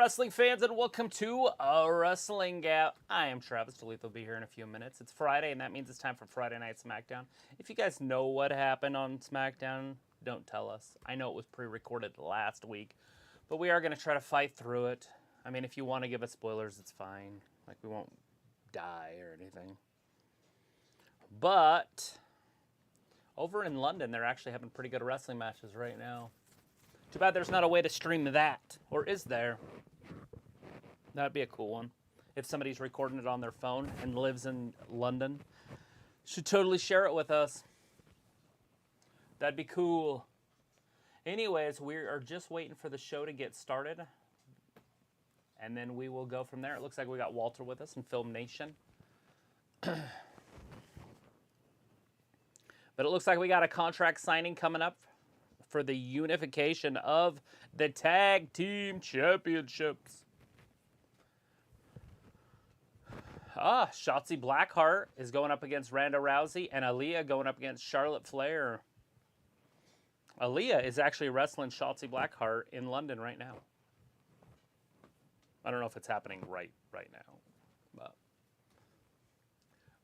wrestling fans, and welcome to Our Wrestling Gap. I am Travis. Dalethea will be here in a few minutes. It's Friday, and that means it's time for Friday Night Smackdown. If you guys know what happened on Smackdown, don't tell us. I know it was pre-recorded last week, but we are going to try to fight through it. I mean, if you want to give us spoilers, it's fine. Like, we won't die or anything. But over in London, they're actually having pretty good wrestling matches right now. Too bad there's not a way to stream that. Or is there? That'd be a cool one. If somebody's recording it on their phone and lives in London, should totally share it with us. That'd be cool. Anyways, we are just waiting for the show to get started. And then we will go from there. It looks like we got Walter with us in Film Nation. But it looks like we got a contract signing coming up for the unification of the Tag Team Championships. Shotzi Blackheart is going up against Ronda Rousey, and Aaliyah going up against Charlotte Flair. Aaliyah is actually wrestling Shotzi Blackheart in London right now. I don't know if it's happening right now.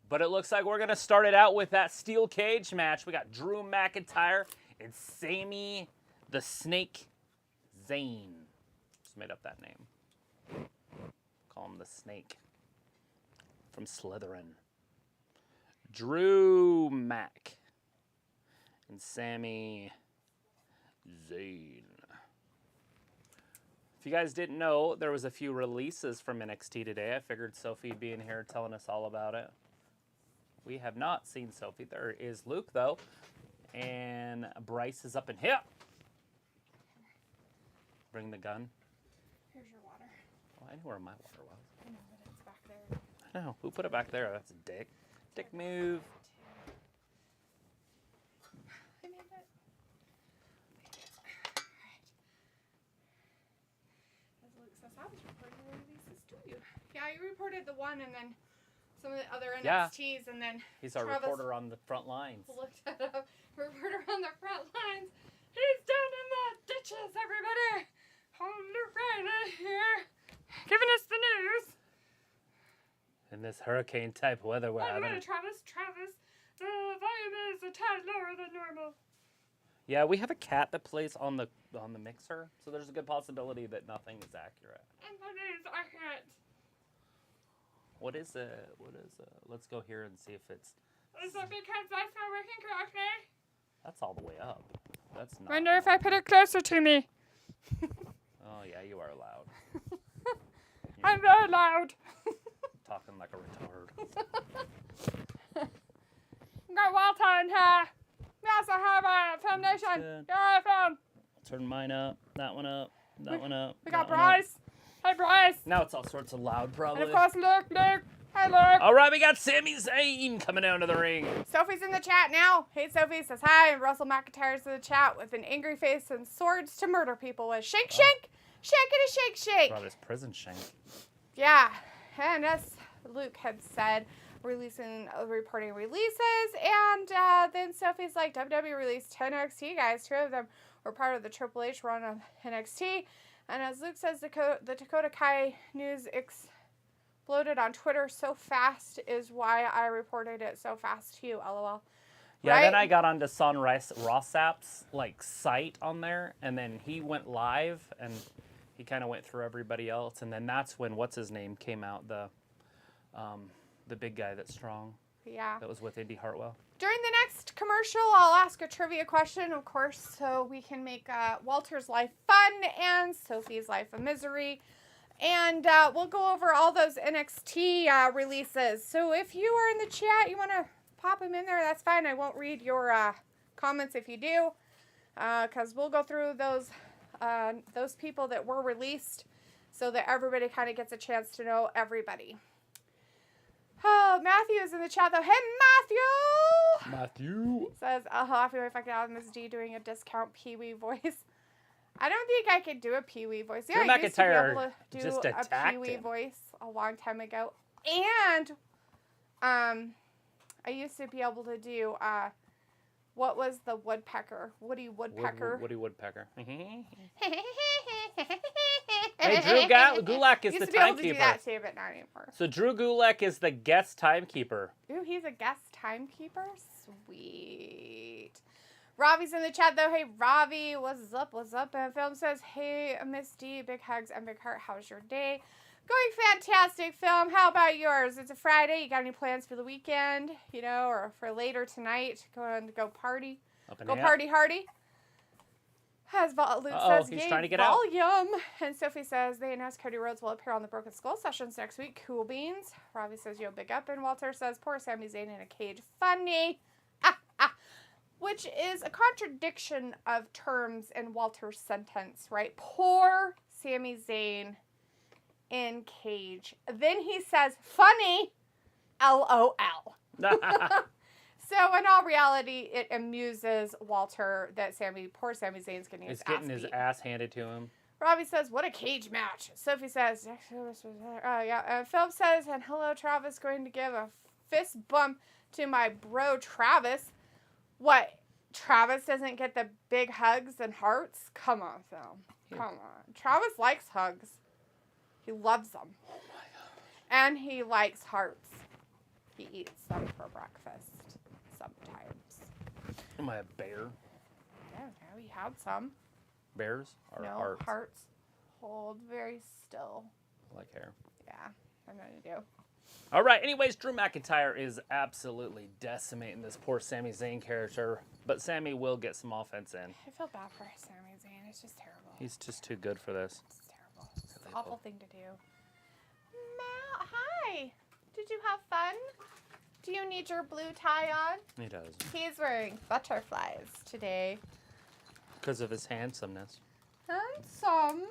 But it looks like we're going to start it out with that steel cage match. We got Drew McIntyre and Sami the Snake Zayn. Just made up that name. Call him the Snake. From Slytherin. Drew Mac and Sami Zayn. If you guys didn't know, there was a few releases from NXT today. I figured Sophie'd be in here telling us all about it. We have not seen Sophie. There is Luke, though. And Bryce is up in here. Bring the gun. Here's your water. Oh, I know where my water was. I know, but it's back there. I know. Who put it back there? That's a dick. Dick move. I made it. Alright. As Luke says, I was reporting the releases to you. Yeah, you reported the one and then some of the other NXTs, and then he's our Travis reporter on the front lines. Looked at a reporter on the front lines. He's down in the ditches, everybody. Luke Friday here, giving us the news. In this hurricane-type weather we're having. Travis, the volume is a tad lower than normal. Yeah, we have a cat that plays on the mixer, so there's a good possibility that nothing is accurate. And that is accurate. What is it? Let's go here and see if it's... Is it because that's not working correctly? That's all the way up. That's not... Wonder if I put it closer to me. Oh, yeah, you are loud. I'm very loud. Talking like a retard. Got Walter in here. We also have a Film Nation. Yeah, Film. Turn mine up. That one up. That one up. We got Bryce. Hey, Bryce. Now it's all sorts of loud, probably. And of course, Luke. Hey, Luke. All right, we got Sami Zayn coming down to the ring. Sophie's in the chat now. Hey, Sophie says hi. And Russell McIntyre's in the chat with an angry face and swords to murder people with. Shake, shake. Shake, shake. Brought his prison shank. Yeah. And as Luke had said, reporting releases. And then Sophie's like, WWE released 10 NXT guys. 2 of them were part of the Triple H run of NXT. And as Luke says, the Dakota Kai news exploded on Twitter so fast is why I reported it so fast to you, LOL. Yeah, right? Then I got onto Son Rossap's site on there, and then he went live, and he kind of went through everybody else, and then that's when what's his name came out, the big guy that's strong. Yeah. That was with Indy Hartwell. During the next commercial, I'll ask a trivia question, of course, so we can make Walter's life fun and Sophie's life a misery. And we'll go over all those NXT releases. So if you are in the chat, you want to pop them in there, that's fine. I won't read your comments if you do, because we'll go through those people that were released so that everybody kind of gets a chance to know everybody. Oh, Matthew is in the chat, though. Hey, Matthew! Says, I'll have to if I can have Ms. D doing a discount Pee-wee voice. I don't think I could do a Pee-wee voice. Yeah, I used to be able to do a Pee-wee voice a long time ago. And I used to be able to do, what was the woodpecker? Woody Woodpecker. Woody Woodpecker. Hey, Drew Gulak is Used the to be able to do timekeeper. that too, but not anymore. So Drew Gulak is the guest timekeeper. Ooh, he's a guest timekeeper? Sweet. Robbie's in the chat, though. Hey, Robbie, what's up? What's up? And Film says, hey, Miss D, big hugs and big heart. How's your day? Going fantastic, Film. How about yours? It's a Friday. You got any plans for the weekend? You know, or for later tonight? Go party? Go party hardy? As Luke says, he's trying to get out. Volume. And Sophie says, they announced Cody Rhodes will appear on the Broken Skull sessions next week. Cool beans. Robbie says, yo, big up. And Walter says, poor Sami Zayn in a cage. Funny. Which is a contradiction of terms in Walter's sentence, right? Poor Sami Zayn in cage. Then he says, funny. LOL. So, in all reality, it amuses Walter that poor Sami Zayn's getting his ass handed to him. Robbie says, what a cage match. Sophie says, Philip says, and hello, Travis, going to give a fist bump to my bro, Travis. What? Travis doesn't get the big hugs and hearts? Come on, Phil. Come on. Travis likes hugs. He loves them. Oh, my gosh. And he likes hearts. He eats them for breakfast. Sometimes. Am I a bear? I don't know. He had some. Bears or no, hearts? Hearts. Hold very still. Like hair. Yeah, I'm going to do. All right. Anyways, Drew McIntyre is absolutely decimating this poor Sami Zayn character, but Sami will get some offense in. I feel bad for Sami Zayn. It's just terrible. He's just too good for this. It's terrible. It's an awful thing to do. Matt, hi. Did you have fun? Do you need your blue tie on? He does. He's wearing butterflies today. Because of his handsomeness. Handsome.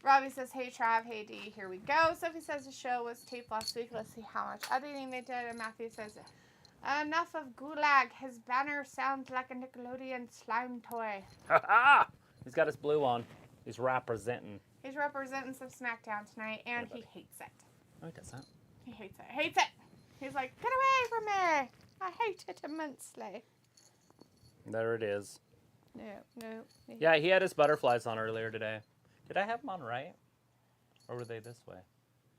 Robbie says, hey, Trav. Hey, D. Here we go. Sophie says the show was taped last week. Let's see how much editing they did. And Matthew says, enough of Gulag. His banner sounds like a Nickelodeon slime toy. He's got his blue on. He's representing. He's representing some SmackDown tonight, and he hates it. No, he doesn't. He hates it. Hates it. He's like, get away from me. I hate it immensely. There it is. No. Yeah, he had his butterflies on earlier today. Did I have them on right? Or were they this way?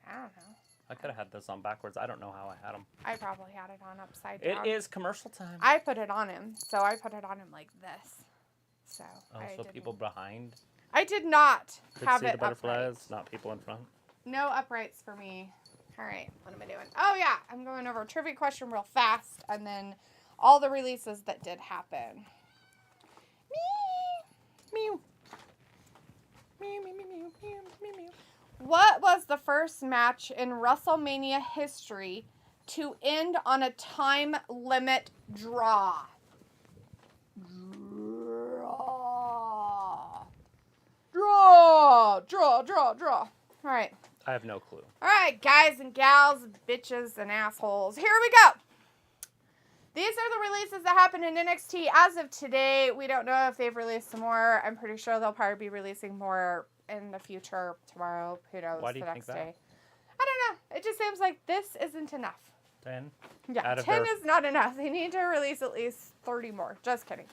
I don't know. I could have had this on backwards. I don't know how I had them. I probably had it on upside down. It is commercial time. I put it on him, so I put it on him like this. So, so people behind I did not could have see it the butterflies, upright. not people in front. No uprights for me. All right, what am I doing? Oh, yeah, I'm going over a trivia question real fast, and then all the releases that did happen. Meow. What was the first match in WrestleMania history to end on a time limit draw? Draw. All right. I have no clue. All right, guys and gals, bitches and assholes. Here we go. These are the releases that happened in NXT as of today. We don't know if they've released some more. I'm pretty sure they'll probably be releasing more in the future, tomorrow, who knows, Why do you the think next that? day. I don't know. It just seems like this isn't enough. 10? Yeah, 10 is not enough. They need to release at least 30 more. Just kidding.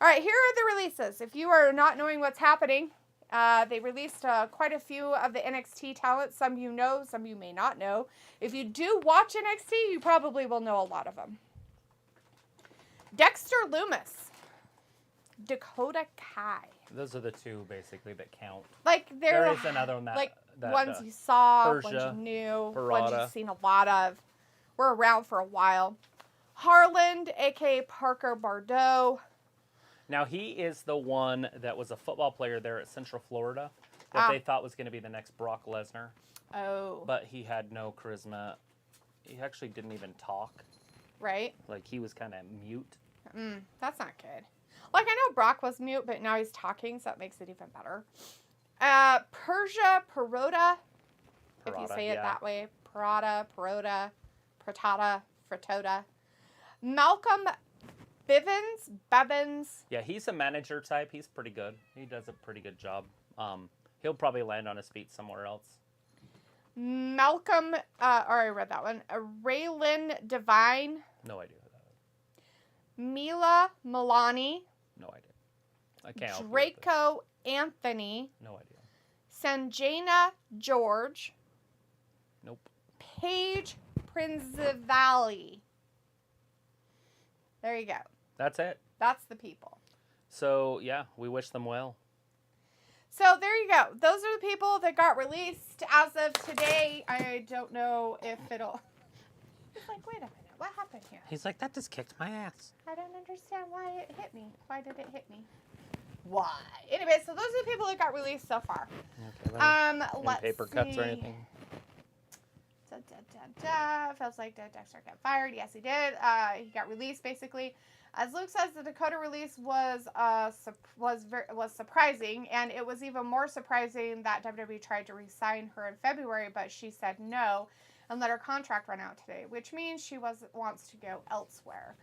All right, here are the releases. If you are not knowing what's happening, they released quite a few of the NXT talent. Some you know, some you may not know. If you do watch NXT, you probably will know a lot of them. Dexter Lumis. Dakota Kai. Those are the two, basically, that count. Like there is another one that... Like, that, ones you saw, Persia, ones you knew, Parada. ones you've seen a lot of. We're around for a while. Harland, a.k.a. Parker Bordeaux. Now, he is the one that was a football player there at Central Florida that they thought was going to be the next Brock Lesnar. Oh. But he had no charisma. He actually didn't even talk. Right? Like, he was kind of mute. That's not good. Like, I know Brock was mute, but now he's talking, so that makes it even better. Persia Parota, if you say it that way. Parada, Fritata. Malcolm Bevins. Yeah, he's a manager type. He's pretty good. He does a pretty good job. He'll probably land on his feet somewhere else. Malcolm, I read that one. Raylin Devine. No idea who that is. Mila Milani. No idea. I can't help you with Draco Anthony. this. No idea. Sanjana George. Nope. Paige Prinzivali. There you go. That's it. That's the people. So, yeah, we wish them well. So there you go. Those are the people that got released as of today. I don't know if it'll... It's like, wait a minute. What happened here? He's like, that just kicked my ass. I don't understand why it hit me. Why did it hit me? Why? Anyway, so those are the people that got released so far. Okay, Let's paper see. cuts or anything? Feels like Dexter got fired. Yes, he did. He got released, basically. As Luke says, the Dakota release was surprising, and it was even more surprising that WWE tried to re-sign her in February, but she said no and let her contract run out today, which means she wants to go elsewhere.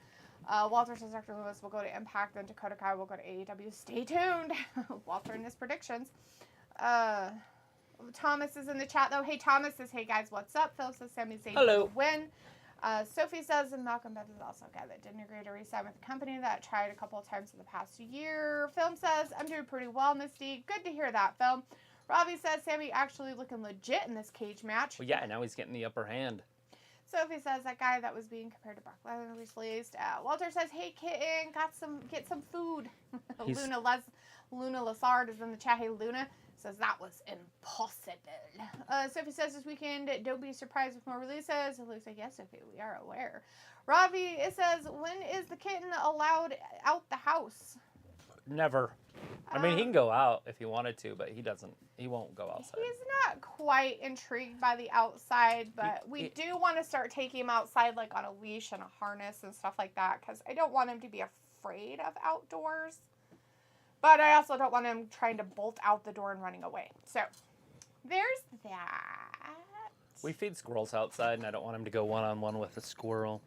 Walter says Dr. Lewis will go to Impact, then Dakota Kai will go to AEW. Stay tuned. Walter and his predictions. Thomas is in the chat, though. Hey, Thomas says, hey, guys, what's up? Phil says, Sami Zayn will win. Sophie says, and Malcolm Beth is also a guy that didn't agree to re-sign with the company that tried a couple of times in the past year. Film says, I'm doing pretty well, Misty. Good to hear that, Phil. Robbie says, Sami actually looking legit in this cage match. Well, yeah, now he's getting the upper hand. Sophie says, that guy that was being compared to Brock Lesnar was released. Walter says, hey, kitten, get some food. Luna Lazard is in the chat. Hey, Luna. Says that was impossible. Sophie says this weekend, don't be surprised with more releases. It looks like, yes, Sophie, we are aware. Ravi, it says, when is the kitten allowed out the house? Never. I mean, he can go out if he wanted to, but he won't go outside. He's not quite intrigued by the outside, but we do want to start taking him outside, like on a leash and a harness and stuff like that, because I don't want him to be afraid of outdoors. But I also don't want him trying to bolt out the door and running away. So, there's that. We feed squirrels outside, and I don't want him to go one-on-one with a squirrel.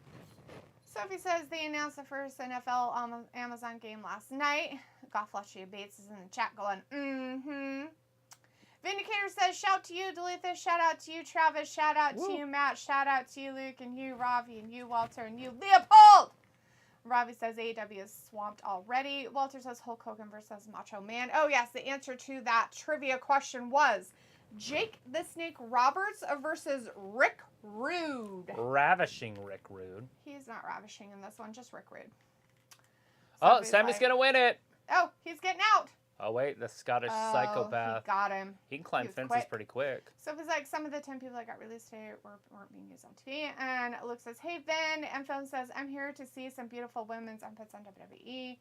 Sophie says they announced the first NFL Amazon game last night. Gofflushy Bates is in the chat going, mm-hmm. Vindicator says, shout to you, Dalethea. Shout out to you, Travis. Shout out to you, Matt. Shout out to you, Luke, and you, Ravi, and you, Walter, and you, Leopold. Ravi says AEW is swamped already. Walter says Hulk Hogan versus Macho Man. Oh, yes, the answer to that trivia question was Jake the Snake Roberts versus Rick Rude. Ravishing Rick Rude. He's not ravishing in this one, just Rick Rude. Oh, Sammy's going to win it. Oh, he's getting out. Oh, wait, the Scottish psychopath. He got him. He can climb fences pretty quick. So it's like some of the 10 people that got released today weren't being used on TV. And Luke says, hey, Vin. And Phil says, I'm here to see some beautiful women's armpits on WWE.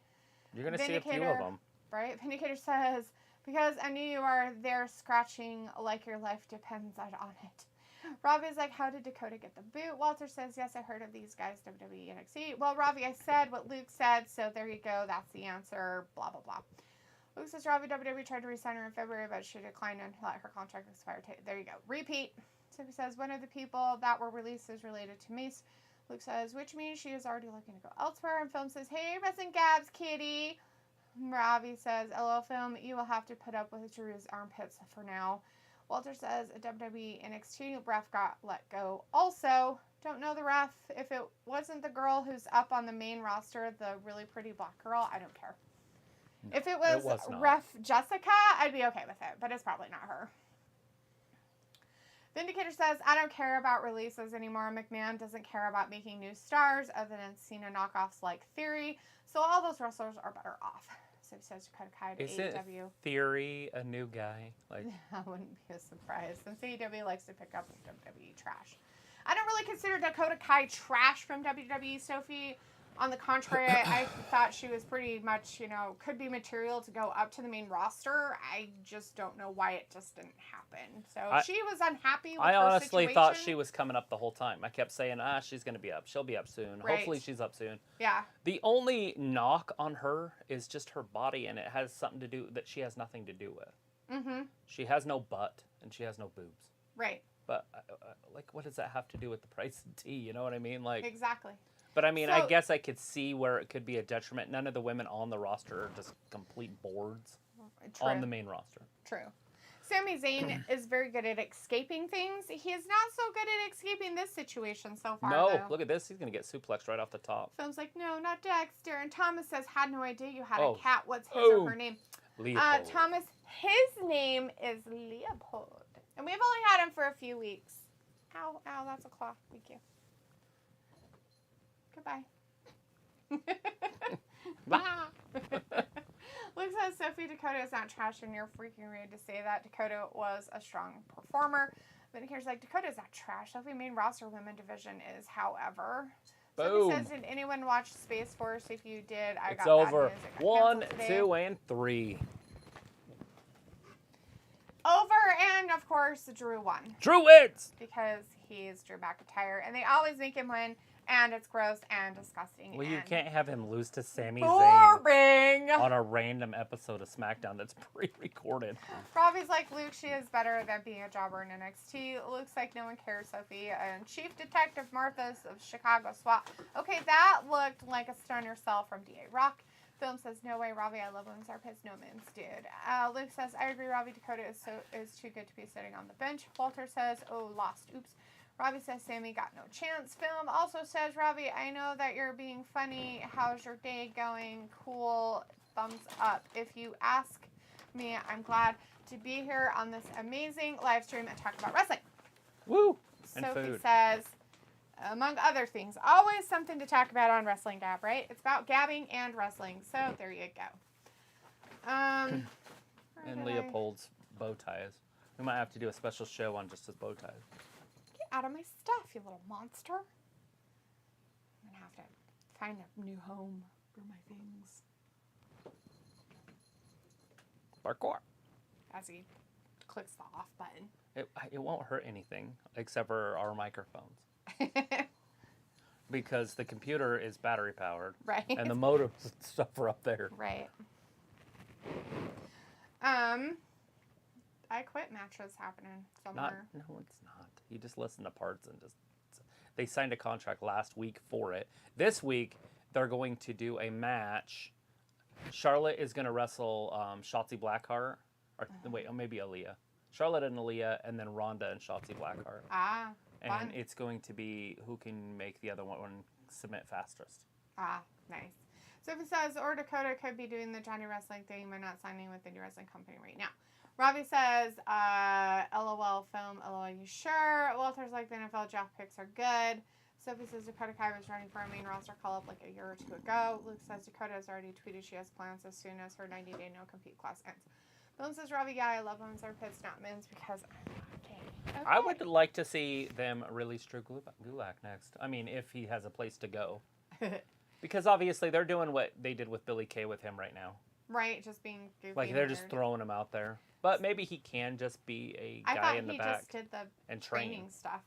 You're going to see a few of them. Right? Vindicator says, because I knew you are there scratching like your life depends on it. Robbie's like, how did Dakota get the boot? Walter says, yes, I heard of these guys, WWE NXT. Well, Robbie, I said what Luke said, so there you go. That's the answer. Blah, blah, blah. Luke says, Robbie, WWE tried to re-sign her in February, but she declined and let her contract expire. There you go. Repeat. Sophie says, one of the people that were released is related to Mace. Luke says, which means she is already looking to go elsewhere. And Film says, hey, Wrestling Gabs, kitty. Robbie says, LOL, Film, you will have to put up with Drew's armpits for now. Walter says, a WWE NXT ref got let go. Also, don't know the ref. If it wasn't the girl who's up on the main roster, the really pretty black girl, I don't care. No, if it was Ref Jessica, I'd be okay with it, but it's probably not her. Vindicator says, I don't care about releases anymore. McMahon doesn't care about making new stars other than Cena knockoffs like Theory, so all those wrestlers are better off. So he says Dakota Kai to AEW. Is Theory a new guy? Like, I wouldn't be a surprise, since AEW likes to pick up WWE trash. I don't really consider Dakota Kai trash from WWE, Sophie. On the contrary, I thought she was pretty much, could be material to go up to the main roster. I just don't know why it just didn't happen. So she was unhappy with her situation. I honestly thought she was coming up the whole time. I kept saying, she's going to be up. She'll be up soon. Right. Hopefully she's up soon. Yeah. The only knock on her is just her body, and it has something to do that she has nothing to do with. Mm-hmm. She has no butt, and she has no boobs. Right. But, what does that have to do with the price of tea? You know what I mean? Like exactly. But, I mean, I guess I could see where it could be a detriment. None of the women on the roster are just complete boards on the main roster. True. Sami Zayn is very good at escaping things. He is not so good at escaping this situation so far, though. Look at this. He's going to get suplexed right off the top. Film's like, no, not Dexter. And Thomas says, had no idea you had a cat. What's his or her name? Leopold. Thomas, his name is Leopold. And we've only had him for a few weeks. Ow, ow, that's a claw. Thank you. Goodbye. Bye. Luke says Sophie Dakota is not trash, and you're freaking rude to say that. Dakota was a strong performer. But here's like, Dakota's not trash. Sophie main roster women division is, however. Boom. Sophie says, did anyone watch Space Force? If you did, I It's got over. bad news. It got 1, canceled today. 2, and 3. Over, and of course, Drew won. Drew wins. Because he's Drew McIntyre, and they always make him win, and it's gross and disgusting. Well, you and can't have him lose to Sami Zayn boring. on a random episode of SmackDown that's pre-recorded. Robbie's like, Luke, she is better than being a jobber in NXT. Luke's like, no one cares, Sophie. And Chief Detective Martha's of Chicago SWAT. Okay, that looked like a stun yourself from D.A. Rock. Film says, no way, Robbie, I love women's armpits. No men's did. Luke says, I agree, Robbie. Dakota is too good to be sitting on the bench. Walter says, oh, lost. Oops. Robbie says, Sammy got no chance. Film also says, Robbie, I know that you're being funny. How's your day going? Cool. Thumbs up. If you ask me, I'm glad to be here on this amazing live stream and talk about wrestling. Woo! And Sophie food. says, among other things, always something to talk about on Wrestling Gab, right? It's about gabbing and wrestling. So there you go. And Leopold's bow ties. We might have to do a special show on just his bow ties. Get out of my stuff, you little monster. I'm going to have to find a new home for my things. Parkour. As he clicks the off button. It won't hurt anything except for our microphones. Because the computer is battery powered. Right. And the modems and stuff are up there. Right. I Quit match is happening somewhere. No, it's not. You just listen to parts and just... They signed a contract last week for it. This week, they're going to do a match. Charlotte is going to wrestle Shotzi Blackheart. Or maybe Aaliyah. Charlotte and Aaliyah, and then Ronda and Shotzi Blackheart. Ah, And fun. it's going to be who can make the other one submit fastest. Ah, nice. Sophie says, or Dakota could be doing the Johnny Wrestling thing by not signing with any wrestling company right now. Robbie says, LOL film, LOL, you sure? Walter's like, the NFL draft picks are good. Sophie says Dakota Kai was running for a main roster call-up like a year or two ago. Luke says Dakota has already tweeted she has plans as soon as her 90-day no-compete class ends. Bill says, Robbie, yeah, I love women's armpits, not men's, because I'm not gay. Okay. I would like to see them release Drew Gulak next. I mean, if he has a place to go. Because obviously they're doing what they did with Billy Kay with him right now. Right, just being goofy. Like they're just throwing him out there. But maybe he can just be a guy in the back. I thought he just did the and training stuff.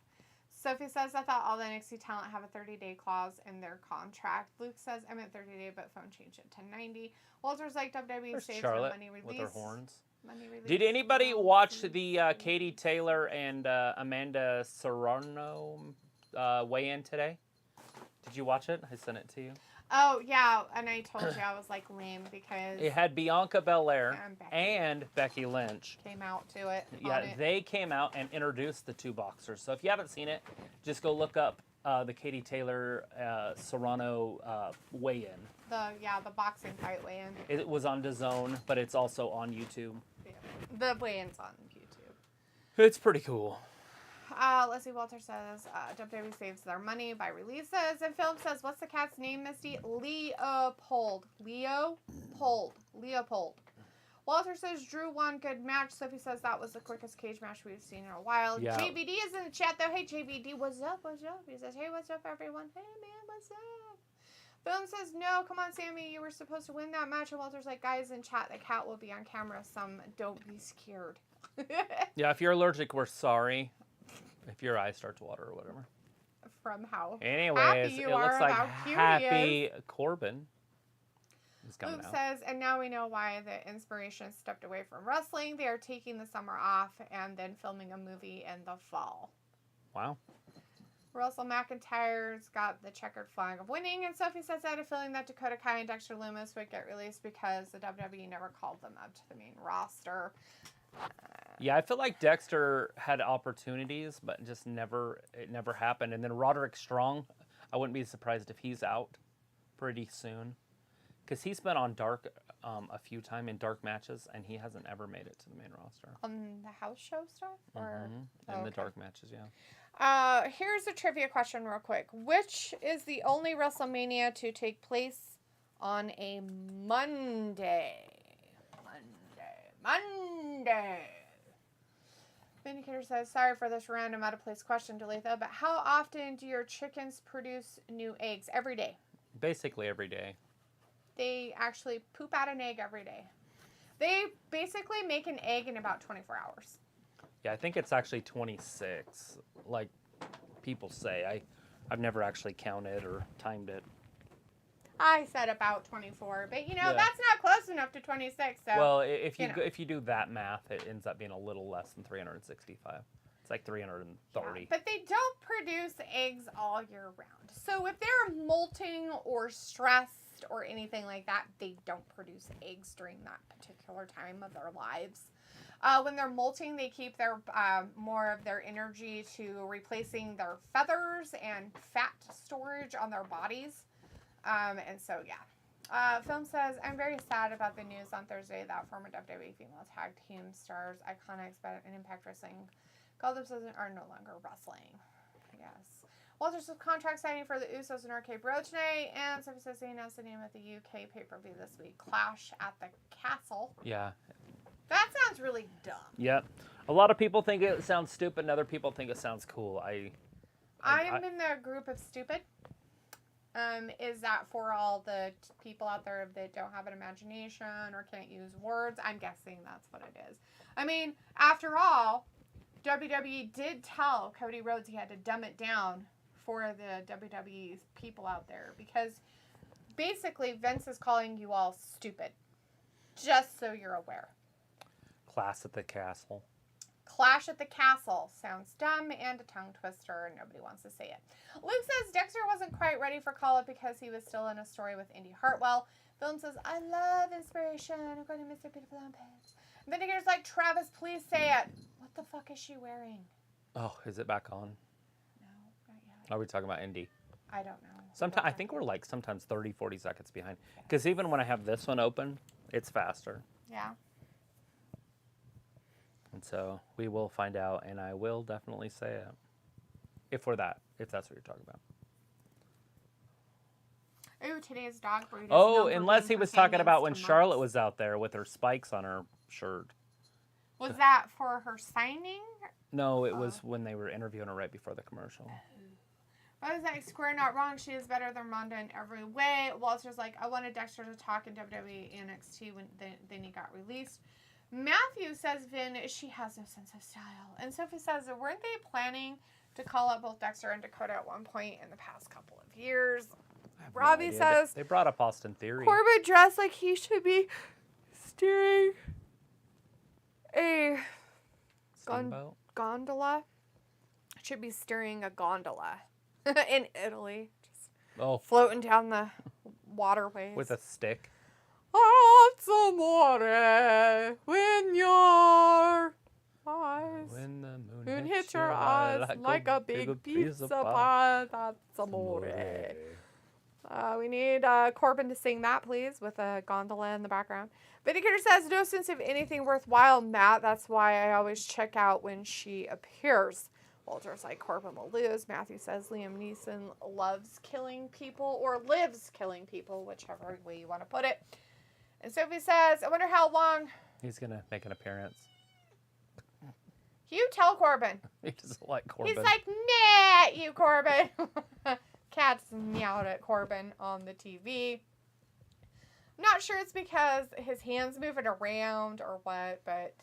Sophie says, I thought all the NXT talent have a 30-day clause in their contract. Luke says, I meant 30-day, but phone changed it to 90. Walter's like, WWE There's saves Charlotte their money release. with her horns. Money release. Did anybody watch the Katie Taylor and Amanda Serrano weigh-in today? Did you watch it? I sent it to you. Oh, yeah, and I told you I was like lame because It had Bianca Belair and and Becky Lynch. came out to it. Yeah, they came out and introduced the two boxers. So if you haven't seen it, just go look up the Katie Taylor Serrano weigh-in. The boxing fight weigh-in. It was on DAZN, but it's also on YouTube. Yeah. The weigh-in's on YouTube. It's pretty cool. Leslie Walter says, WWE saves their money by releases. And Philip says, what's the cat's name, Misty? Leopold. Leopold. Walter says, Drew won, good match. Sophie says that was the quickest cage match we've seen in a while. Yeah. JBD is in the chat, though. Hey, JBD, what's up? What's up? He says, hey, what's up, everyone? Hey, man, what's up? Film says, no, come on, Sammy. You were supposed to win that match. And Walter's like, guys in chat, the cat will be on camera. Some don't be scared. Yeah, if you're allergic, we're sorry. If your eyes start to water or whatever. From how Anyways, happy you it are looks like how cute Happy Corbin is coming Luke out. says, and now we know why the inspiration stepped away from wrestling. They are taking the summer off and then filming a movie in the fall. Wow. Russell McIntyre's got the checkered flag of winning, and Sophie says I had a feeling that Dakota Kai and Dexter Lumis would get released because the WWE never called them up to the main roster. Yeah, I feel like Dexter had opportunities, but it never happened. And then Roderick Strong, I wouldn't be surprised if he's out pretty soon. Because he's been on Dark a few times in dark matches, and he hasn't ever made it to the main roster. On the house show stuff? Or? In the dark matches, yeah. Here's a trivia question real quick. Which is the only WrestleMania to take place on a Monday? Monday. Vindicator says, sorry for this random out of place question, Dalethea, but how often do your chickens produce new eggs? Every day. Basically every day. They actually poop out an egg every day. They basically make an egg in about 24 hours. Yeah, I think it's actually 26, like people say. I've never actually counted or timed it. I said about 24, but that's not close enough to 26. So well, if you do that math, it ends up being a little less than 365. It's like 330. Yeah, but they don't produce eggs all year round. So if they're molting or stressed or anything like that, they don't produce eggs during that particular time of their lives. When they're molting, they keep their more of their energy to replacing their feathers and fat storage on their bodies. And so, yeah. Film says, I'm very sad about the news on Thursday that former WWE female tag team stars, Iconics, and Impact Wrestling are no longer wrestling. Yes. Walter's contract signing for the Usos and Arcade Road tonight, and Sophie says they announced the name of the UK pay-per-view this week, Clash at the Castle. Yeah. That sounds really dumb. Yep. A lot of people think it sounds stupid, and other people think it sounds cool. I'm in the group of stupid. Is that for all the people out there that don't have an imagination or can't use words? I'm guessing that's what it is. I mean, after all, WWE did tell Cody Rhodes he had to dumb it down for the WWE people out there because basically Vince is calling you all stupid. Just so you're aware. Clash at the Castle. Clash at the Castle sounds dumb and a tongue twister, and nobody wants to say it. Luke says Dexter wasn't quite ready for call-up because he was still in a story with Indy Hartwell. Film says, I love inspiration. I'm going to miss your beautiful armpits. Vindicator's like, Travis, please say it. What the fuck is she wearing? Oh, is it back on? No, not yet. Are we talking about Indy? I don't know. Sometimes I think we're like sometimes 30, 40 seconds behind. Because even when I have this one open, it's faster. Yeah. And so we will find out, and I will definitely say it. If that's what you're talking about. Ooh, today's dog breed is Oh, number unless one he for was talking fandom about when to Charlotte months. was out there with her spikes on her shirt. Was that for her signing? No, it was when they were interviewing her right before the commercial. I was like, Square not wrong. She is better than Ronda in every way. Walter's like, I wanted Dexter to talk in WWE NXT when then he got released. Matthew says, Vin, she has no sense of style. And Sophie says, weren't they planning to call up both Dexter and Dakota at one point in the past couple of years? Robbie says, they brought up Austin Theory. Corbin dressed like he should be steering a Steamboat? gondola. Should be steering a gondola in Italy. Just floating down the waterways. With a stick. Amore, when your eyes When the moon hit your eyes like a big pizza pie, that's amore. We need Corbin to sing that, please, with a gondola in the background. Vindicator says, no sense of anything worthwhile, Matt. That's why I always check out when she appears. Walter's like, Corbin will lose. Matthew says Liam Neeson loves killing people or lives killing people, whichever way you want to put it. And Sophie says, I wonder how long He's going to make an appearance. You tell Corbin. He doesn't like Corbin. He's like, meh at you, Corbin. Cats meowed at Corbin on the TV. I'm not sure it's because his hand's moving around or what, but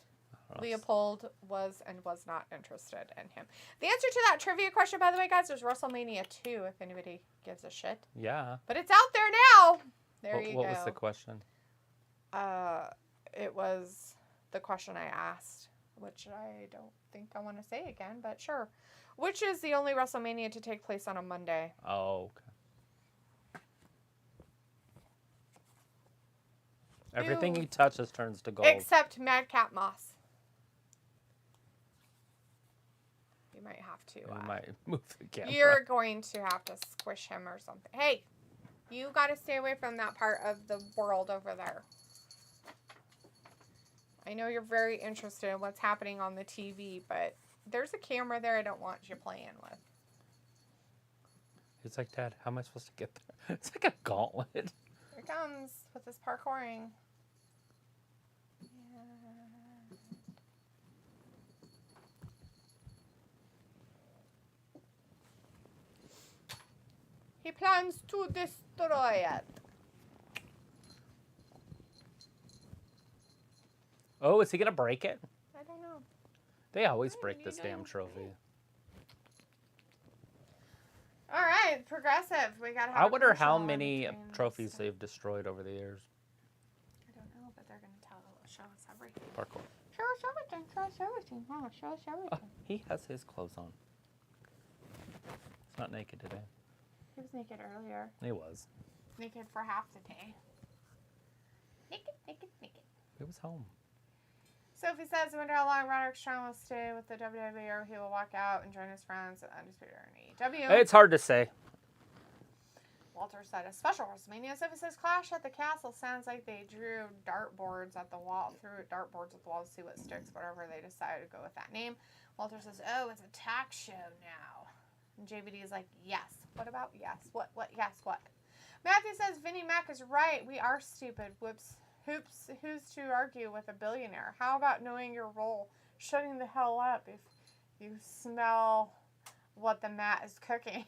Leopold was and was not interested in him. The answer to that trivia question, by the way, guys, is WrestleMania 2, if anybody gives a shit. Yeah. But it's out there now. There you go. What was the question? It was the question I asked, which I don't think I want to say again, but sure. Which is the only WrestleMania to take place on a Monday? Oh, okay. Everything he touches turns to gold. Except Madcap Moss. You might have to. You might move the camera. You're going to have to squish him or something. Hey, you got to stay away from that part of the world over there. I know you're very interested in what's happening on the TV, but there's a camera there I don't want you playing with. He's like, Dad, how am I supposed to get there? It's like a gauntlet. Here it comes with this parkouring. Yeah. He plans to destroy it. Oh, is he going to break it? I don't know. They always break this damn trophy. All right, Progressive. We got. I wonder how many trophies they've destroyed over the years. I don't know, but they're going to show us everything. Parkour. Show us everything. Show us everything. Mama, show us everything. Oh, he has his clothes on. He's not naked today. He was naked earlier. He was. Naked for half the day. Naked, naked, naked. He was home. Sophie says, I wonder how long Roderick Strong will stay with the WWE or he will walk out and join his friends at Undisputed Era and AEW. It's hard to say. Walter said, a special WrestleMania. Sophie says, Clash at the Castle sounds like they drew dartboards at the wall, threw dartboards at the wall to see what sticks, whatever they decided to go with that name. Walter says, oh, it's a talk show now. And JVD is like, yes. What about yes? What, yes, what? Matthew says, Vinnie Mac is right. We are stupid. Whoops. Hoops, who's to argue with a billionaire? How about knowing your role? Shutting the hell up if you smell what the mat is cooking.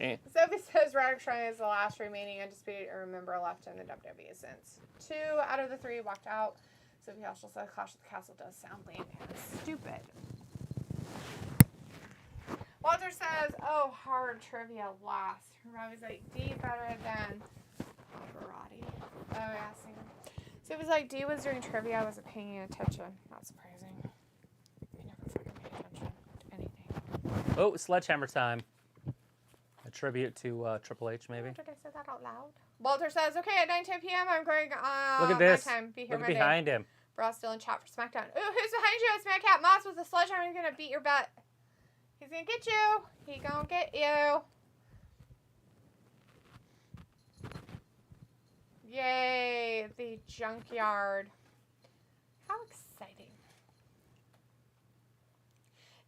Right. Sophie says Roderick Strong is the last remaining undisputed member left in the WWE since 2 out of the 3 walked out. Sophie also says Clash at the Castle does sound lame and stupid. Walter says, oh, hard trivia last. Robbie's like, D better than Karate. Oh, yeah, singer. So it was like D was doing trivia, I wasn't paying attention. Not surprising. I never fucking pay attention to anything. Oh, Sledgehammer time. A tribute to Triple H, maybe. Did I say that out loud? Walter says, okay, at 9:10 p.m. I'm going Look at this. my time. Be here Look Monday. behind him. Bra still in chat for SmackDown. Ooh, who's behind you? It's Madcap Moss with a sledgehammer. He's gonna beat your butt. He's gonna get you. He gonna get you. Yay, the junkyard. How exciting.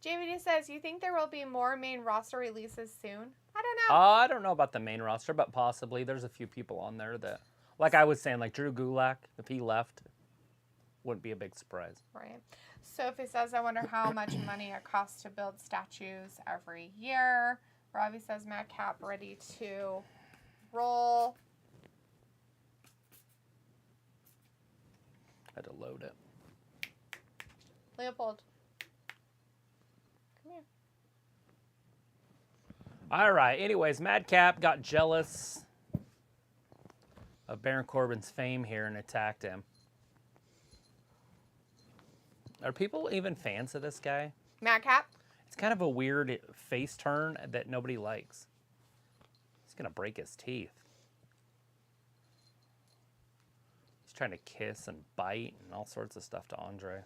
JVD says, you think there will be more main roster releases soon? I don't know. I don't know about the main roster, but possibly. There's a few people on there that, like I was saying, like Drew Gulak, if he left, wouldn't be a big surprise. Right. Sophie says, I wonder how much money it costs to build statues every year. Robbie says, Madcap ready to roll. Had to load it. Leopold. Come here. All right. Anyways, Madcap got jealous of Baron Corbin's fame here and attacked him. Are people even fans of this guy? Madcap? It's kind of a weird face turn that nobody likes. He's going to break his teeth. He's trying to kiss and bite and all sorts of stuff to Andre.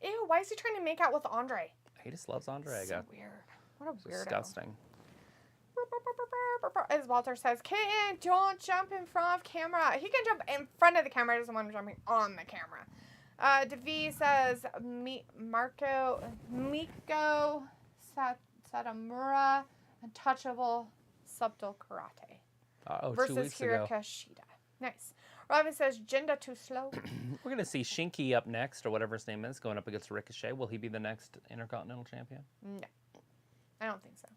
Ew, why is he trying to make out with Andre? He just loves Andre, I So guess. weird. What a weirdo. Disgusting. As Walter says, Kitten, don't jump in front of camera. He can jump in front of the camera. He doesn't want him jumping on the camera. Devi says, Miko Satomura, untouchable, subtle karate. Versus 2 weeks ago. Hiraka Shida. Nice. Robin says, Jinda too slow. We're going to see Shinky up next, or whatever his name is, going up against Ricochet. Will he be the next Intercontinental Champion? No. I don't think so.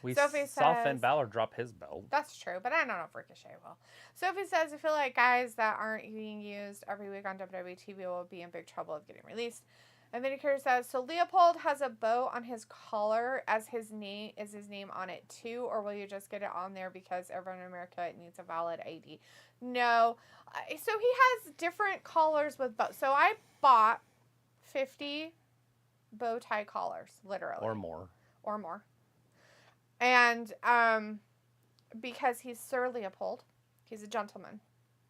We Sophie saw says, Finn Balor drop his belt. That's true, but I don't know if Ricochet will. Sophie says, I feel like guys that aren't being used every week on WWE TV will be in big trouble of getting released. And Vinicure says, so Leopold has a bow on his collar as his name on it too, or will you just get it on there because everyone in America needs a valid ID? No. So he has different collars with bows. So I bought 50 bow tie collars, literally. Or more. Or more. And because he's Sir Leopold, he's a gentleman,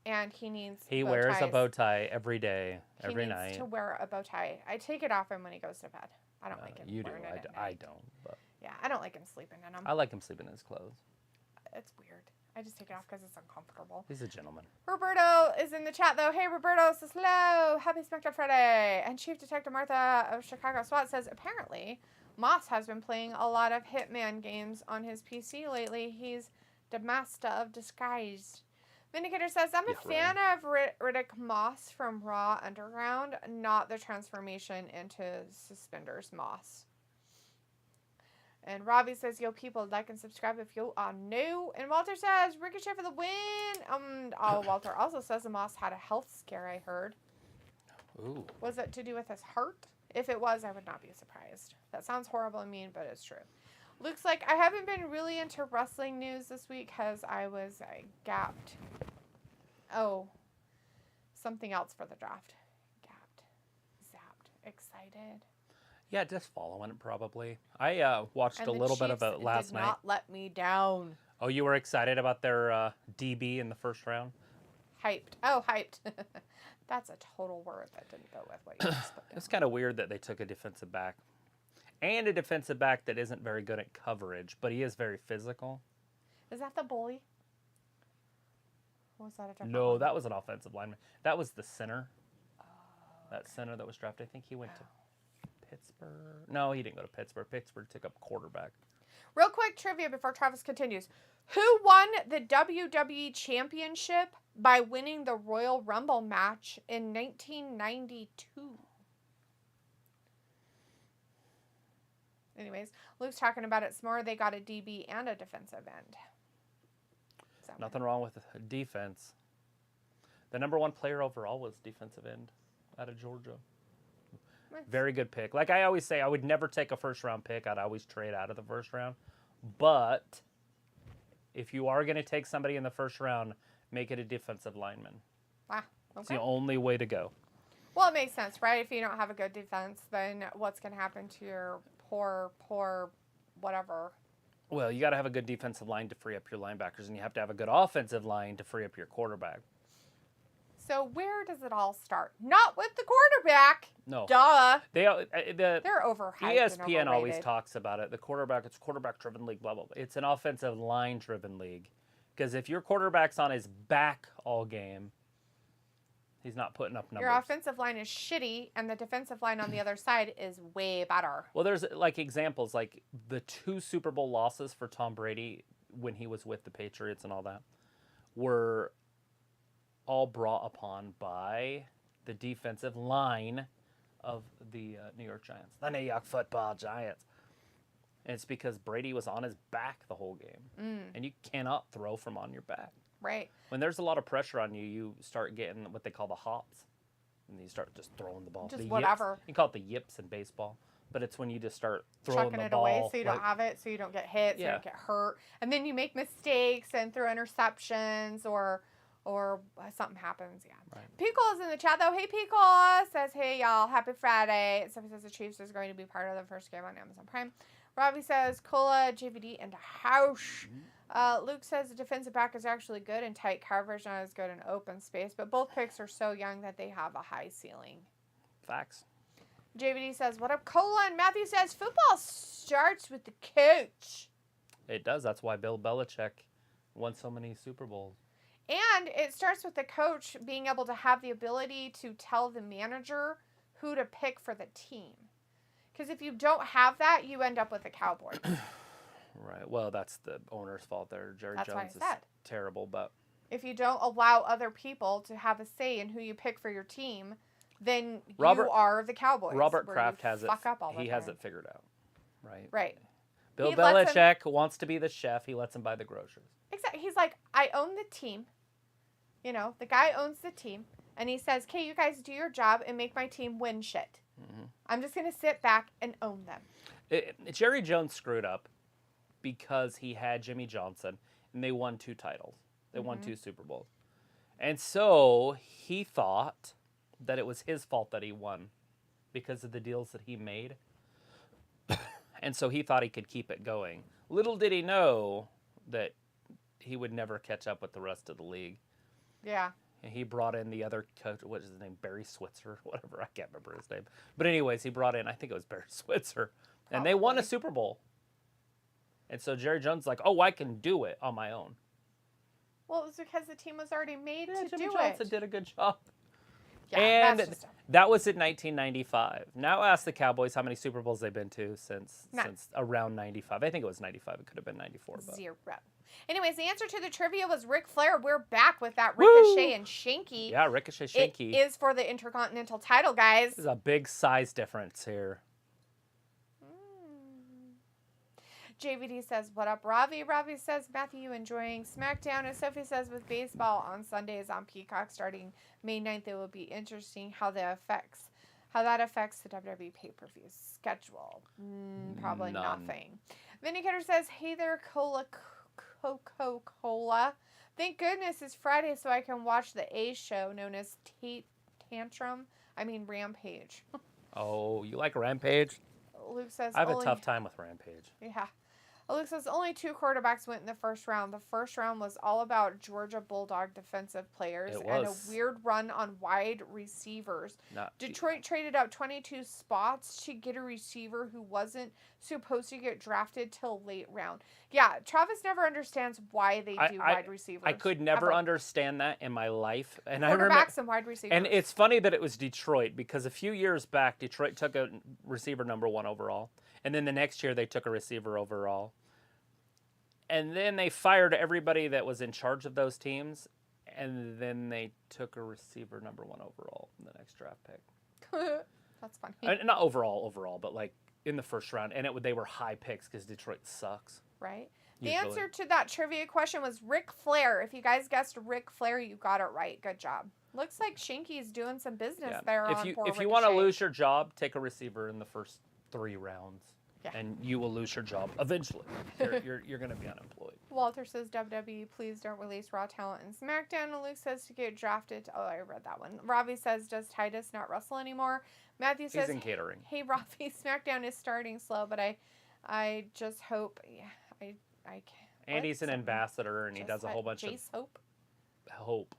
and he needs He bow wears ties. a bow tie every day, every He night. needs to wear a bow tie. I take it off him when he goes to bed. I don't like him You do. wearing it at I night. don't. But Yeah, I don't like him sleeping in them. I like him sleeping in his clothes. It's weird. I just take it off because it's uncomfortable. He's a gentleman. Roberto is in the chat, though. Hey, Roberto says, hello. Happy Smackdown Friday. And Chief Detective Martha of Chicago SWAT says, apparently, Moss has been playing a lot of Hitman games on his PC lately. He's the master of disguise. Vindicator says, I'm a fan of Riddick Moss from Raw Underground, not the transformation into Suspenders Moss. And Robbie says, yo, people, like and subscribe if you are new. And Walter says, Ricochet for the win. Walter also says the Moss had a health scare, I heard. Ooh. Was it to do with his heart? If it was, I would not be surprised. That sounds horrible and mean, but it's true. Looks like I haven't been really into wrestling news this week because I was gapped. Oh, something else for the draft. Gapped. Zapped. Excited. Yeah, just following it probably. I watched a little bit of it last night. Did not let me down. Oh, you were excited about their DB in the first round? Hyped. Oh, hyped. That's a total word that didn't go with what you just put down. It's kind of weird that they took a defensive back. And a defensive back that isn't very good at coverage, but he is very physical. Is that the bully? Or was that a different No, one? that was an offensive lineman. That was the center. That center that was drafted. I think he went to Pittsburgh. No, he didn't go to Pittsburgh. Pittsburgh took up quarterback. Real quick trivia before Travis continues. Who won the WWE Championship by winning the Royal Rumble match in 1992? Anyways, Luke's talking about it some more. They got a DB and a defensive end. So. Nothing wrong with defense. The number one player overall was defensive end out of Georgia. Nice. Very good pick. Like I always say, I would never take a first-round pick. I'd always trade out of the first round. But if you are going to take somebody in the first round, make it a defensive lineman. Wow. Okay. It's the only way to go. Well, it makes sense, right? If you don't have a good defense, then what's going to happen to your poor whatever? Well, you got to have a good defensive line to free up your linebackers, and you have to have a good offensive line to free up your quarterback. So where does it all start? Not with the quarterback. No. Duh. They're overhyped. ESPN and always overrated. talks about it. The quarterback, it's quarterback-driven league, blah, blah, blah. It's an offensive line-driven league. Because if your quarterback's on his back all game, he's not putting up numbers. Your offensive line is shitty, and the defensive line on the other side is way better. Well, there's like examples, like the 2 Super Bowl losses for Tom Brady when he was with the Patriots and all that were all brought upon by the defensive line of the New York Giants. The New York Football Giants. And it's because Brady was on his back the whole game. And you cannot throw from on your back. Right. When there's a lot of pressure on you, you start getting what they call the hops. And you start just throwing the ball. Just the whatever. Yips. You call it the yips in baseball. But it's when you just start throwing Chucking the it ball. away so you don't like- have it, so you don't get hit, so you Yeah. don't get hurt. And then you make mistakes and throw interceptions or something happens. Yeah. Right. Pickle is in the chat, though. Hey, Pickle says, hey, y'all, happy Friday. Somebody says the Chiefs is going to be part of the first game on Amazon Prime. Robbie says, Cola, JVD, and House. Luke says the defensive back is actually good in tight coverage, not as good in open space, but both picks are so young that they have a high ceiling. Facts. JVD says, what up, Cola? And Matthew says, football starts with the coach. It does. That's why Bill Belichick won so many Super Bowls. And it starts with the coach being able to have the ability to tell the manager who to pick for the team. Because if you don't have that, you end up with the Cowboys. Right. Well, that's the owner's fault there. Jerry That's why I Jones is said. terrible, but If you don't allow other people to have a say in who you pick for your team, then you are the Cowboys. Robert where Kraft you has it. fuck up all the He has time. it figured out. Right. Right. Bill He lets Belichick wants to be the chef. He lets him buy the groceries. Exactly. He's like, I own the team. You know, the guy owns the team. And he says, okay, you guys do your job and make my team win shit. Mm-hmm. I'm just going to sit back and own them. Jerry Jones screwed up because he had Jimmy Johnson, and they won 2 titles. They won 2 Super Bowls. And so he thought that it was his fault that he won because of the deals that he made. And so he thought he could keep it going. Little did he know that he would never catch up with the rest of the league. Yeah. And he brought in the other coach, what is his name, Barry Switzer, whatever, I can't remember his name. But anyways, he brought in, I think it was Barry Switzer, and they won a Super Bowl. And so Jerry Jones is like, oh, I can do it on my own. Well, it was because the team was already made to Jimmy do Johnson it. did a good job. Yeah, And that's just that was in 1995. Now ask the Cowboys how many Super Bowls they've been to since around 95. I think it was 95. It could have been 94. But. 0. Anyways, the answer to the trivia was Ric Flair. We're back with that Ricochet and Shanky. Yeah, Ricochet Shanky. It is for the Intercontinental title, guys. There's a big size difference here. JVD says, what up, Ravi? Ravi says, Matthew, you enjoying SmackDown? And Sophie says, with baseball on Sundays on Peacock starting May 9th, it will be interesting how that affects the WWE pay-per-view schedule. Probably None. nothing. Vindicator says, hey there, Coca-Cola. Thank goodness it's Friday so I can watch the A show known as Rampage. Oh, you like Rampage? Luke says, I have a tough time with Rampage. Yeah. Luke says only 2 quarterbacks went in the first round. The first round was all about Georgia Bulldog defensive players and a weird run on wide receivers. Detroit traded out 22 spots to get a receiver who wasn't supposed to get drafted till late round. Yeah, Travis never understands why they do wide receivers. I could never understand that in my life. And quarterbacks and wide receivers. And it's funny that it was Detroit because a few years back, Detroit took a receiver number 1 overall. And then the next year, they took a receiver overall. And then they fired everybody that was in charge of those teams. And then they took a receiver number 1 overall in the next draft pick. That's funny. Not overall, but like in the first round. And they were high picks because Detroit sucks. Right. The answer to that trivia question was Ric Flair. If you guys guessed Ric Flair, you got it right. Good job. Looks like Shanky's doing some business there on poor If you want to lose your job, take a receiver in the first 3 rounds. Yeah. And you will lose your job eventually. You're going to be unemployed. Walter says, WWE, please don't release Raw talent in SmackDown. And Luke says to get drafted. Oh, I read that one. Ravi says, does Titus not wrestle anymore? Matthew says, he's in catering. Hey, Ravi, SmackDown is starting slow, but I just hope. Yeah, I can't. Andy's an ambassador, and he does a whole bunch of hope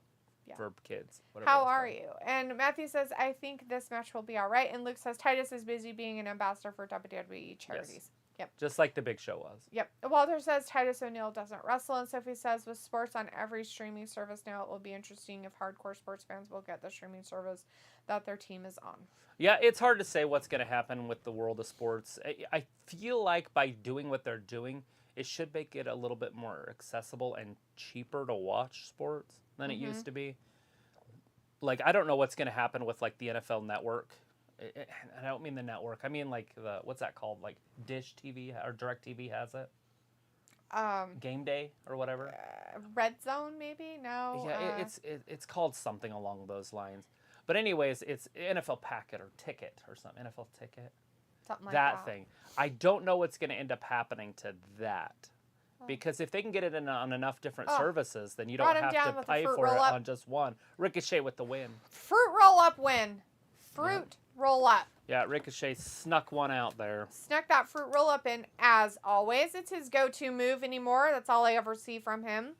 for kids. How are you? And Matthew says, I think this match will be all right. And Luke says, Titus is busy being an ambassador for WWE charities. Yes. Yep. Just like the Big Show was. Yep. Walter says, Titus O'Neil doesn't wrestle. And Sophie says, with sports on every streaming service now, it will be interesting if hardcore sports fans will get the streaming service that their team is on. Yeah, it's hard to say what's going to happen with the world of sports. I feel like by doing what they're doing, it should make it a little bit more accessible and cheaper to watch sports than it used to be. Like, I don't know what's going to happen with, like, the NFL Network. I don't mean the network. I mean, like, what's that called? Like, Dish TV or Direct TV has it? Game Day or whatever? Red Zone, maybe? No. Yeah, it's called something along those lines. But anyways, it's NFL Packet or Ticket or something. NFL Ticket. Something like that. That thing. I don't know what's going to end up happening to that. Because if they can get it on enough different services, then you don't have to pay for it on just one. Ricochet with the win. Fruit roll-up win. Fruit roll-up. Yeah, Ricochet snuck one out there. Snuck that fruit roll-up in, as always. It's his go-to move anymore. That's all I ever see from him.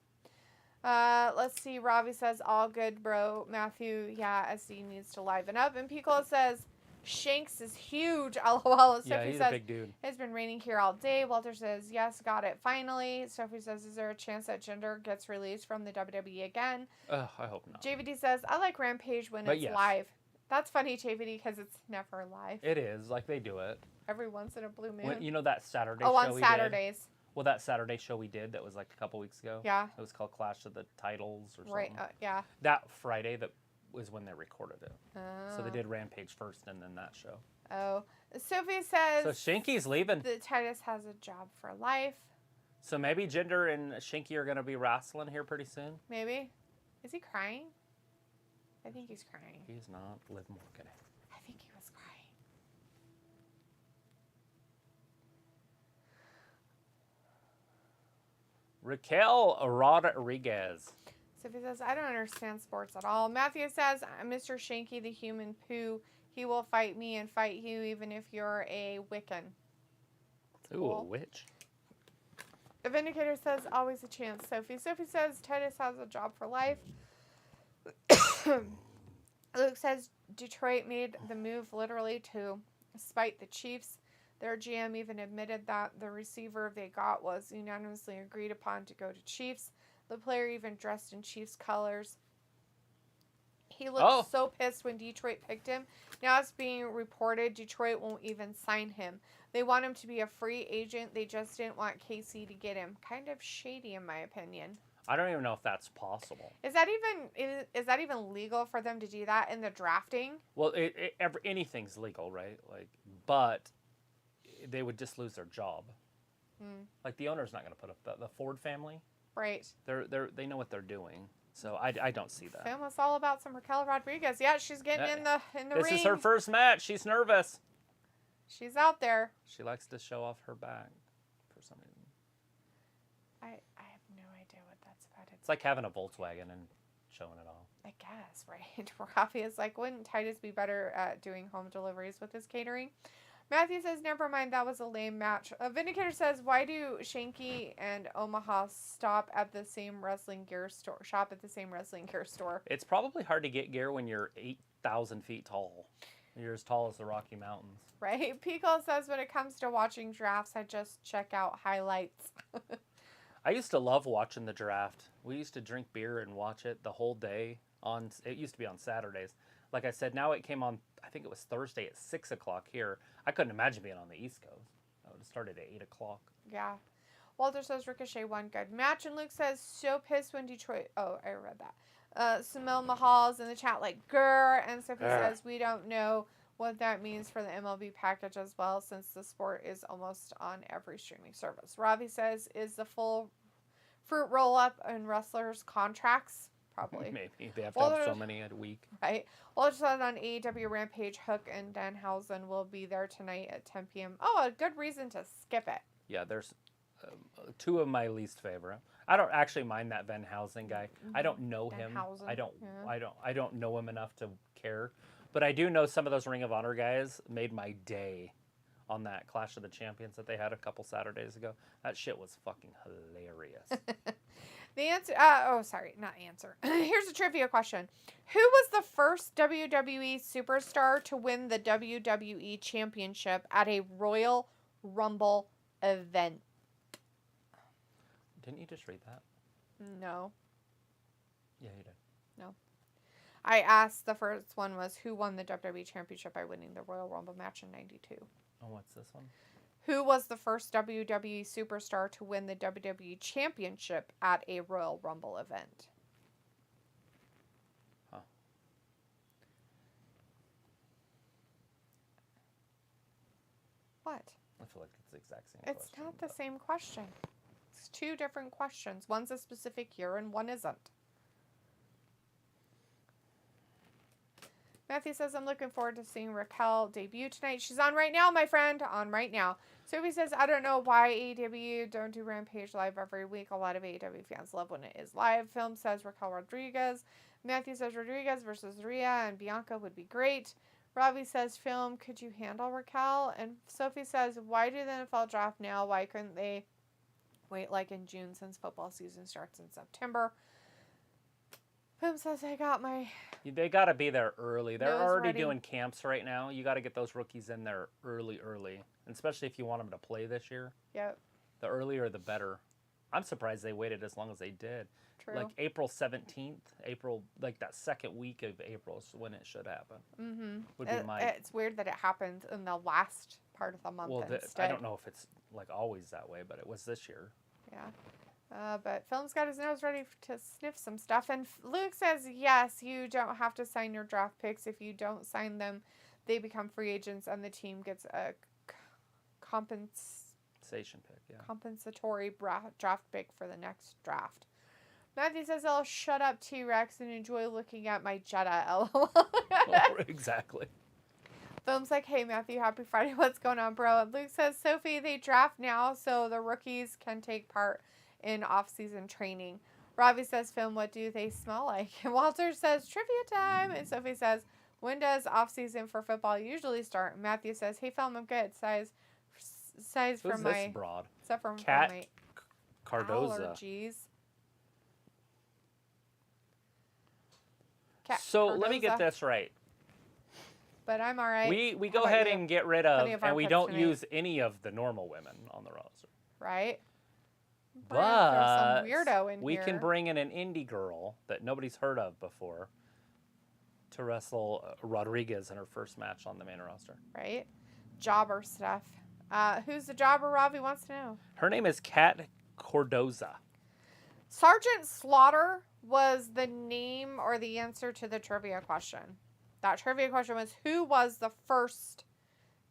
Let's see. Ravi says, all good, bro. Matthew, yeah, SD needs to liven up. And Piccolo says, Shanks is huge. LOL. Sophie yeah, he's says, a big dude. It's been raining here all day. Walter says, yes, got it finally. Sophie says, is there a chance that Jinder gets released from the WWE again? I hope not. JVD says, I like Rampage when it's live. That's funny, JVD, because it's never live. It is. Like, they do it. Every once in a blue moon. You know that Saturday show on Saturdays. Did? Well, that Saturday show we did that was like a couple weeks ago. Yeah. It was called Clash of the Titles or something. Right, yeah. That Friday, that was when they recorded it. So they did Rampage first and then that show. Oh. Sophie says... So Shanky's leaving. The Titus has a job for life. So maybe Jinder and Shanky are going to be wrestling here pretty soon? Maybe. Is he crying? I think he's crying. He's not. Liv Morgan. I think he was crying. Raquel Rodriguez. Sophie says, I don't understand sports at all. Matthew says, Mr. Shanky the human poo. He will fight me and fight you even if you're a Wiccan. Ooh, cool. A witch. The Vindicator says, always a chance, Sophie. Sophie says, Titus has a job for life. Luke says, Detroit made the move literally to spite the Chiefs. Their GM even admitted that the receiver they got was unanimously agreed upon to go to Chiefs. The player even dressed in Chiefs colors. He looked so pissed when Detroit picked him. Now it's being reported Detroit won't even sign him. They want him to be a free agent. They just didn't want KC to get him. Kind of shady, in my opinion. I don't even know if that's possible. Is that even legal for them to do that in the drafting? Well, anything's legal, right? Like, but they would just lose their job. Like the owner's not going to put up the Ford family. Right. They know what they're doing. So I don't see that. Film was all about some Raquel Rodriguez. Yeah, she's getting in the ring. This is her first match. She's nervous. She's out there. She likes to show off her back for some reason. I have no idea what that's about. It's like having a Volkswagen and showing it off. I guess, right? Rafi is like, wouldn't Titus be better at doing home deliveries with his catering? Matthew says, never mind, that was a lame match. Vindicator says, why do Shanky and Omaha shop at the same wrestling gear store? It's probably hard to get gear when you're 8,000 feet tall. You're as tall as the Rocky Mountains. Right? Pico says, when it comes to watching drafts, I just check out highlights. I used to love watching the draft. We used to drink beer and watch it the whole day. It used to be on Saturdays. Like I said, now it came on, I think it was Thursday at 6 o'clock here. I couldn't imagine being on the East Coast. I would have started at 8 o'clock. Yeah. Walter says Ricochet won good match. And Luke says, so pissed when Detroit... Oh, I read that. Samil Mahal's in the chat like, grr. And Sophie says, we don't know what that means for the MLB package as well, since the sport is almost on every streaming service. Ravi says, is the full fruit roll-up in wrestlers' contracts? Probably. Maybe. They have to have so many a week. Right. Well, just on AEW Rampage, Hook and Danhausen will be there tonight at 10 p.m. Oh, a good reason to skip it. Yeah, there's two of my least favorite. I don't actually mind that Van Housen guy. I don't know him. I don't know him enough to care. But I do know some of those Ring of Honor guys made my day on that Clash of the Champions that they had a couple Saturdays ago. That shit was fucking hilarious. The answer, not answer. Here's a trivia question. Who was the first WWE superstar to win the WWE Championship at a Royal Rumble event? Didn't you just read that? No. Yeah, you did. No. I asked, the first one was, who won the WWE Championship by winning the Royal Rumble match in 92? Oh, what's this one? Who was the first WWE superstar to win the WWE Championship at a Royal Rumble event? Huh. What? I feel like it's the exact same question. It's not the same question. It's two different questions. One's a specific year and one isn't. Matthew says, I'm looking forward to seeing Raquel debut tonight. She's on right now, my friend. On right now. Sophie says, I don't know why AEW don't do Rampage live every week. A lot of AEW fans love when it is live. Film says Raquel Rodriguez. Matthew says Rodriguez versus Rhea and Bianca would be great. Robbie says, Film, could you handle Raquel? And Sophie says, why do the NFL draft now? Why couldn't they wait like in June since football season starts in September? Pim says, I got my... They got to be there early. They're already ready. doing camps right now. You got to get those rookies in there early. And especially if you want them to play this year. Yep. The earlier, the better. I'm surprised they waited as long as they did. True. Like April 17th, like that second week of April is when it should happen. Mm-hmm. Would be It's weird that it happens in the last part of the month instead. I don't know if it's like always that way, but it was this year. Yeah. But Film's got his nose ready to sniff some stuff. And Luke says, yes, you don't have to sign your draft picks. If you don't sign them, they become free agents and the team gets a compensatory draft pick for the next draft. Matthew says, I'll shut up, T-Rex, and enjoy looking at my Jetta, LOL. Exactly. Film's like, hey, Matthew, happy Friday. What's going on, bro? And Luke says, Sophie, they draft now so the rookies can take part in off-season training. Robbie says, Film, what do they smell like? And Walter says, trivia time. And Sophie says, when does off-season for football usually start? And Matthew says, hey, Film, I'm good. Size Who's for my... this broad? Except for Cat my Cardoza. allergies. So let me get this right. But I'm all right. We go ahead and get rid of, and we don't tonight. use any of the normal women on the roster. Right. We're gonna throw some But weirdo in we here. can bring in an indie girl that nobody's heard of before to wrestle Rodriguez in her first match on the main roster. Right? Jobber stuff. Who's the jobber, Robbie wants to know? Her name is Kat Cordoza. Sergeant Slaughter was the name or the answer to the trivia question. That trivia question was, who was the first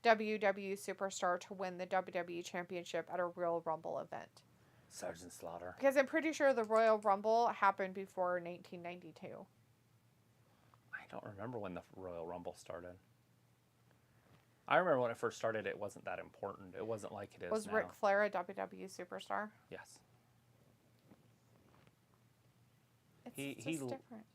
WWE superstar to win the WWE Championship at a Royal Rumble event? Sergeant Slaughter. Because I'm pretty sure the Royal Rumble happened before 1992. I don't remember when the Royal Rumble started. I remember when it first started, it wasn't that important. It wasn't like it is Was now. Ric Flair a WWE superstar? Yes. It's He just different. left.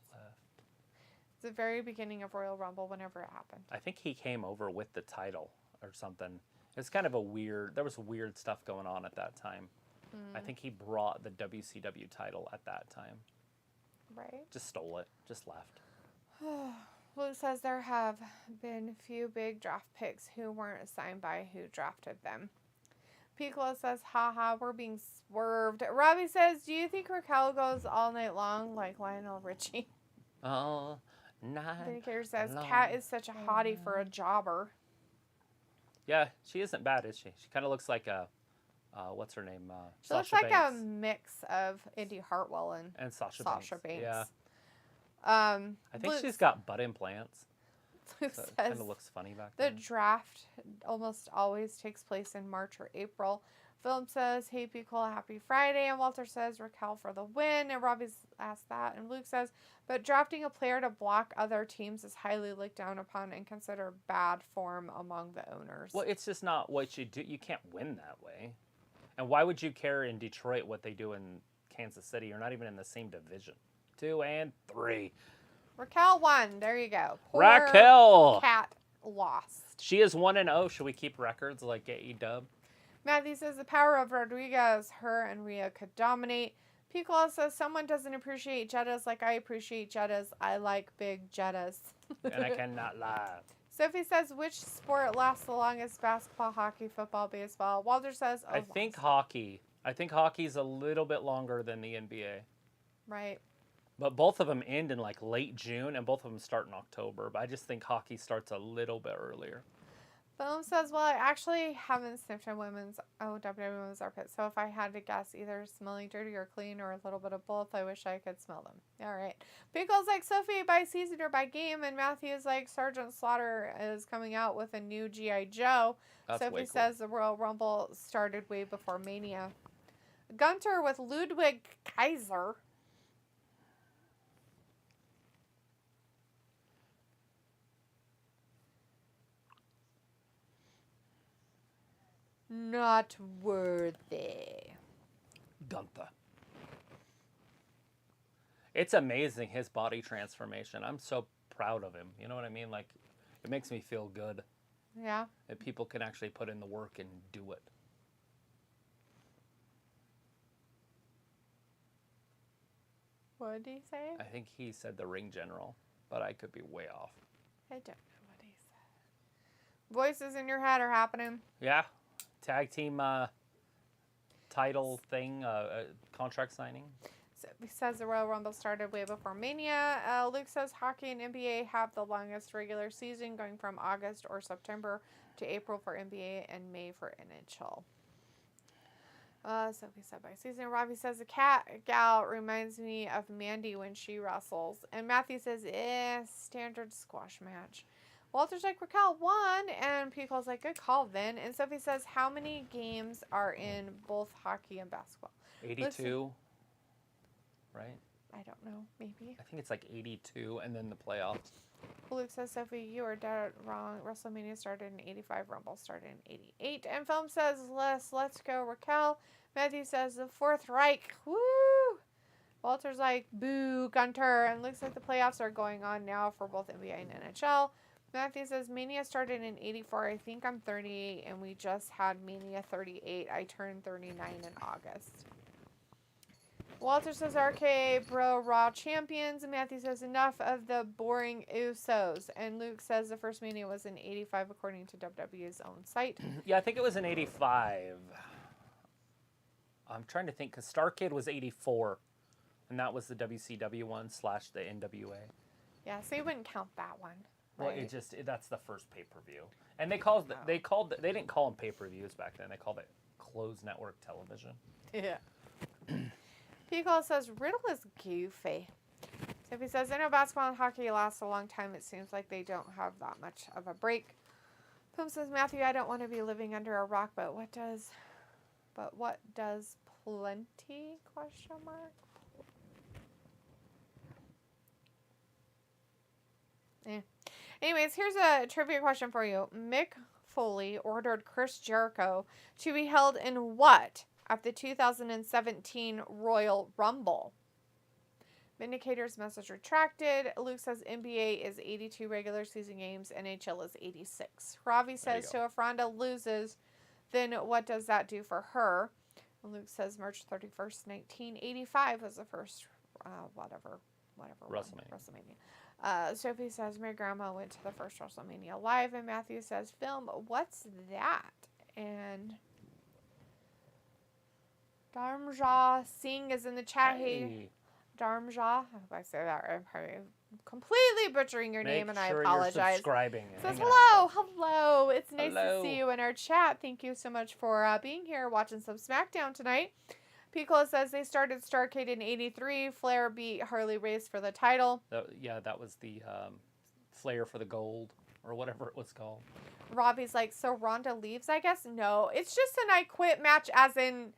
It's the very beginning of Royal Rumble whenever it happened. I think he came over with the title or something. It's kind of a weird, there was weird stuff going on at that time. I think he brought the WCW title at that time. Right. Just stole it. Just left. Luke says there have been few big draft picks who weren't assigned by who drafted them. Piccolo says, haha, we're being swerved. Robbie says, do you think Raquel goes all night long like Lionel Richie? All night. Vindicator says, long. Kat is such a hottie for a jobber. Yeah, she isn't bad, is she? She kind of looks like a, what's her name? She looks Sasha like Banks. a mix of Indy Hartwell and Sasha Sasha Banks. Yeah. I I think she's got butt implants. Luke So it says kind of looks funny back the there. draft almost always takes place in March or April. Philip says, hey, people, happy Friday. And Walter says, Raquel for the win. And Robbie's asked that. And Luke says, but drafting a player to block other teams is highly looked down upon and considered bad form among the owners. Well, it's just not what you do. You can't win that way. And why would you care in Detroit what they do in Kansas City? You're not even in the same division. 2 and 3. Raquel won. There you go. Poor Raquel! Kat lost. She is 1-0. Should we keep records like AEW? Matthew says the power of Rodriguez, her and Rhea could dominate. Piccolo says someone doesn't appreciate Jettas like I appreciate Jettas. I like big Jettas. And I cannot lie. Sophie says which sport lasts the longest? Basketball, hockey, football, baseball. Walter says I think hockey. I think hockey's a little bit longer than the NBA. right. But both of them end in like late June and both of them start in October. But I just think hockey starts a little bit earlier. Film says, well, I actually haven't sniffed a WWE women's armpit, so if I had to guess either smelling dirty or clean or a little bit of both, I wish I could smell them. All right. Pickle's like, Sophie, by season or by game, and Matthew's like, Sergeant Slaughter is coming out with a new G.I. Joe. That's Sophie way cool. says the Royal Rumble started way before Mania. Gunther with Ludwig Kaiser. Not worthy. Gunther. It's amazing, his body transformation. I'm so proud of him. You know what I mean? Like, it makes me feel good Yeah. that people can actually put in the work and do it. What did he say? I think he said the ring general, but I could be way off. I don't know what he said. Voices in your head are happening. Yeah. Tag team title thing, contract signing. So he says the Royal Rumble started way before Mania. Luke says hockey and NBA have the longest regular season, going from August or September to April for NBA and May for NHL. Sophie said by season. Robbie says the cat gal reminds me of Mandy when she wrestles. And Matthew says, standard squash match. Walter's like, Raquel won. And Pico's like, good call, Vin. And Sophie says, how many games are in both hockey and basketball? 82, Listen. right? I don't know. Maybe. I think it's like 82 and then the playoffs. Luke says, Sophie, you are dead wrong. WrestleMania started in 85. Rumble started in 88. And Film says, let's go, Raquel. Matthew says, the Fourth Reich. Woo! Walter's like, boo, Gunther. And looks like the playoffs are going on now for both NBA and NHL. Matthew says, Mania started in 84. I think I'm 38, and we just had Mania 38. I turned 39 in August. Walter says, RK Bro Raw champions. And Matthew says, enough of the boring Usos. And Luke says the first Mania was in 85, according to WWE's own site. Yeah, I think it was in 85. I'm trying to think, because Starrcade was 84, and that was the WCW one / the NWA. Yeah, so you wouldn't count that one. Well, Right? that's the first pay-per-view. And they didn't call them pay-per-views back then. They called it closed network television. Yeah. Pico says, Riddle is goofy. So if he says, I know basketball and hockey lasts a long time. It seems like they don't have that much of a break. Pim says, Matthew, I don't want to be living under a rock, but what does plenty, question mark? Eh. Anyways, here's a trivia question for you. Mick Foley ordered Chris Jericho to be held in what at the 2017 Royal Rumble? Vindicator's message retracted. Luke says NBA is 82 regular season games. NHL is 86. Ravi says, so if Ronda loses, then what does that do for her? And Luke says March 31st, 1985 was the first, whatever WrestleMania. Sophie says, my grandma went to the first WrestleMania live. And Matthew says, film, what's that? And Dharmjah Singh is in the chat. Hey. Dharmjah, I hope I say that right. I'm probably completely butchering your name, and I apologize. You're subscribing. It says, hello. It's nice to see you in our chat. Thank you so much for being here, watching some SmackDown tonight. Piccolo says they started Starrcade in 83. Flair beat Harley Race for the title. That was the Flair for the gold, or whatever it was called. Robbie's like, so Ronda leaves, I guess? No, it's just an I quit match, as in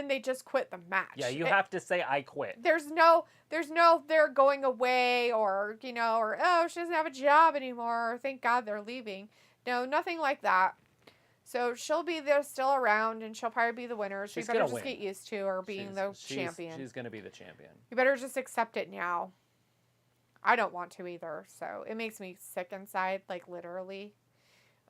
they just quit the match. Yeah, you have to say I quit. There's no they're going away, or oh, she doesn't have a job anymore, or thank God they're leaving. No, nothing like that. So she'll be there still around, and she'll probably be the winner. She better just get used to her being the champion. She's going to be the champion. You better just accept it now. I don't want to either, so it makes me sick inside, like literally.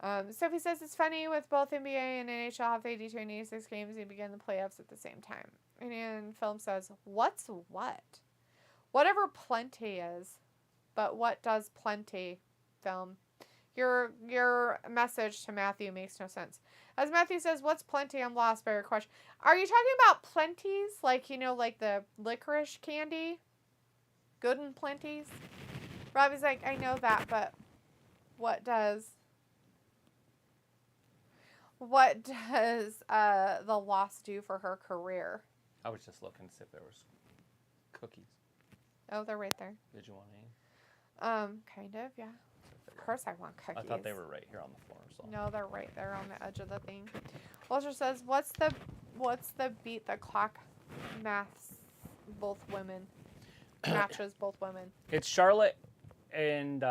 Sophie says it's funny with both NBA and NHL have 82 and 86 games and begin the playoffs at the same time. And Film says, what's what? Whatever plenty is, but what does plenty, Film? Your message to Matthew makes no sense. As Matthew says, what's plenty? I'm lost by your question. Are you talking about plenties? Like, like the licorice candy? Good and plenties? Robbie's like, I know that, but what does the loss do for her career? I was just looking to see if there was cookies. Oh, they're right there. Did you want any? Kind of, yeah. Of course I want cookies. I thought they were right here on the floor. So. No, they're right there on the edge of the thing. Walter says, what's the beat the clock maths both women? Matches both women. It's Charlotte and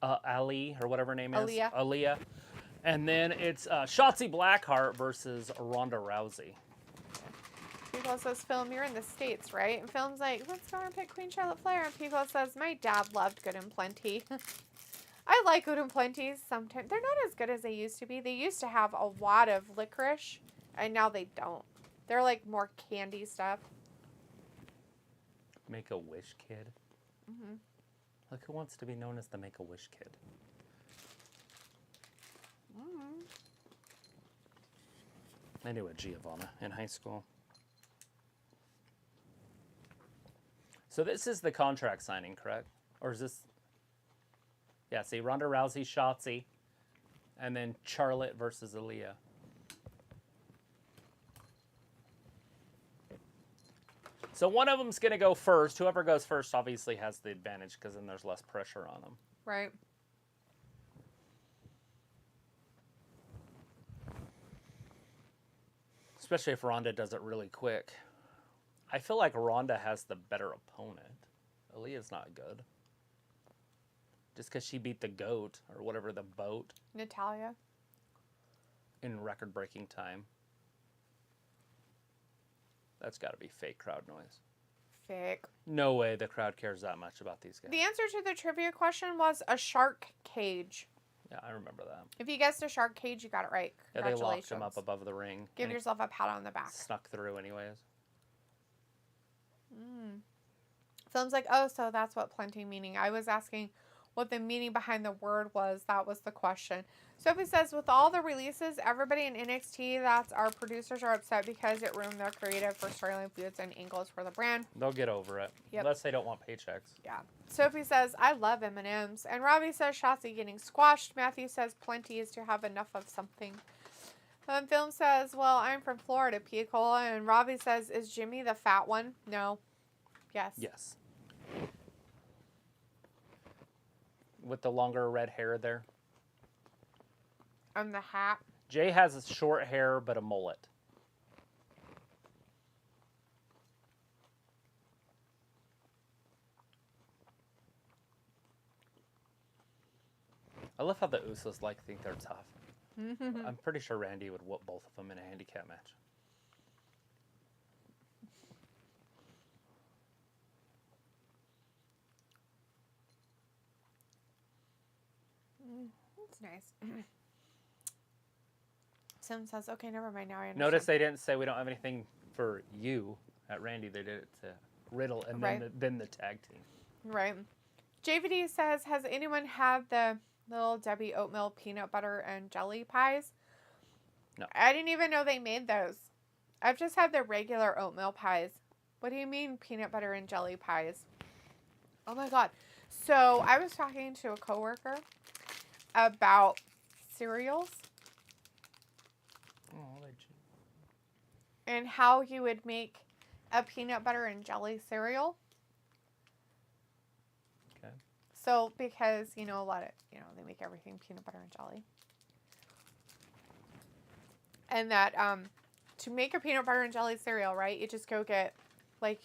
Ali, or whatever her name is. Aaliyah. And then it's Shotzi Blackheart versus Ronda Rousey. People says, Film, you're in the States, right? And Film's like, let's go and pick Queen Charlotte Flair. And people says, my dad loved Good and Plenty. I like Good and Plenty sometimes. They're not as good as they used to be. They used to have a lot of licorice, and now they don't. They're like more candy stuff. Make-A-Wish Kid. Mm-hmm. Like, who wants to be known as the Make-A-Wish Kid? Mm-hmm. I knew a Giovanna in high school. So this is the contract signing, correct? Or is this... Yeah, see, Ronda Rousey, Shotzi, and then Charlotte versus Aaliyah. So one of them's going to go first. Whoever goes first obviously has the advantage because then there's less pressure on them. Right. Especially if Ronda does it really quick. I feel like Ronda has the better opponent. Aaliyah's not good. Just because she beat the GOAT, or whatever, the boat. Natalia. In record-breaking time. That's got to be fake crowd noise. Fake. No way the crowd cares that much about these guys. The answer to the trivia question was a shark cage. Yeah, I remember that. If you guessed a shark cage, you got it right. Yeah, they locked him up above the ring. Give yourself a pat on the back. Snuck through anyways. Film's like, oh, so that's what plenty meaning. I was asking, what the meaning behind the word was. That was the question. Sophie says, with all the releases, everybody in NXT, that's our producers, are upset because it ruined their creative for storyline feuds and angles for the brand. They'll get over it. Yep. Unless they don't want paychecks. Yeah. Sophie says, I love M&Ms. And Robbie says, Shotzi getting squashed. Matthew says, plenty is to have enough of something. Film says, well, I'm from Florida, Picola. And Robbie says, is Jimmy the fat one? No. Yes. Yes. With the longer red hair there. And the hat. Jay has short hair, but a mullet. I love how the Usos think they're tough. I'm pretty sure Randy would whoop both of them in a handicap match. That's nice. Someone says, okay, never mind. Now I understand. Notice they didn't say we don't have anything for you at Randy. They did it to Riddle and then the tag team. Right. JVD says, has anyone had the Little Debbie oatmeal peanut butter and jelly pies? No. I didn't even know they made those. I've just had the regular oatmeal pies. What do you mean peanut butter and jelly pies? Oh my God. So I was talking to a coworker about cereals. Oh, and how you would make a peanut butter and jelly cereal. Okay. So, because, a lot of, they make everything peanut butter and jelly. And that, to make a peanut butter and jelly cereal, right, you just go get,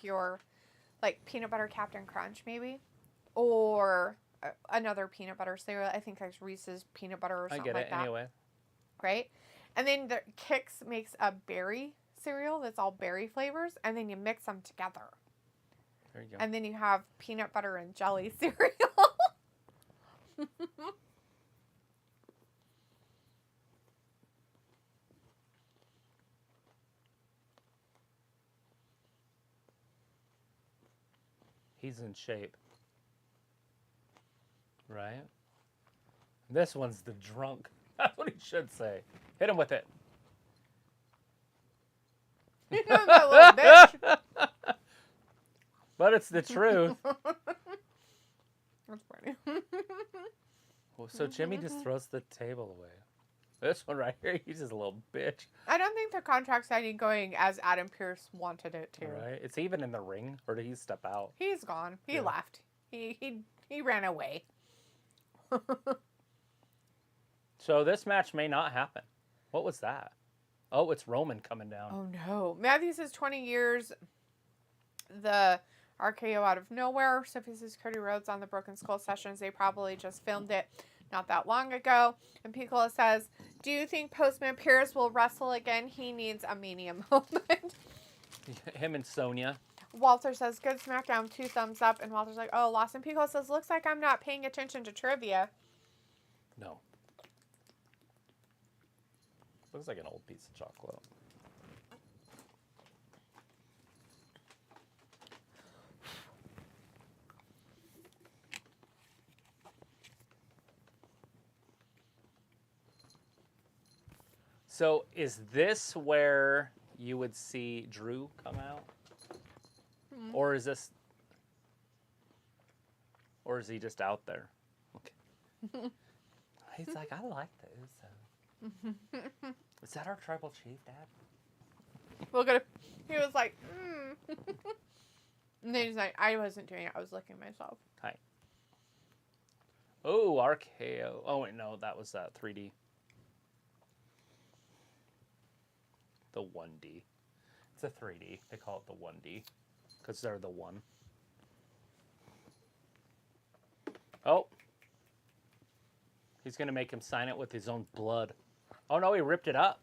your, peanut butter Captain Crunch, maybe. Or another peanut butter cereal. I think Reese's peanut butter or something like that. I get it anyway. Right? And then the Kix makes a berry cereal that's all berry flavors, and then you mix them together. There you go. And then you have peanut butter and jelly cereal. He's in shape. Right? This one's the drunk. That's what he should say. Hit him with it. You know that little bitch. But it's the truth. That's funny. Well, so Jimmy just throws the table away. This one right here, he's just a little bitch. I don't think the contract signing going as Adam Pearce wanted it to. Right? It's even in the ring, or did he step out? He's gone. He left. He ran away. So this match may not happen. What was that? Oh, it's Roman coming down. Oh, no. Matthew says 20 years. The RKO out of nowhere. Sophie says Cody Rhodes on the Broken Skull sessions. They probably just filmed it not that long ago. And Piccola says, do you think Postman Pierce will wrestle again? He needs a Mania moment. Him and Sonya. Walter says, good SmackDown, 2 thumbs up. And Walter's like, oh, lost. And Piccola says, looks like I'm not paying attention to trivia. No. Looks like an old piece of chocolate. So is this where you would see Drew come out? Mm-hmm. Or is this... Or is he just out there? Okay. He's like, I like the Usos. Is that our tribal chief, Dad? Look at him. He was like, And then he's like, I wasn't doing it. I was looking at myself. Hi. Oh, RKO. Oh, wait, no. That was 3D. The 1D. It's a 3D. They call it the 1D. Because they're the one. Oh. He's going to make him sign it with his own blood. Oh, no, he ripped it up.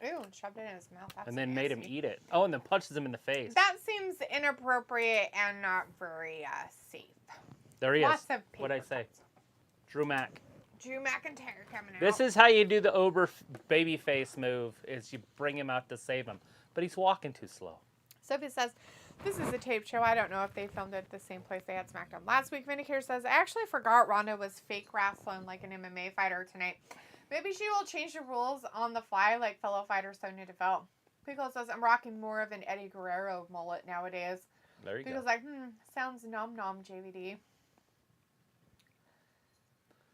Ew, and shoved it in his mouth. That's and then nasty. made him eat it. Oh, and then punches him in the face. That seems inappropriate and not very safe. There he Lots is. of What'd I say? Drew Mac. Drew McIntyre coming out. This is how you do the Ober babyface move, is you bring him out to save him. But he's walking too slow. Sophie says, This is a tape show. I don't know if they filmed it at the same place they had SmackDown last week. Vindicator says, I actually forgot Ronda was fake wrestling like an MMA fighter tonight. Maybe she will change the rules on the fly like fellow fighters so new to film. Pickle says, I'm rocking more of an Eddie Guerrero mullet nowadays. There you Pickle's go. like, sounds nom JVD.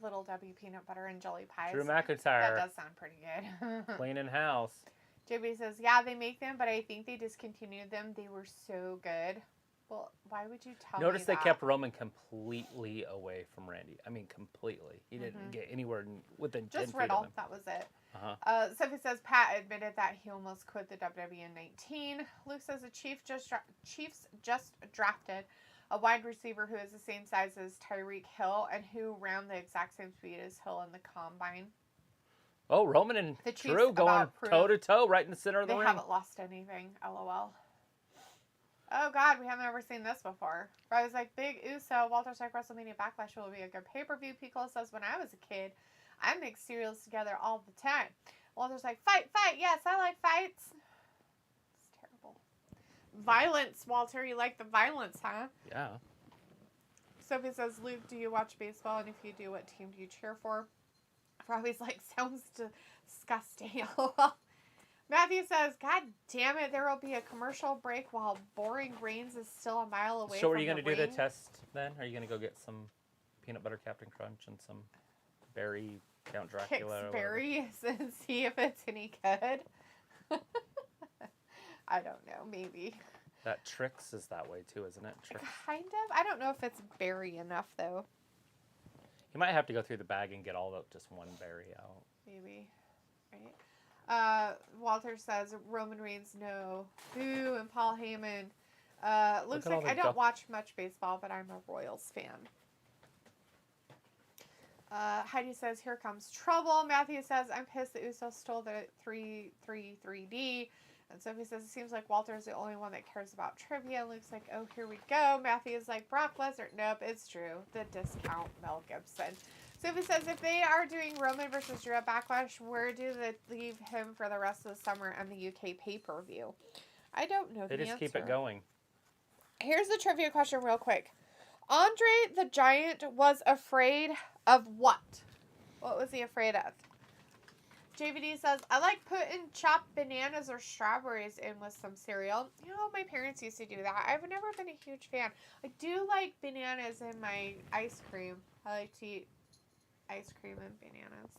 Little W peanut butter and jelly pies. Drew That McIntyre. does sound pretty good. Cleaning house. JB says, yeah, they make them, but I think they discontinued them. They were so good. Well, why would you tell Notice me they that? kept Roman completely away from Randy. I mean, completely. He didn't get anywhere within 10 Just feet Riddle. of him. That was it. Uh-huh. Sophie says, Pat admitted that he almost quit the WWE in 19. Luke says, the Chiefs just drafted a wide receiver who is the same size as Tyreek Hill and who ran the exact same speed as Hill in the combine. Oh, Roman and The Chiefs Drew going about proof. toe-to-toe right in the center of the They ring. haven't lost anything. LOL. Oh, God, we haven't ever seen this before. I was like, Big Uso, Walter's like, WrestleMania Backlash will be a good pay-per-view. Piccolo says, when I was a kid, I mixed cereals together all the time. Walter's like, fight. Yes, I like fights. It's terrible. Violence, Walter. You like the violence, huh? Yeah. Sophie says, Luke, do you watch baseball? And if you do, what team do you cheer for? Robbie's like, sounds disgusting. LOL. Matthew says, God damn it, there will be a commercial break while Boring Brains is still a mile away So from are you the going to do the ring. test then? Are you going to go get some peanut butter Captain Crunch and some berry Count Dracula? Kicks berries and see if it's any good? I don't know, maybe. That Trix is that way too, isn't it? Trix. Kind of. I don't know if it's berry enough, though. You might have to go through the bag and get all of just one berry out. Maybe. Right? Walter says, Roman Reigns, no. Boo, and Paul Heyman. Looks at all like the I don't watch much baseball, but I'm a Royals fan. Heidi says, here comes trouble. Matthew says, I'm pissed that Usos stole the 3-3-3D. And Sophie says, it seems like Walter's the only one that cares about trivia. Luke's like, oh, here we go. Matthew is like, Brock Lesnar. Nope, it's true. The discount Mel Gibson. Sophie says, if they are doing Roman versus Drew at Backlash, where do they leave him for the rest of the summer and the UK pay-per-view? I don't know They the just answer. keep it going. Here's the trivia question real quick. Andre the Giant was afraid of what? What was he afraid of? JVD says, I like putting chopped bananas or strawberries in with some cereal. You know, my parents used to do that. I've never been a huge fan. I do like bananas in my ice cream. I like to eat ice cream and bananas.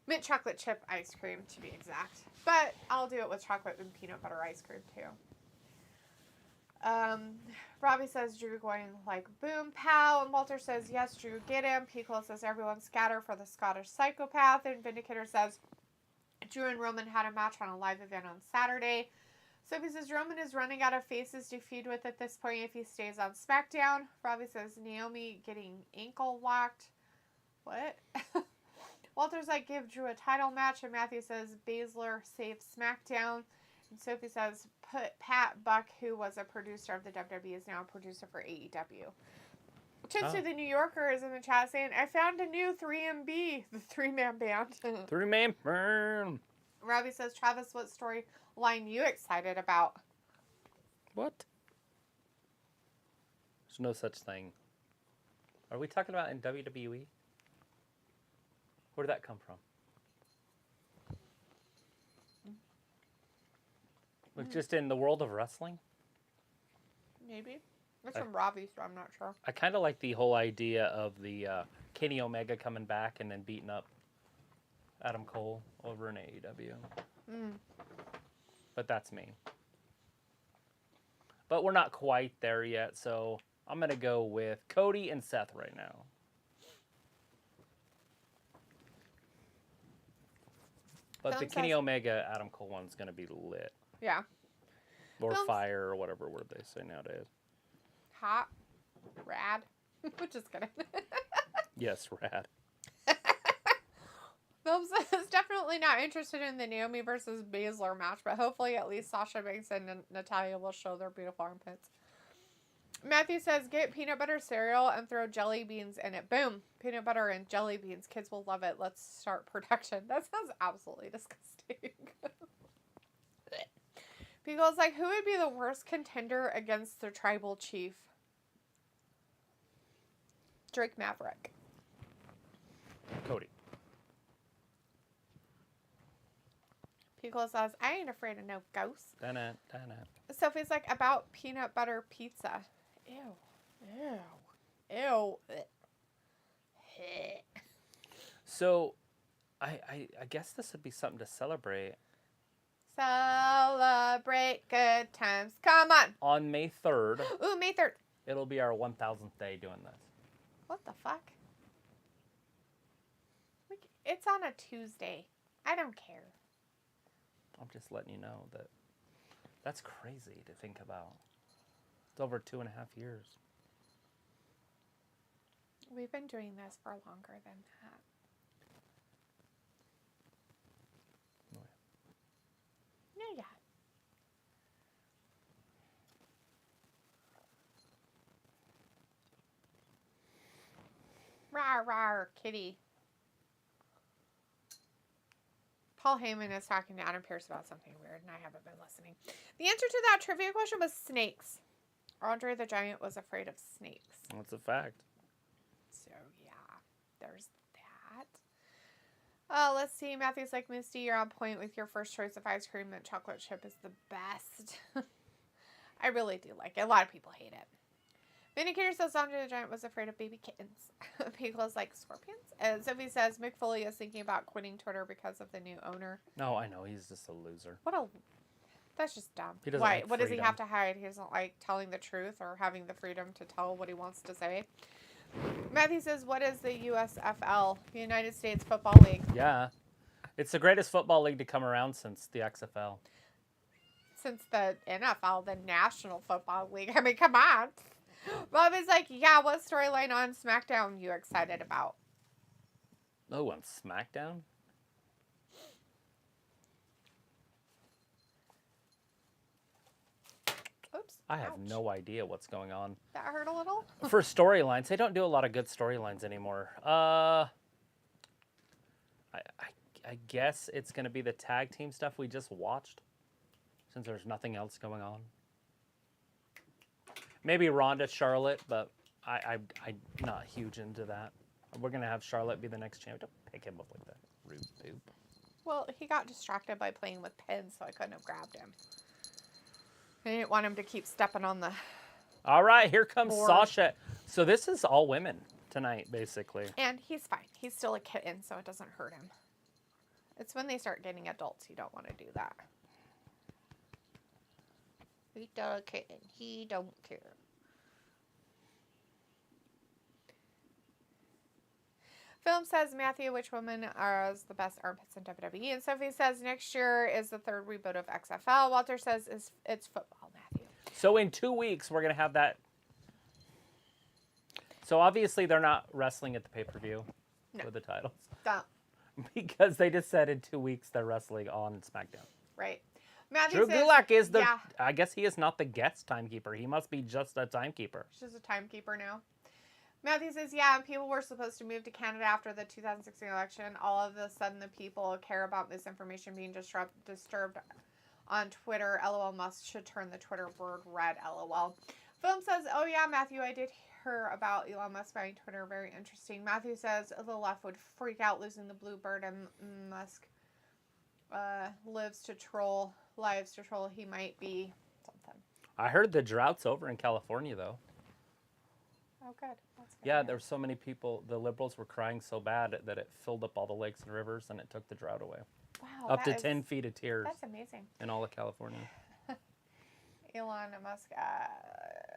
Mint chocolate chip ice cream, to be exact. But I'll do it with chocolate and peanut butter ice cream, too. Robbie says, Drew going like boom pow. And Walter says, yes, Drew, get him. Piccolo says, everyone scatter for the Scottish psychopath. And Vindicator says, Drew and Roman had a match on a live event on Saturday. Sophie says, Roman is running out of faces to feud with at this point if he stays on SmackDown. Robbie says, Naomi getting ankle locked. What? Walter's like, give Drew a title match. And Matthew says, Baszler saves SmackDown. And Sophie says, Pat Buck, who was a producer of the WWE, is now a producer for AEW. Tipsy the New Yorker is in the chat saying, I found a new 3MB, the three-man band. Three-man burn. Robbie says, Travis, what storyline you excited about? What? There's no such thing. Are we talking about in WWE? Where did that come from? Like just in the world of wrestling? Maybe. It's from Robbie, so I'm not sure. I kind of like the whole idea of the Kenny Omega coming back and then beating up Adam Cole over in AEW. But that's me. But we're not quite there yet, so I'm going to go with Cody and Seth right now. But the Kenny Omega Adam Cole one's going to be lit. Yeah. Or fire or whatever word they say nowadays. Hot. Rad. Just kidding. Yes, rad. Phillips is definitely not interested in the Naomi versus Baszler match, but hopefully at least Sasha Banks and Natalya will show their beautiful armpits. Matthew says, get peanut butter cereal and throw jelly beans in it. Boom. Peanut butter and jelly beans. Kids will love it. Let's start production. That sounds absolutely disgusting. Beagle's like, who would be the worst contender against the tribal chief? Drake Maverick. Cody. Beagle says, I ain't afraid of no ghosts. Dun-dun. Sophie's like, about peanut butter pizza. Ew. Ew. Ew. So, I guess this would be something to celebrate. Celebrate good times. Come on. On May 3rd. Ooh, May 3rd. It'll be our 1,000th day doing this. What the fuck? It's on a Tuesday. I don't care. I'm just letting you know that that's crazy to think about. It's over 2.5 years. We've been doing this for longer than that. Yeah. Rawr, rawr, kitty. Paul Heyman is talking to Adam Pearce about something weird, and I haven't been listening. The answer to that trivia question was snakes. Andre the Giant was afraid of snakes. That's a fact. So, yeah, there's that. Let's see. Matthew's like, Misty, you're on point with your first choice of ice cream. That chocolate chip is the best. I really do like it. A lot of people hate it. Vindicator says Andre the Giant was afraid of baby kittens. Pickle's like, scorpions? And Sophie says Mick Foley is thinking about quitting Twitter because of the new owner. No, I know. He's just a loser. That's just dumb. He doesn't Why? like What does he freedom. have to hide? He doesn't like telling the truth or having the freedom to tell what he wants to say. Matthew says, what is the USFL? The United States Football League. Yeah. It's the greatest football league to come around since the XFL. Since the NFL, the National Football League. I mean, come on. Bob is like, yeah, what storyline on SmackDown you excited about? Oh, on SmackDown? Oops. I have ouch. no idea what's going on. That hurt a little? For storylines, they don't do a lot of good storylines anymore. I guess it's going to be the tag team stuff we just watched, since there's nothing else going on. Maybe Ronda, Charlotte, but I'm not huge into that. We're going to have Charlotte be the next champion. Don't pick him up like that. Rude poop. Well, he got distracted by playing with pins, so I couldn't have grabbed him. I didn't want him to keep stepping on the... All right, here comes Board. Sasha. So this is all women tonight, basically. And he's fine. He's still a kitten, so it doesn't hurt him. It's when they start getting adults you don't want to do that. He's still a kitten. He don't care. Film says, Matthew, which woman has the best armpits in WWE? And Sophie says, next year is the third reboot of XFL. Walter says, it's football, Matthew. So in 2 weeks, we're going to have that. So obviously, they're not wrestling at the pay-per-view for the titles. Don't. Because they just said in 2 weeks they're wrestling on SmackDown. Right. Matthew Drew says, Gulak is the... Yeah, I guess he is not the guest timekeeper. He must be just a timekeeper. she's a timekeeper now. Matthew says, yeah, people were supposed to move to Canada after the 2016 election. All of a sudden, the people care about misinformation being disturbed on Twitter. LOL, Musk should turn the Twitter word red. LOL. Film says, oh yeah, Matthew, I did hear about Elon Musk buying Twitter. Very interesting. Matthew says, the left would freak out losing the blue bird, and Musk lives to troll. He might be something. I heard the drought's over in California, though. Oh, good. That's good. Yeah, there were so many people. The liberals were crying so bad that it filled up all the lakes and rivers, and it took the drought away. Wow, Up to that is- 10 feet of tears That's amazing. in all of California. Elon Musk,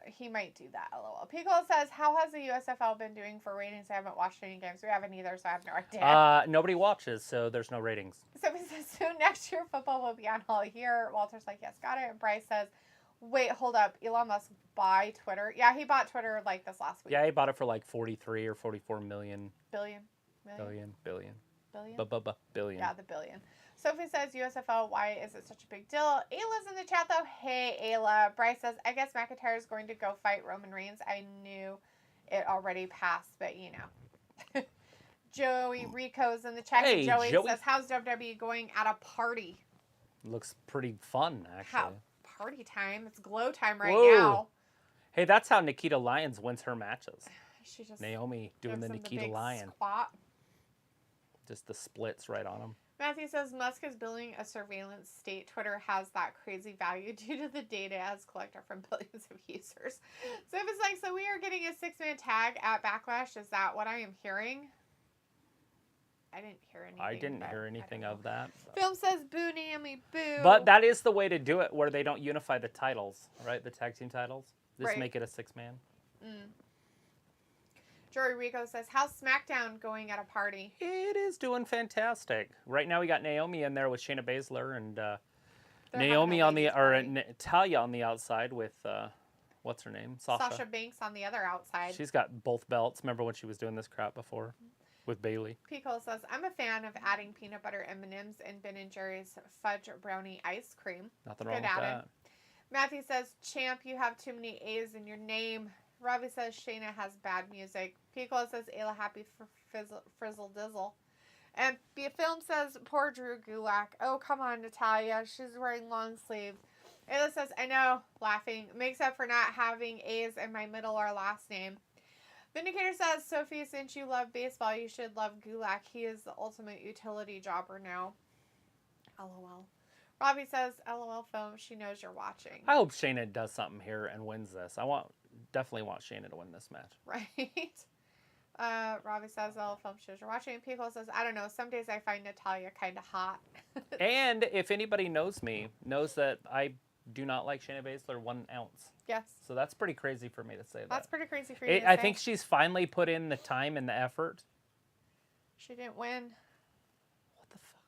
he might do that, LOL. Pico says, how has the USFL been doing for ratings? I haven't watched any games. We haven't either, so I have no idea. Nobody watches, so there's no ratings. So he says, soon next year football will be on all year. Walter's like, yes, got it. And Bryce says, wait, hold up. Elon Musk buy Twitter? Yeah, he bought Twitter like this last week. Yeah, he bought it for like 43 or 44 million. Billion. Billion. Billion? Billion. Yeah, the billion. Sophie says, USFL, why is it such a big deal? Ayla's in the chat, though. Hey, Ayla. Bryce says, I guess McIntyre is going to go fight Roman Reigns. I knew it already passed, but you know. Joey Rico's in the chat. Hey, Joey Joey. says, how's WWE going at a party? Looks pretty fun, actually. party time. It's glow time right Whoa. now. Hey, that's how Nikita Lyons wins her matches. She just Naomi doing the Nikita big Lion. squat. Just the splits right on them. Matthew says Musk is building a surveillance state. Twitter has that crazy value due to the data as collected from billions of users. So if it's like, so we are getting a 6-man tag at Backlash, is that what I am hearing? I didn't hear anything. I didn't hear anything of that. Film says boo, Naomi, boo. But that is the way to do it, where they don't unify the titles, right? The tag team titles. Just Right. make it a 6-man. Jory Rico says, how's SmackDown going at a party? It is doing fantastic. Right now we got Naomi in there with Shayna Baszler and They're Naomi having a on the ladies' or party. Natalia on the outside with what's her name? Sasha Banks on the other outside. She's got both belts. Remember when she was doing this crap before with Bailey? Pico says, I'm a fan of adding peanut butter M&Ms and Ben & Jerry's fudge brownie ice cream. Nothing Good wrong with added. that. Matthew says, Champ, you have too many A's in your name. Robbie says, Shayna has bad music. Pico says, Ayla happy for frizzle dizzle. And Film says, poor Drew Gulak. Oh, come on, Natalia. She's wearing long sleeves. Ayla says, I know, laughing. Makes up for not having A's in my middle or last name. Vindicator says, Sophie, since you love baseball, you should love Gulak. He is the ultimate utility jobber now. LOL. Robbie says, LOL Film, she knows you're watching. I hope Shayna does something here and wins this. Definitely want Shayna to win this match. Right. Robbie says, LOL Film, she knows you're watching. Pico says, I don't know. Some days I find Natalia kind of hot. And if anybody knows me, knows that I do not like Shayna Baszler 1 ounce. Yes. So that's pretty crazy for me to say that. That's pretty crazy for you to I say. think she's finally put in the time and the effort. She didn't win. What the fuck?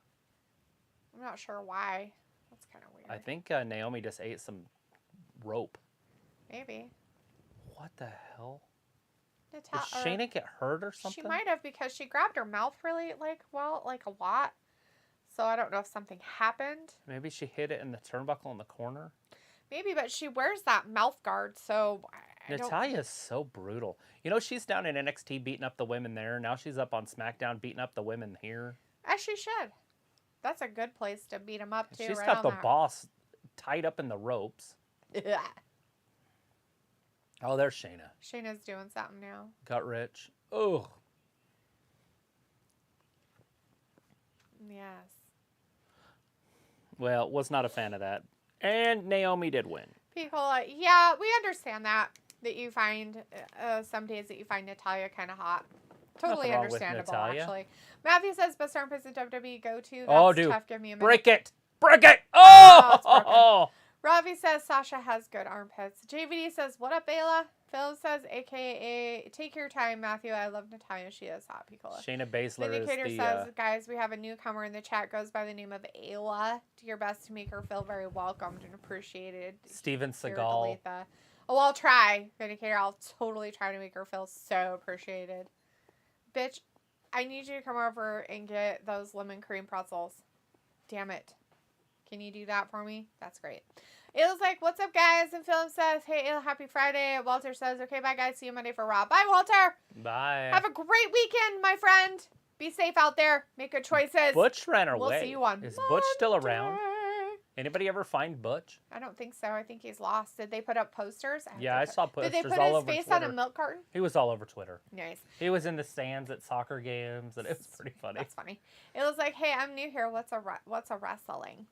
I'm not sure why. That's kind of weird. I think Naomi just ate some rope. Maybe. What the hell? Did Natalia. Shayna get hurt or something? She might have, because she grabbed her mouth really, like a lot. So I don't know if something happened. Maybe she hit it in the turnbuckle in the corner. Maybe, but she wears that mouth guard, so I don't... Natalia is so brutal. You know, she's down in NXT beating up the women there. Now she's up on SmackDown beating up the women here. As she should. That's a good place to beat them up, too. She's right got on the that. boss tied up in the ropes. Yeah. Oh, there's Shayna. Shayna's doing something now. Got rich. Ugh. Yes. Well, was not a fan of that. And Naomi did win. People, yeah, we understand that you find, some days that you find Natalia kind of hot. Totally Nothing wrong with understandable, Natalia. actually. Matthew says, best armpits in WWE go-to. That's Oh, dude. tough. Give me a minute. Break it. Break it. Oh! it's broken. Ravi says, Sasha has good armpits. JVD says, what up, Ayla? Phil says, a.k.a. take your time, Matthew. I love Natalia. She is hot, Picola. Shayna Baszler Vindicator is the... says, guys, we have a newcomer in the chat. Goes by the name of Ayla. Do your best to make her feel very welcomed and appreciated. Steven Here, Seagal. Dalethea. Oh, I'll try, Vindicator. I'll totally try to make her feel so appreciated. Bitch, I need you to come over and get those lemon cream pretzels. Damn it. Can you do that for me? That's great. Ayla's like, what's up, guys? And Philip says, hey, Ayla, happy Friday. Walter says, okay, bye, guys. See you Monday for Raw. Bye, Walter. Bye. Have a great weekend, my friend. Be safe out there. Make good choices. Butch ran away. We'll see you on Is Butch still Monday. around? Anybody ever find Butch? I don't think so. I think he's lost. Did they put up posters? Yeah, I saw posters Did they put all his over face Twitter. on a milk carton? He was all over Twitter. Nice. He was in the stands at soccer games, and it was pretty funny. That's funny. It was like, hey, I'm new here. What's a wrestling?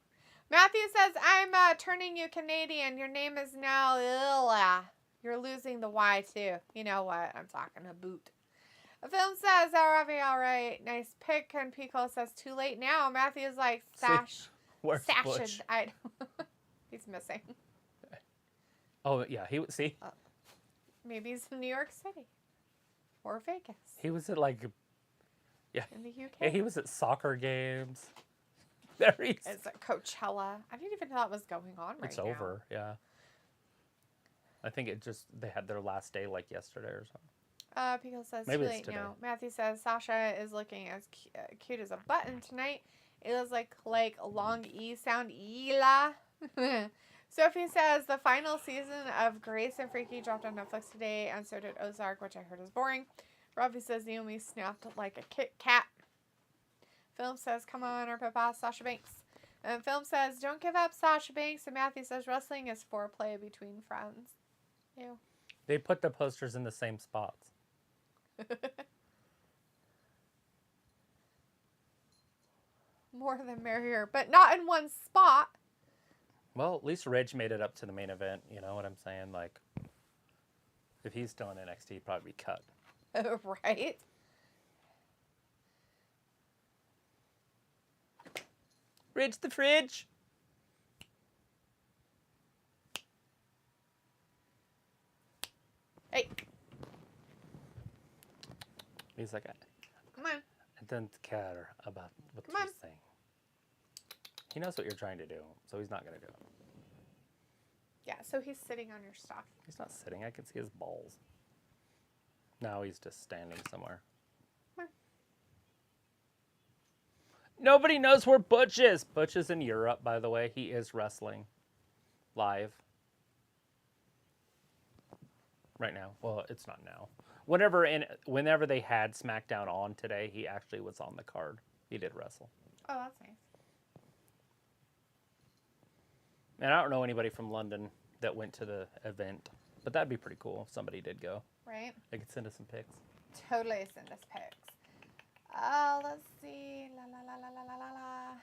Matthew says, I'm turning you Canadian. Your name is now Illa. You're losing the Y, too. You know what? I'm talking a boot. The film says, all right. Nice pick. And Pico says, too late now. Matthew's like, Sash. Where's Sash. Butch? He's missing. Oh, yeah. See? Maybe he's in New York City. Or Vegas. He was at, like... Yeah. In the UK. Yeah, he was at soccer games. There he is. It's at Coachella. I didn't even know that was going on right now. It's over, yeah. I think they had their last day, like, yesterday or something. Pico says, Maybe too it's late today. now. Matthew says, Sasha is looking as cute as a button tonight. It was like a long E sound. Ela. Sophie says, the final season of Grace and Freaky dropped on Netflix today, and so did Ozark, which I heard is boring. Robbie says, Naomi snapped like a Kit Kat. Philip says, come on, our papa, Sasha Banks. And Film says, don't give up Sasha Banks. And Matthew says, wrestling is foreplay between friends. Ew. They put the posters in the same spots. More than merrier, but not in one spot. Well, at least Ridge made it up to the main event. You know what I'm saying? Like, if he's still in NXT, he'd probably be cut. Right? Ridge the fridge. Hey, He's like, come on. I don't care about what Come you're on. saying. He knows what you're trying to do, so he's not going to do it. Yeah, so he's sitting on your stuff. He's not sitting. I can see his balls. Now he's just standing somewhere. Come on. Nobody knows where Butch is. Butch is in Europe, by the way. He is wrestling live right now. Well, it's not now. Whenever they had SmackDown on today, he actually was on the card. He did wrestle. Oh, that's nice. And I don't know anybody from London that went to the event, but that'd be pretty cool if somebody did go. Right? They could send us some pics. Totally send us pics. Let's see. La la la la la la la la.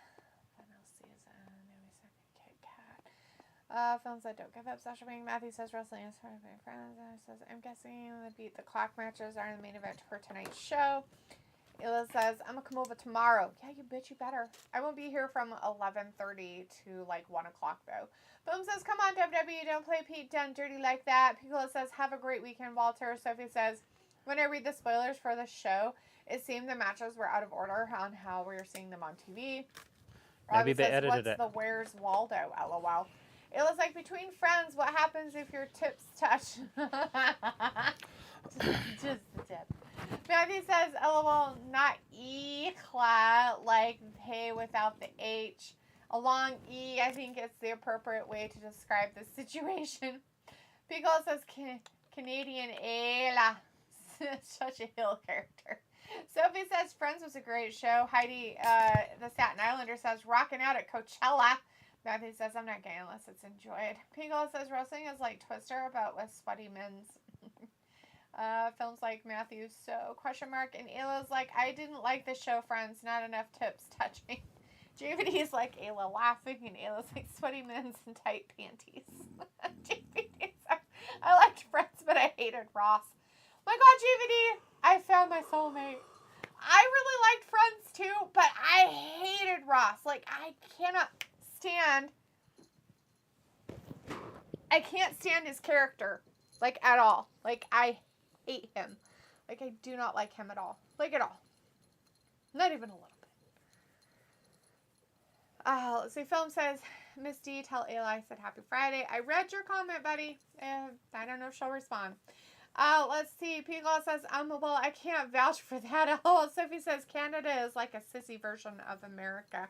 Final season. Maybe second Kit Kat. Film said, don't give up Sasha Banks. Matthew says, wrestling is part of my friends. And says, I'm guessing the Beat the Clock matches are in the main event for tonight's show. Ella says, I'm going to come over tomorrow. Yeah, you bitch, you better. I won't be here from 11:30 to like 1 o'clock though. Boom says, come on, WWE, don't play Pete Dunne dirty like that. Piccolo says, have a great weekend, Walter. Sophie says, when I read the spoilers for the show, it seemed the matches were out of order on how we were seeing them on TV. Maybe they says, edited what's it. the Where's Waldo? LOL. It was like, between friends, what happens if your tips touch? just the tip. Matthew says, LOL, not E-cla, like hey without the H. A long E, I think it's the appropriate way to describe the situation. Pickle says, Canadian Ela. Such a hill character. Sophie says, Friends was a great show. Heidi, the Staten Islander, says, rocking out at Coachella. Matthew says, I'm not gay unless it's enjoyed. Pickle says, wrestling is like Twister, but with sweaty men's. Films like Matthew, so question mark. And Ayla's like, I didn't like the show, Friends. Not enough tips touching. JVD's like Ayla laughing, and Ayla's like sweaty men's and tight panties. JVD's like, I liked Friends, but I hated Ross. My God, JVD, I found my soulmate. I really liked Friends too, but I hated Ross. Like, I can't stand his character, like, at all. Like, I hate him. Like, I do not like him at all. Like, at all. Not even a little bit. Let's see. Film says, Miss D, tell Ayla I said happy Friday. I read your comment, buddy. I don't know if she'll respond. Let's see. Pico says, well, I can't vouch for that. Oh, Sophie says, Canada is like a sissy version of America.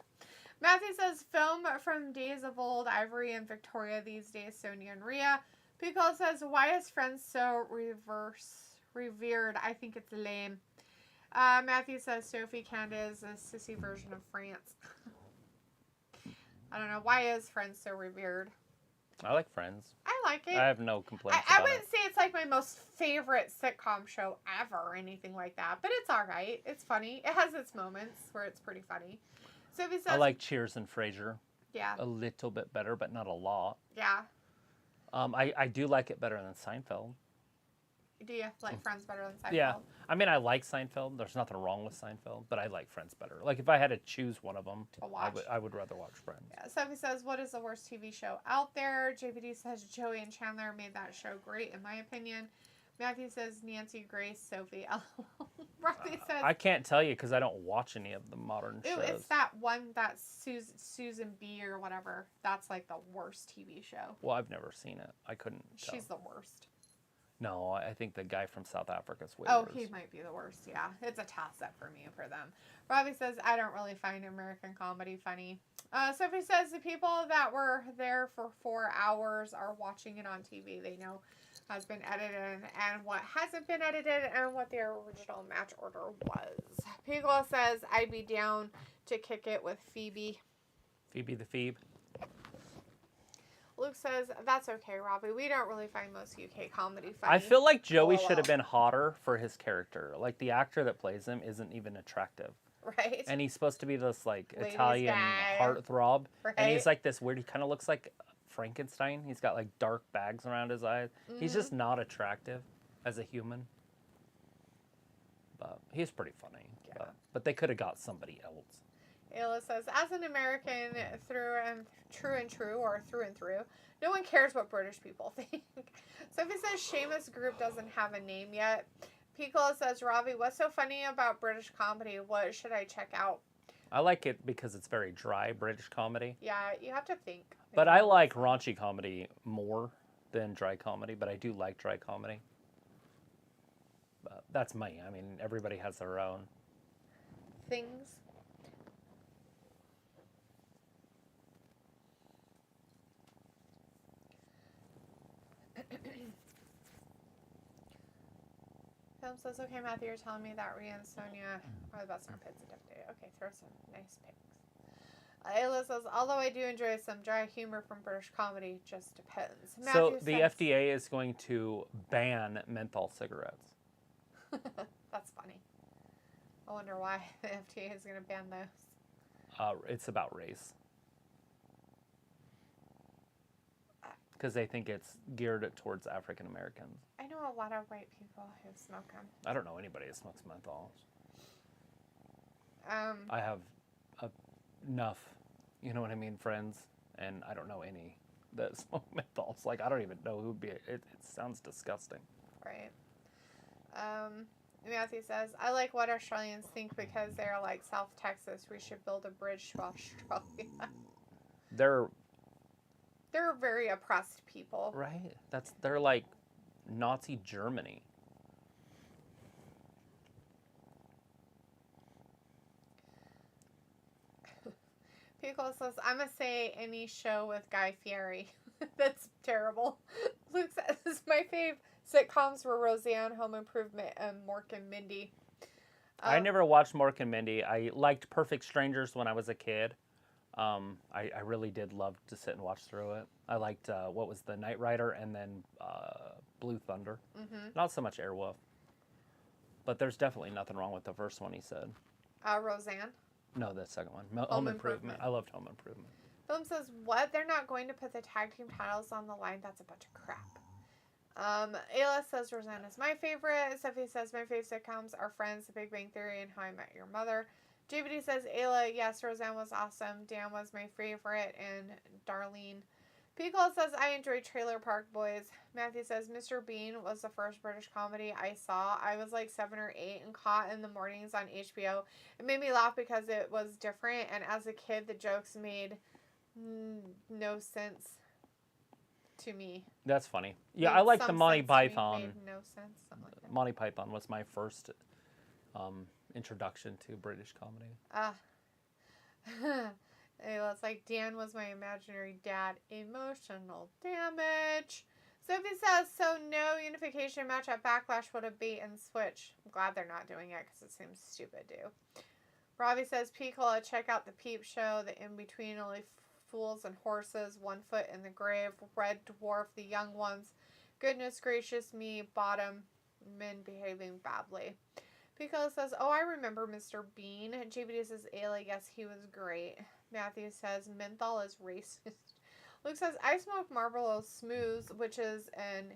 Matthew says, film from days of old, Ivory and Victoria these days, Sonia and Rhea. Pico says, why is Friends so revered? I think it's lame. Matthew says, Sophie, Canada is a sissy version of France. I don't know. Why is Friends so revered? I like Friends. I like it. I have no complaints I about wouldn't it. say it's like my most favorite sitcom show ever or anything like that, but it's all right. It's funny. It has its moments where it's pretty funny. Sophie says, I like Cheers and Frasier. Yeah. A little bit better, but not a lot. Yeah. I do like it better than Seinfeld. Do you like Friends better than Seinfeld? Yeah. I mean, I like Seinfeld. There's nothing wrong with Seinfeld, but I like Friends better. Like, if I had to choose one of them, To watch. I would rather watch Friends. Yeah. Sophie says, what is the worst TV show out there? JVD says, Joey and Chandler made that show great, in my opinion. Matthew says, Nancy, Grace, Sophie. Robbie says, I can't tell you because I don't watch any of the modern shows. it's that one, that Susan B. or whatever. That's like the worst TV show. Well, I've never seen it. I couldn't tell. She's the worst. No, I think the guy from South Africa's way Oh, worse. he might be the worst, yeah. It's a toss-up for me for them. Robbie says, I don't really find American comedy funny. Sophie says, the people that were there for 4 hours are watching it on TV. They know has been edited and what hasn't been edited and what their original match order was. Pigla says, I'd be down to kick it with Phoebe. Phoebe the Phoebe. Luke says, that's okay, Robbie. We don't really find most UK comedy funny. I feel like Joey LOL. should have been hotter for his character. Like, the actor that plays him isn't even attractive. Right? And he's supposed to be this, like, Ladies Italian guy. heartthrob. Right? And he's, like, this weird... He kind of looks like Frankenstein. He's got, like, dark bags around his eyes. Mm-hmm. He's just not attractive as a human. But he's pretty funny. Yeah. But they could have got somebody else. Ayla says, as an American through and through, no one cares what British people think. Sophie says, Seamus Group doesn't have a name yet. Piccolo says, Robbie, what's so funny about British comedy? What should I check out? I like it because it's very dry British comedy. Yeah, you have to think. But I like raunchy comedy more than dry comedy, but I do like dry comedy. But that's me. I mean, everybody has their own things. Film says, okay, Matthew, you're telling me that Rhea and Sonia are the best armpits of WWE. Okay, throw some nice pics. Ayla says, although I do enjoy some dry humor from British comedy, just depends. So Matthew the says, FDA is going to ban menthol cigarettes. that's funny. I wonder why the FDA is going to ban those. It's about race. Because they think it's geared towards African Americans. I know a lot of white people who smoke them. I don't know anybody that smokes menthols. Um, I have enough, you know what I mean, friends, and I don't know any that smoke menthols. Like, I don't even know who would be. It sounds disgusting. right. Matthew says, I like what Australians think because they're like South Texas. We should build a bridge to Australia. They're a very oppressed people. Right. They're like Nazi Germany. Pico says, I'm going to say any show with Guy Fieri. That's terrible. Luke says, my fave sitcoms were Roseanne, Home Improvement, and Mork and Mindy. I never watched Mork and Mindy. I liked Perfect Strangers when I was a kid. I really did love to sit and watch through it. I liked, what was the Knight Rider and then Blue Thunder. Mm-hmm. Not so much Airwolf. But there's definitely nothing wrong with the first one he said. Roseanne. No, the second one. Home Improvement. I loved Home Improvement. Film says, what? They're not going to put the tag team titles on the line? That's a bunch of crap. Ayla says, Roseanne is my favorite. Sophie says, my favorite sitcoms are Friends, The Big Bang Theory, and How I Met Your Mother. JBD says, Ayla, yes, Roseanne was awesome. Dan was my favorite, and Darlene. Pickle says, I enjoyed Trailer Park Boys. Matthew says, Mr. Bean was the first British comedy I saw. I was like 7 or 8 and caught in the mornings on HBO. It made me laugh because it was different, and as a kid, the jokes made no sense to me. That's funny. Yeah, I like the Monty Python. Made no sense. Something like that. Monty Python was my first introduction to British comedy. It's like Dan was my imaginary dad. Emotional damage. Sophie says, so no unification match at Backlash would have bait and switch. I'm glad they're not doing it because it seems stupid, dude. Robbie says, Picola, check out the Peep Show, the in-between, only fools and horses, One Foot in the Grave, Red Dwarf, The Young Ones, Goodness Gracious Me, Bottom, Men Behaving Badly. Pico says, oh, I remember Mr. Bean. JBD says, Ayla, yes, he was great. Matthew says, menthol is racist. Luke says, I smoke Marlboro Smooths, which is an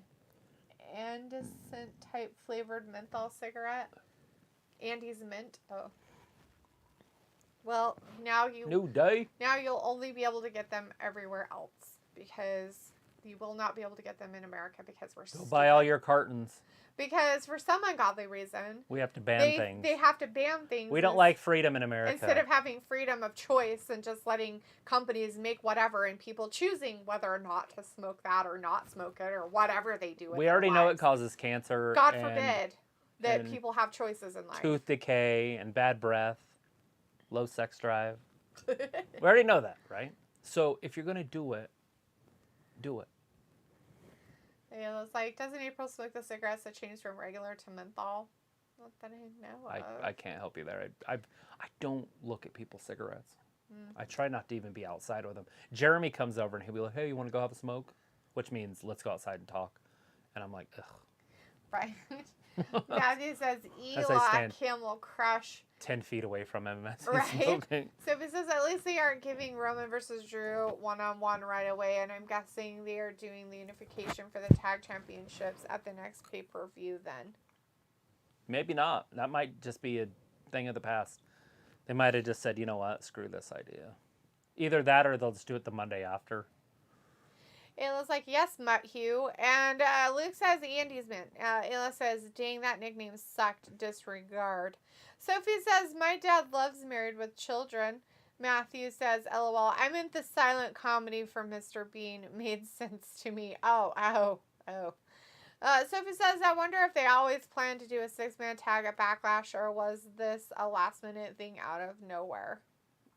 andescent type flavored menthol cigarette. Andy's mint. Oh. Well, now New day. Now you'll only be able to get them everywhere else because you will not be able to get them in America because we're Go buy all your cartons. Because for some ungodly reason, we have to ban things. They have to ban things. We don't like freedom in America. Instead of having freedom of choice and just letting companies make whatever and people choosing whether or not to smoke that or not smoke it or whatever they do with we their already know lives. it causes cancer. God forbid that people have choices in life. Tooth decay and bad breath, low sex drive. We already know that, right? So if you're going to do it, do it. Yeah, it's like, doesn't April smoke the cigarettes that changed from regular to menthol? Not that I know of. I can't help you there. I don't look at people's cigarettes. I try not to even be outside with him. Jeremy comes over and he'll be like, hey, you want to go have a smoke? Which means let's go outside and talk. And I'm like, ugh. Right. Matthew says, As I Eli stand Camel Crush. 10 feet away from him as he's Right. smoking. So it says, at least they aren't giving Roman versus Drew one-on-one right away. And I'm guessing they are doing the unification for the tag championships at the next pay-per-view then. Maybe not. That might just be a thing of the past. They might have just said, you know what, screw this idea. Either that or they'll just do it the Monday after. Ayla's like, yes, Mutt Hugh. And Luke says, Andy's man. Ayla says, dang, that nickname sucked. Disregard. Sophie says, my dad loves Married with Children. Matthew says, LOL, I meant the silent comedy for Mr. Bean. Made sense to me. Oh. Sophie says, I wonder if they always planned to do a 6-man tag at Backlash, or was this a last-minute thing out of nowhere?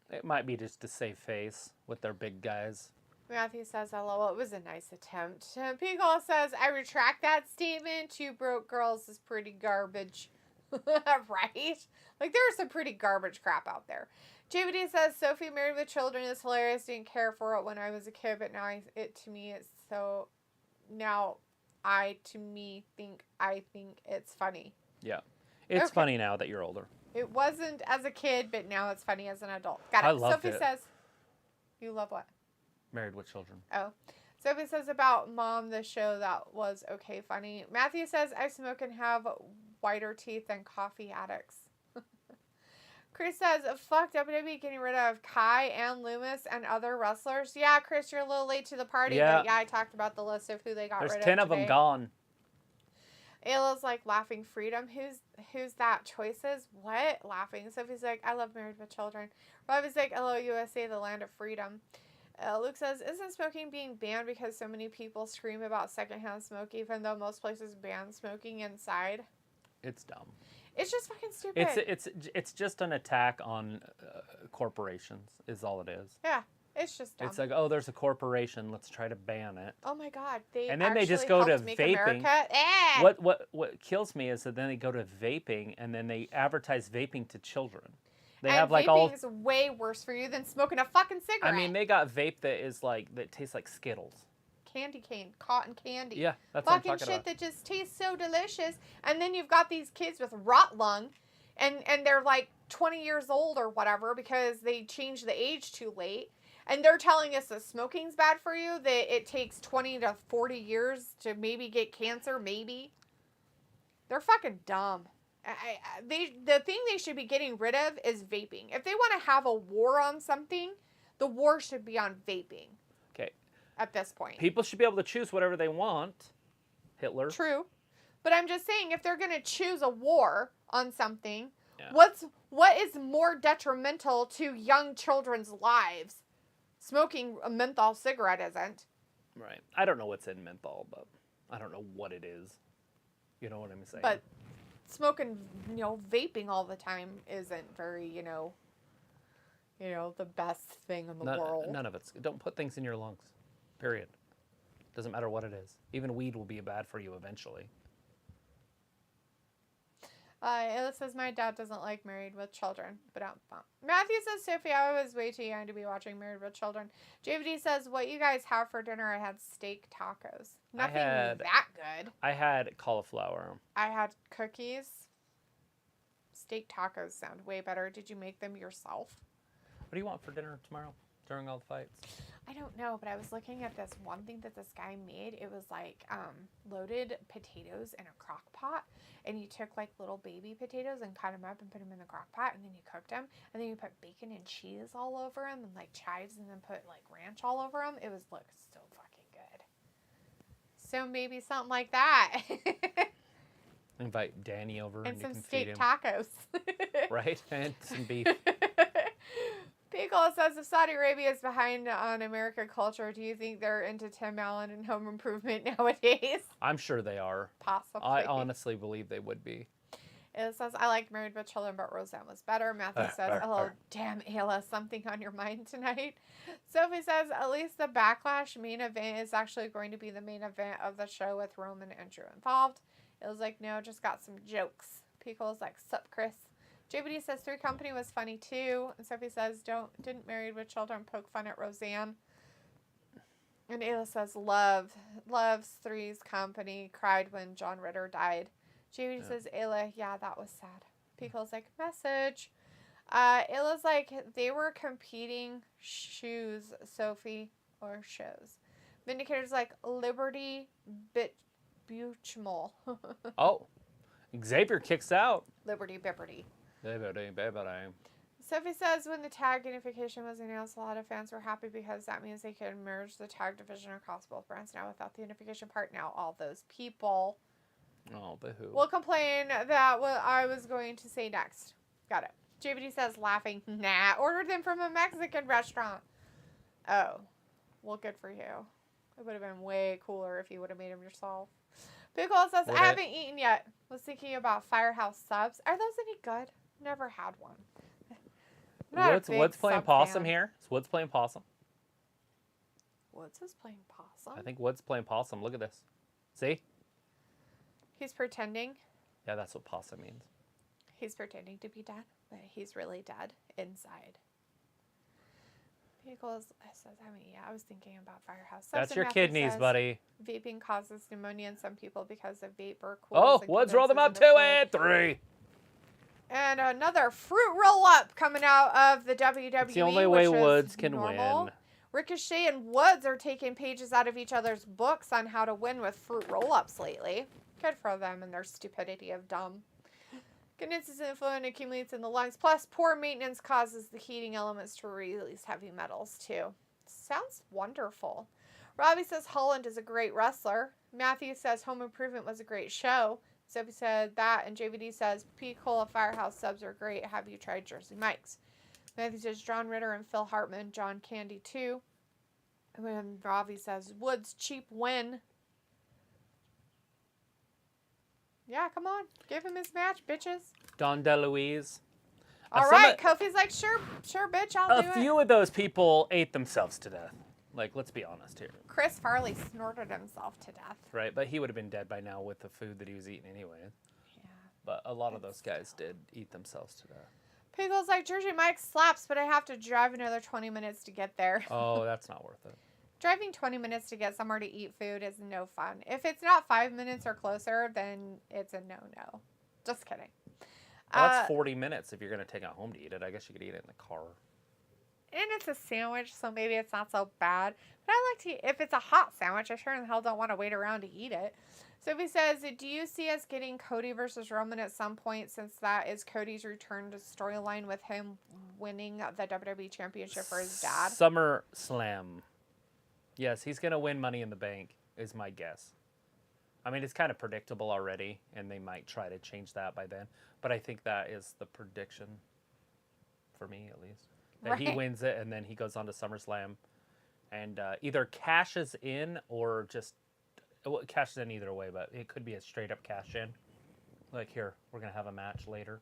It might be just to save face with their big guys. Matthew says, LOL, it was a nice attempt. Pickle says, I retract that statement. 2 broke girls is pretty garbage. Right? Like, there's some pretty garbage crap out there. JVD says, Sophie Married with Children is hilarious. Didn't care for it when I was a kid, but now I think it's funny. Yeah. It's funny now that you're older. It wasn't as a kid, but now it's funny as an adult. Got it. I loved Sophie it. says, you love what? Married with Children. Oh. Sophie says about Mom, the show that was okay funny. Matthew says, I smoke and have whiter teeth than coffee addicts. Chris says, fuck WWE getting rid of Kai and Loomis and other wrestlers. Yeah, Chris, you're a little late to the party. Yeah. But yeah, I talked about the list of who they got rid of. There's 10 of them today. gone. Ayla's like, laughing freedom. Who's that? Choices? What? Laughing. Sophie's like, I love Married with Children. Robbie's like, hello, USA, the land of freedom. Luke says, isn't smoking being banned because so many people scream about secondhand smoke, even though most places ban smoking inside? It's dumb. It's just fucking stupid. It's just an attack on corporations is all it is. Yeah, it's just dumb. It's like, oh, there's a corporation. Let's try to ban it. Oh my God. And then they just go to vaping. Eh. What kills me is that then they go to vaping and then they advertise vaping to children. They and have like vaping is way worse for you than smoking a fucking cigarette. I mean, they got vape that tastes like Skittles. Candy cane, cotton candy. Yeah, that's fucking what I'm talking shit about. that just tastes so delicious. And then you've got these kids with rot lung, and they're like 20 years old or whatever because they changed the age too late. And they're telling us that smoking's bad for you, that it takes 20 to 40 years to maybe get cancer, maybe. They're fucking dumb. The thing they should be getting rid of is vaping. If they want to have a war on something, the war should be on vaping. Okay. At this point. People should be able to choose whatever they want. Hitler. True. But I'm just saying, if they're going to choose a war on something, Yeah. what is more detrimental to young children's lives? Smoking a menthol cigarette isn't. Right. I don't know what's in menthol, but I don't know what it is. You know what I'm saying? But smoking, vaping all the time isn't very, the best thing in the world. None of it's. Don't put things in your lungs. Period. Doesn't matter what it is. Even weed will be bad for you eventually. It says my dad doesn't like Married with Children. But Matthew says, Sophie, I was way too young to be watching Married with Children. JVD says, what you guys have for dinner? I had steak tacos. Nothing that good. I had cauliflower. I had cookies. Steak tacos sound way better. Did you make them yourself? What do you want for dinner tomorrow during all the fights? I don't know, but I was looking at this one thing that this guy made. It was like loaded potatoes in a crock pot, and you took like little baby potatoes and cut them up and put them in the crock pot, and then you cooked them, and then you put bacon and cheese all over them, and like chives, and then put like ranch all over them. It looked so fucking good. So maybe something like that. Invite Danny over and some you can steak feed him. tacos. Right? And some beef. Pickle says, if Saudi Arabia is behind on American culture, do you think they're into Tim Allen and home improvement nowadays? I'm sure they are. Possibly. I honestly believe they would be. It says, I liked Married with Children, but Roseanne was better. Matthew says, hello, damn, Ayla, something on your mind tonight? Sophie says, at least the Backlash main event is actually going to be the main event of the show with Roman and Drew involved. It was like, no, just got some jokes. Pickle's like, sup, Chris? JVD says 3 Company was funny too. And Sophie says didn't Married with Children poke fun at Roseanne. And Ayla says loves 3's Company. Cried when John Ritter died. JVD says Ayla, yeah, that was sad. Pico's like, message. Ayla's like, they were competing shoes, Sophie, or shows. Vindicator's like, Liberty Buchmal. Oh, Xavier kicks out. Liberty Bibberty. Baby. Sophie says when the tag unification was announced, a lot of fans were happy because that means they could merge the tag division across both brands now without the unification part. Now all those people will complain that what I was going to say next. Got it. JVD says laughing, nah, ordered them from a Mexican restaurant. Oh, well, good for you. It would have been way cooler if you would have made them yourself. Pickle says, I haven't eaten yet. Was thinking about Firehouse subs. Are those any good? Never had one. Woods playing possum here. Is Woods playing possum? Woods is playing possum? I think Woods playing possum. Look at this. See? He's pretending. Yeah, that's what possum means. He's pretending to be dead, but he's really dead inside. Pickles says, I was thinking about Firehouse subs. That's your kidneys, buddy. Vaping causes pneumonia in some people because of vapor. Oh, Woods roll them up to it. 3. And another fruit roll-up coming out of the WWE. It's the only way Woods can win. Ricochet and Woods are taking pages out of each other's books on how to win with fruit roll-ups lately. Good for them and their stupidity of dumb. Condenses inflow and accumulates in the lungs. Plus, poor maintenance causes the heating elements to release heavy metals, too. Sounds wonderful. Robbie says Holland is a great wrestler. Matthew says Home Improvement was a great show. Sophie said that, and JVD says, P-Cola Firehouse subs are great. Have you tried Jersey Mike's? Matthew says John Ritter and Phil Hartman, John Candy too. And then Ravi says, Woods cheap win. Yeah, come on. Give him his match, bitches. Don DeLuise. All right, Kofi's like, sure, bitch, I'll do it. A few of those people ate themselves to death. Like, let's be honest here. Chris Farley snorted himself to death. Right, but he would have been dead by now with the food that he was eating anyway. Yeah. But a lot of those guys did eat themselves to death. Pickle's like, Jersey Mike slaps, but I have to drive another 20 minutes to get there. Oh, that's not worth it. Driving 20 minutes to get somewhere to eat food is no fun. If it's not 5 minutes or closer, then it's a no-no. Just kidding. Well, that's 40 minutes if you're going to take it home to eat it. I guess you could eat it in the car. And it's a sandwich, so maybe it's not so bad. But I like to eat, if it's a hot sandwich, I sure in the hell don't want to wait around to eat it. Sophie says, do you see us getting Cody versus Roman at some point, since that is Cody's return to storyline with him winning the WWE Championship for his dad? SummerSlam. Yes, he's going to win Money in the Bank, is my guess. I mean, it's kind of predictable already, and they might try to change that by then. But I think that is the prediction, for me at least. That he wins it, and then he goes on to SummerSlam and either cashes in or just cashes in either way, but it could be a straight-up cash in. Like, here, we're going to have a match later.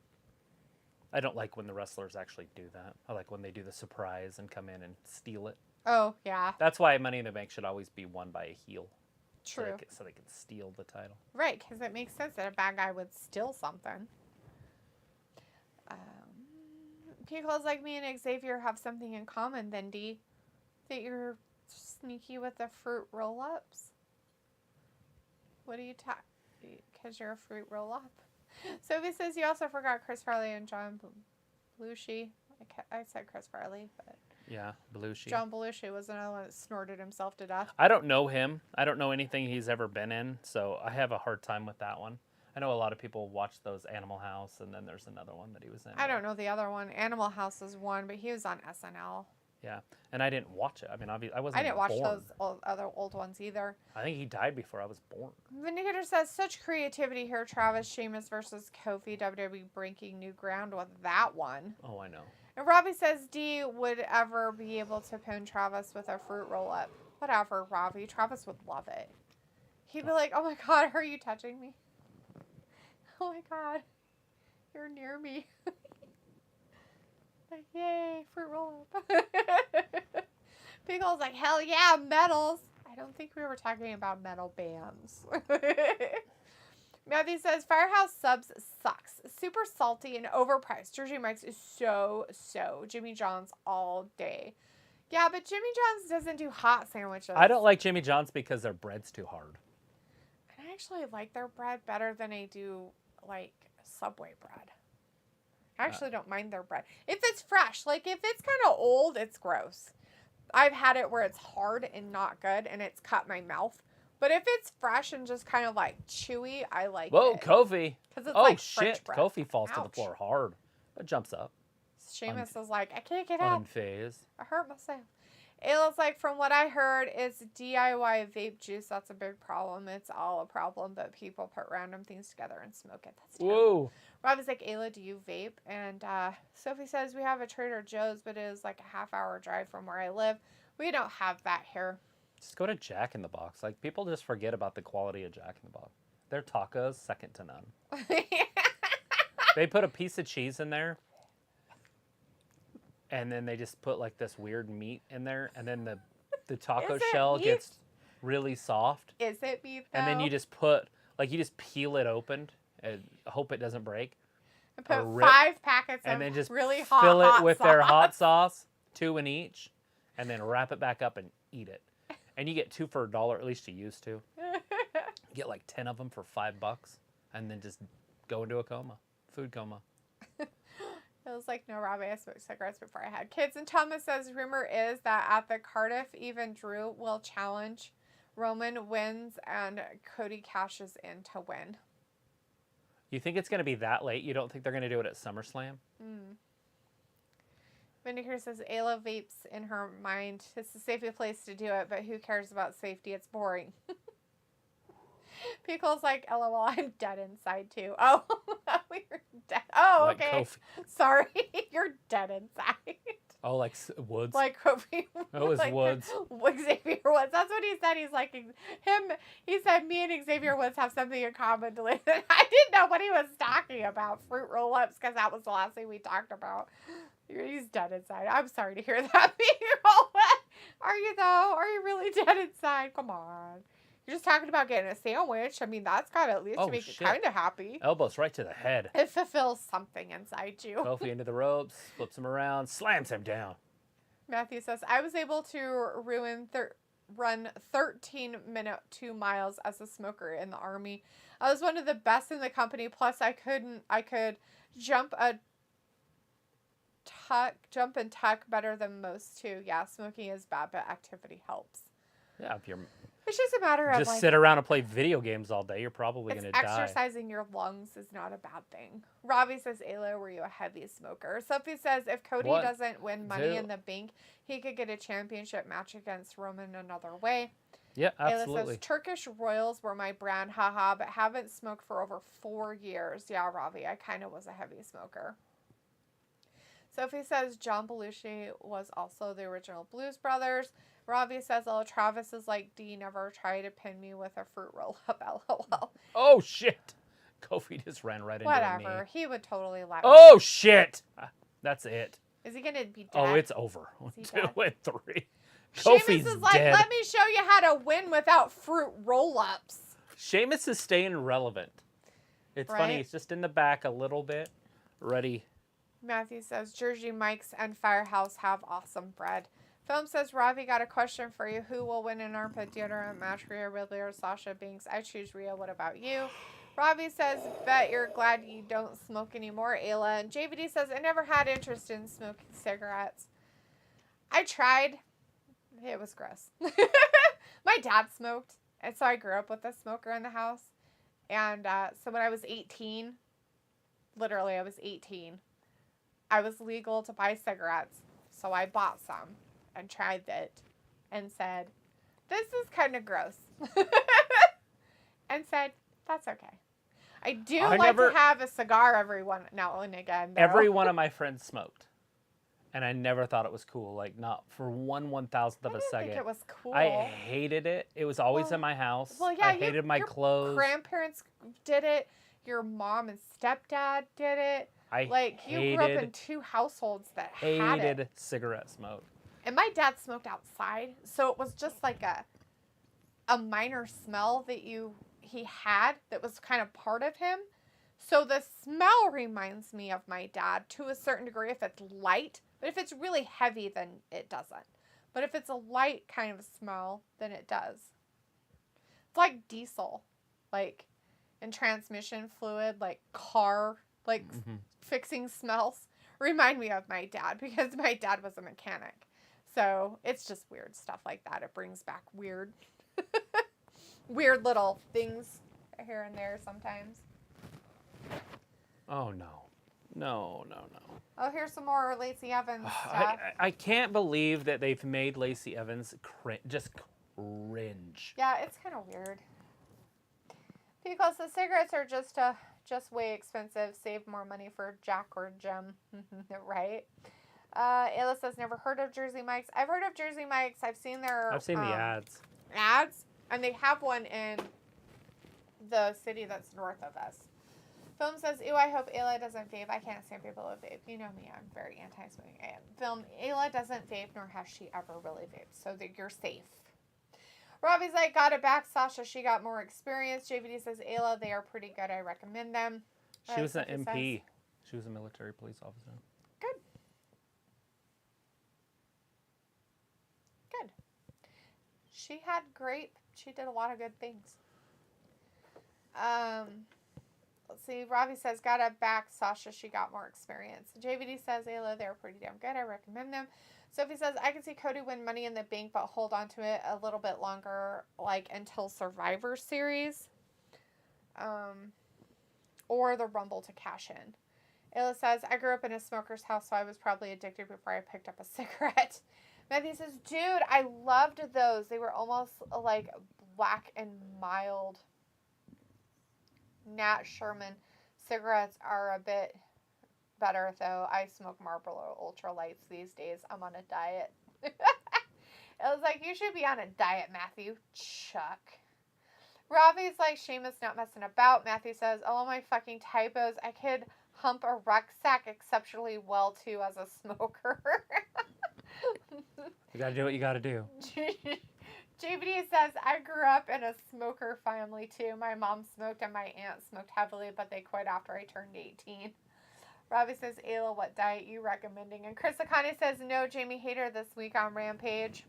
I don't like when the wrestlers actually do that. I like when they do the surprise and come in and steal it. Oh, yeah. That's why Money in the Bank should always be won by a heel. True. So they can steal the title. Right, because it makes sense that a bad guy would steal something. People like me and Xavier have something in common, then, D. That you're sneaky with the fruit roll-ups. What do you talk? Because you're a fruit roll-up. Sophie says you also forgot Chris Farley and John Belushi. I said Chris Farley, but... Yeah, Belushi. John Belushi was another one that snorted himself to death. I don't know him. I don't know anything he's ever been in, so I have a hard time with that one. I know a lot of people watch those Animal House, and then there's another one that he was in. I don't know the other one. Animal House is one, but he was on SNL. Yeah, and I didn't watch it. I mean, I wasn't I didn't watch born. those other old ones either. I think he died before I was born. Vindicator says, such creativity here, Travis. Sheamus versus Kofi. WWE breaking new ground with that one. Oh, I know. And Robbie says D would ever be able to pin Travis with a fruit roll-up. Whatever, Robbie. Travis would love it. He'd be like, oh my God, are you touching me? Oh my God, you're near me. Like, yay, fruit roll-up. Pickle's like, hell yeah, medals. I don't think we were talking about metal bands. Matthew says, Firehouse Subs sucks. Super salty and overpriced. Jersey Mike's is so Jimmy John's all day. Yeah, but Jimmy John's doesn't do hot sandwiches. I don't like Jimmy John's because their bread's too hard. I actually like their bread better than I do, like, Subway bread. I actually don't mind their bread. If it's fresh. Like, if it's kind of old, it's gross. I've had it where it's hard and not good, and it's cut my mouth. But if it's fresh and just kind of, like, chewy, I like it. Whoa, Kofi. Because it's Oh, like shit. French bread. Kofi falls to the Ouch. floor hard. It jumps up. Sheamus is like, I can't get up. Unfazed. I hurt myself. Ayla's like, from what I heard, it's DIY vape juice. That's a big problem. It's all a problem, but people put random things together and smoke it. That's terrible. Whoa. Rob is like, Ayla, do you vape? And Sophie says, we have a Trader Joe's, but it is like a half-hour drive from where I live. We don't have that here. Just go to Jack in the Box. Like, people just forget about the quality of Jack in the Box. Their tacos, second to none. They put a piece of cheese in there, and then they just put, like, this weird meat in there, and then the taco Is it shell meat? gets really soft. Is it beef, though? And then you just put, like, you just peel it open and hope it doesn't break. And put rip, 5 packets of and then just really hot fill it hot with sauce. their hot sauce, 2 in each, and then wrap it back up and eat it. And you get 2 for $1, at least you used to. You get like 10 of them for $5, and then just go into a coma, food coma. It was like, no, Robbie, I smoked cigarettes before I had kids. And Thomas says, rumor is that at the Cardiff, even Drew will challenge. Roman wins, and Cody cashes in to win. You think it's going to be that late? You don't think they're going to do it at SummerSlam? Vindicator says, Ayla vapes in her mind. It's the safest place to do it, but who cares about safety? It's boring. Pickle's like, LOL, I'm dead inside too. Oh, we're dead. Oh, Like okay. Kofi. Sorry, you're dead inside. Oh, like Woods? Like Kofi. Oh, it was like Woods. Xavier Woods. That's what he said. He's like, he said, me and Xavier Woods have something in common. I didn't know what he was talking about. Fruit roll-ups, because that was the last thing we talked about. He's dead inside. I'm sorry to hear that. Are you, though? Are you really dead inside? Come on. You're just talking about getting a sandwich. I mean, that's got to at least make you kind of happy. Elbows right to the head. It fulfills something inside you. Kofi into the ropes, flips him around, slams him down. Matthew says, I was able to run 13-minute 2 miles as a smoker in the Army. I was one of the best in the company. Plus, I could jump and tuck better than most too. Yeah, smoking is bad, but activity helps. Yeah, if you're It's just a matter of just sit around and play video games all day, you're probably going to die. Exercising your lungs is not a bad thing. Robbie says, Ayla, were you a heavy smoker? Sophie says, if Cody doesn't win Money in the Bank, he could get a championship match against Roman another way. Yeah, Ayla absolutely. says, Turkish Royals were my brand, haha, but haven't smoked for over 4 years. Yeah, Robbie, I kind of was a heavy smoker. Sophie says, John Belushi was also the original Blues Brothers. Robbie says, oh, Travis is like, D, never try to pin me with a fruit roll-up, LOL. Oh, shit. Kofi just ran right into me. Whatever. He would totally let me. Oh, shit. That's it. Is he going to be dead? Oh, it's over. Is he 2 dead? and 3. Sheamus Kofi's is like, dead. let me show you how to win without fruit roll-ups. Sheamus is staying relevant. It's funny. Right? He's just in the back a little bit. Ready. Matthew says, Jersey Mike's and Firehouse have awesome bread. Film says, Ravi got a question for you. Who will win an armpit deodorant match, Rhea Ripley or Sasha Banks? I choose Rhea. What about you? Ravi says, bet you're glad you don't smoke anymore, Ayla. And JVD says, I never had interest in smoking cigarettes. I tried. It was gross. My dad smoked, and so I grew up with a smoker in the house. And so when I was 18, literally I was 18, I was legal to buy cigarettes. So I bought some and tried it and said, this is kind of gross. And said, that's okay. I do to have a cigar every now and again. Though. Every one of my friends smoked. And I never thought it was cool. Like, not for 1/1000th of a second. I didn't think it was cool. I hated it. It was always in my house. Well, yeah, I hated my clothes. Your grandparents did it. Your mom and stepdad did it. You grew up in 2 households that had it. Hated cigarette smoke. And my dad smoked outside, so it was just like a minor smell that he he had that was kind of part of him. So the smell reminds me of my dad to a certain degree if it's light. But if it's really heavy, then it doesn't. But if it's a light kind of smell, then it does. It's like diesel. Like, and transmission fluid, like car, like fixing smells. Remind me of my dad because my dad was a mechanic. So it's just weird stuff like that. It brings back weird, weird little things here and there sometimes. Oh, no. No. Oh, here's some more Lacey Evans stuff. I can't believe that they've made Lacey Evans just cringe. Yeah, it's kind of weird. Because the cigarettes are just way expensive. Save more money for Jack or Jim. Right? Ayla says, never heard of Jersey Mike's. I've heard of Jersey Mike's. I've seen the ads. Ads? And they have one in the city that's north of us. Film says, ew, I hope Ayla doesn't vape. I can't stand people who vape. You know me, I'm very anti-smoking. Film, Ayla doesn't vape, nor has she ever really vaped. So that you're safe. Robbie's like, got it back. Sasha, she got more experience. JVD says, Ayla, they are pretty good. I recommend them. She was an MP. She was a military police officer. Good. She did a lot of good things. Let's see. Robbie says, got it back. Sasha, she got more experience. JVD says, Ayla, they're pretty damn good. I recommend them. Sophie says, I can see Cody win Money in the Bank, but hold on to it a little bit longer, like until Survivor Series. Or the Rumble to cash in. Ayla says, I grew up in a smoker's house, so I was probably addicted before I picked up a cigarette. Matthew says, dude, I loved those. They were almost like black and mild. Nat Sherman cigarettes are a bit better, though. I smoke Marlboro Ultra Lights these days. I'm on a diet. It was like, you should be on a diet, Matthew. Chuck. Robbie's like, Seamus not messing about. Matthew says, oh, my fucking typos. I could hump a rucksack exceptionally well, too, as a smoker. You gotta do what you gotta do. JVD says, I grew up in a smoker family, too. My mom smoked and my aunt smoked heavily, but they quit after I turned 18. Robbie says, Ayla, what diet you recommending? And Chris Akane says, no, Jamie Hayter this week on Rampage.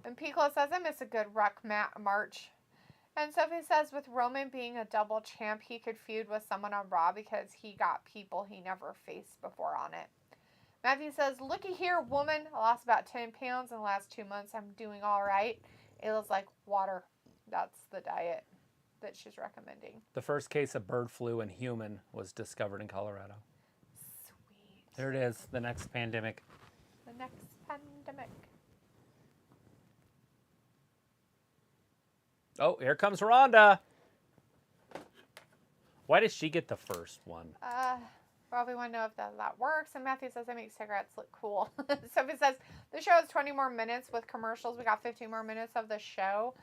And Piccolo says, I miss a good ruck march. And Sophie says, with Roman being a double champ, he could feud with someone on Raw because he got people he never faced before on it. Matthew says, looky here, woman. I lost about 10 pounds in the last 2 months. I'm doing all right. Ayla's like, water. That's the diet that she's recommending. The first case of bird flu in human was discovered in Colorado. Sweet. There it is, the next pandemic. The next pandemic. Oh, here comes Rhonda. Why did she get the first one? Probably want to know if that works. And Matthew says, I make cigarettes look cool. Sophie says, the show is 20 more minutes with commercials. We got 15 more minutes of the show.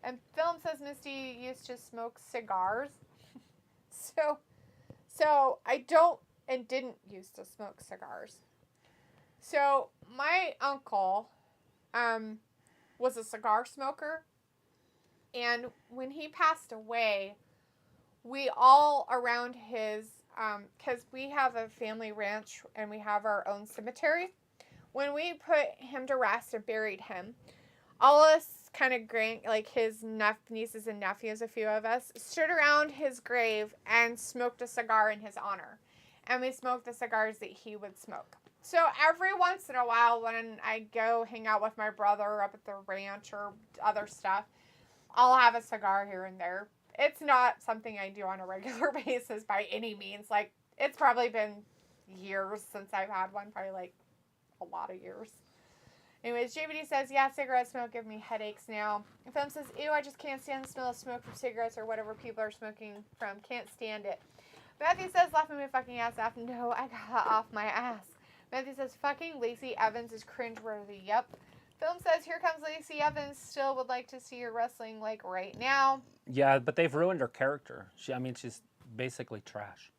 And Film says Misty used to smoke cigars. So I don't and didn't used to smoke cigars. So my uncle was a cigar smoker. And when he passed away, we all around his, because we have a family ranch and we have our own cemetery. When we put him to rest and buried him, all us kind of like his nieces and nephews, a few of us, stood around his grave and smoked a cigar in his honor. And we smoked the cigars that he would smoke. So every once in a while when I go hang out with my brother up at the ranch or other stuff, I'll have a cigar here and there. It's not something I do on a regular basis by any means. Like, it's probably been years since I've had one. Probably, like, a lot of years. Anyways, JVD says, yeah, cigarette smoke give me headaches now. And Film says, ew, I just can't stand the smell of smoke from cigarettes or whatever people are smoking from. Can't stand it. Matthew says, laughing my fucking ass off. No, I got off my ass. Matthew says, fucking Lacey Evans is cringeworthy. Yep. Film says, here comes Lacey Evans. Still would like to see her wrestling, like, right now. Yeah, but they've ruined her character. She's basically trash.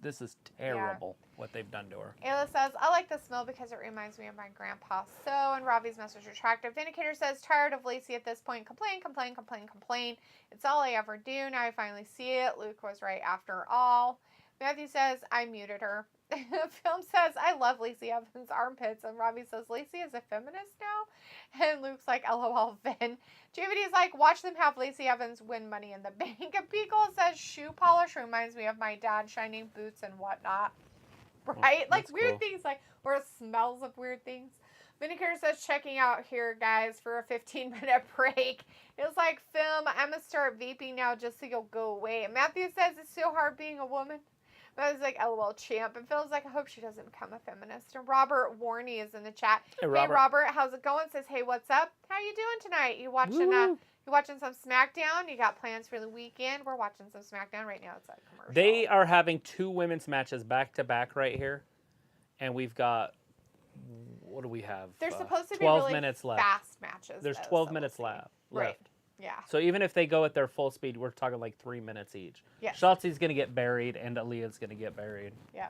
This is terrible what they've done to her. Ayla says, I like the smell because it reminds me of my grandpa. So, and Robbie's message attractive. Vindicator says, tired of Lacey at this point. Complain. It's all I ever do. Now I finally see it. Luke was right after all. Matthew says, I muted her. Film says, I love Lacey Evans' armpits. And Robbie says, Lacey is a feminist now? And Luke's like, LOL, Finn. JVD's like, watch them have Lacey Evans win Money in the Bank. And Pico says, shoe polish reminds me of my dad, shining boots and whatnot. Right? Like weird things, like, or smells of weird things. Vindicator says, checking out here, guys, for a 15-minute break. It was like, Film, I'm going to start vaping now just so you'll go away. And Matthew says, it's so hard being a woman. But I was like, LOL, champ. And Phil's like, I hope she doesn't become a feminist. And Robert Warney is in the chat. Hey, Robert, how's it going? Says, hey, what's up? How you doing tonight? You watching some SmackDown? You got plans for the weekend? We're watching some SmackDown right now. It's a commercial. They are having 2 women's matches back to back right here, and we've got, what do we have? There's supposed to be 12 really minutes left. Fast matches. There's 12 minutes left. Right. Yeah. So even if they go at their full speed, we're talking like 3 minutes each. Yeah. Shotzi's going to get buried, and Aaliyah's going to get buried. Yeah.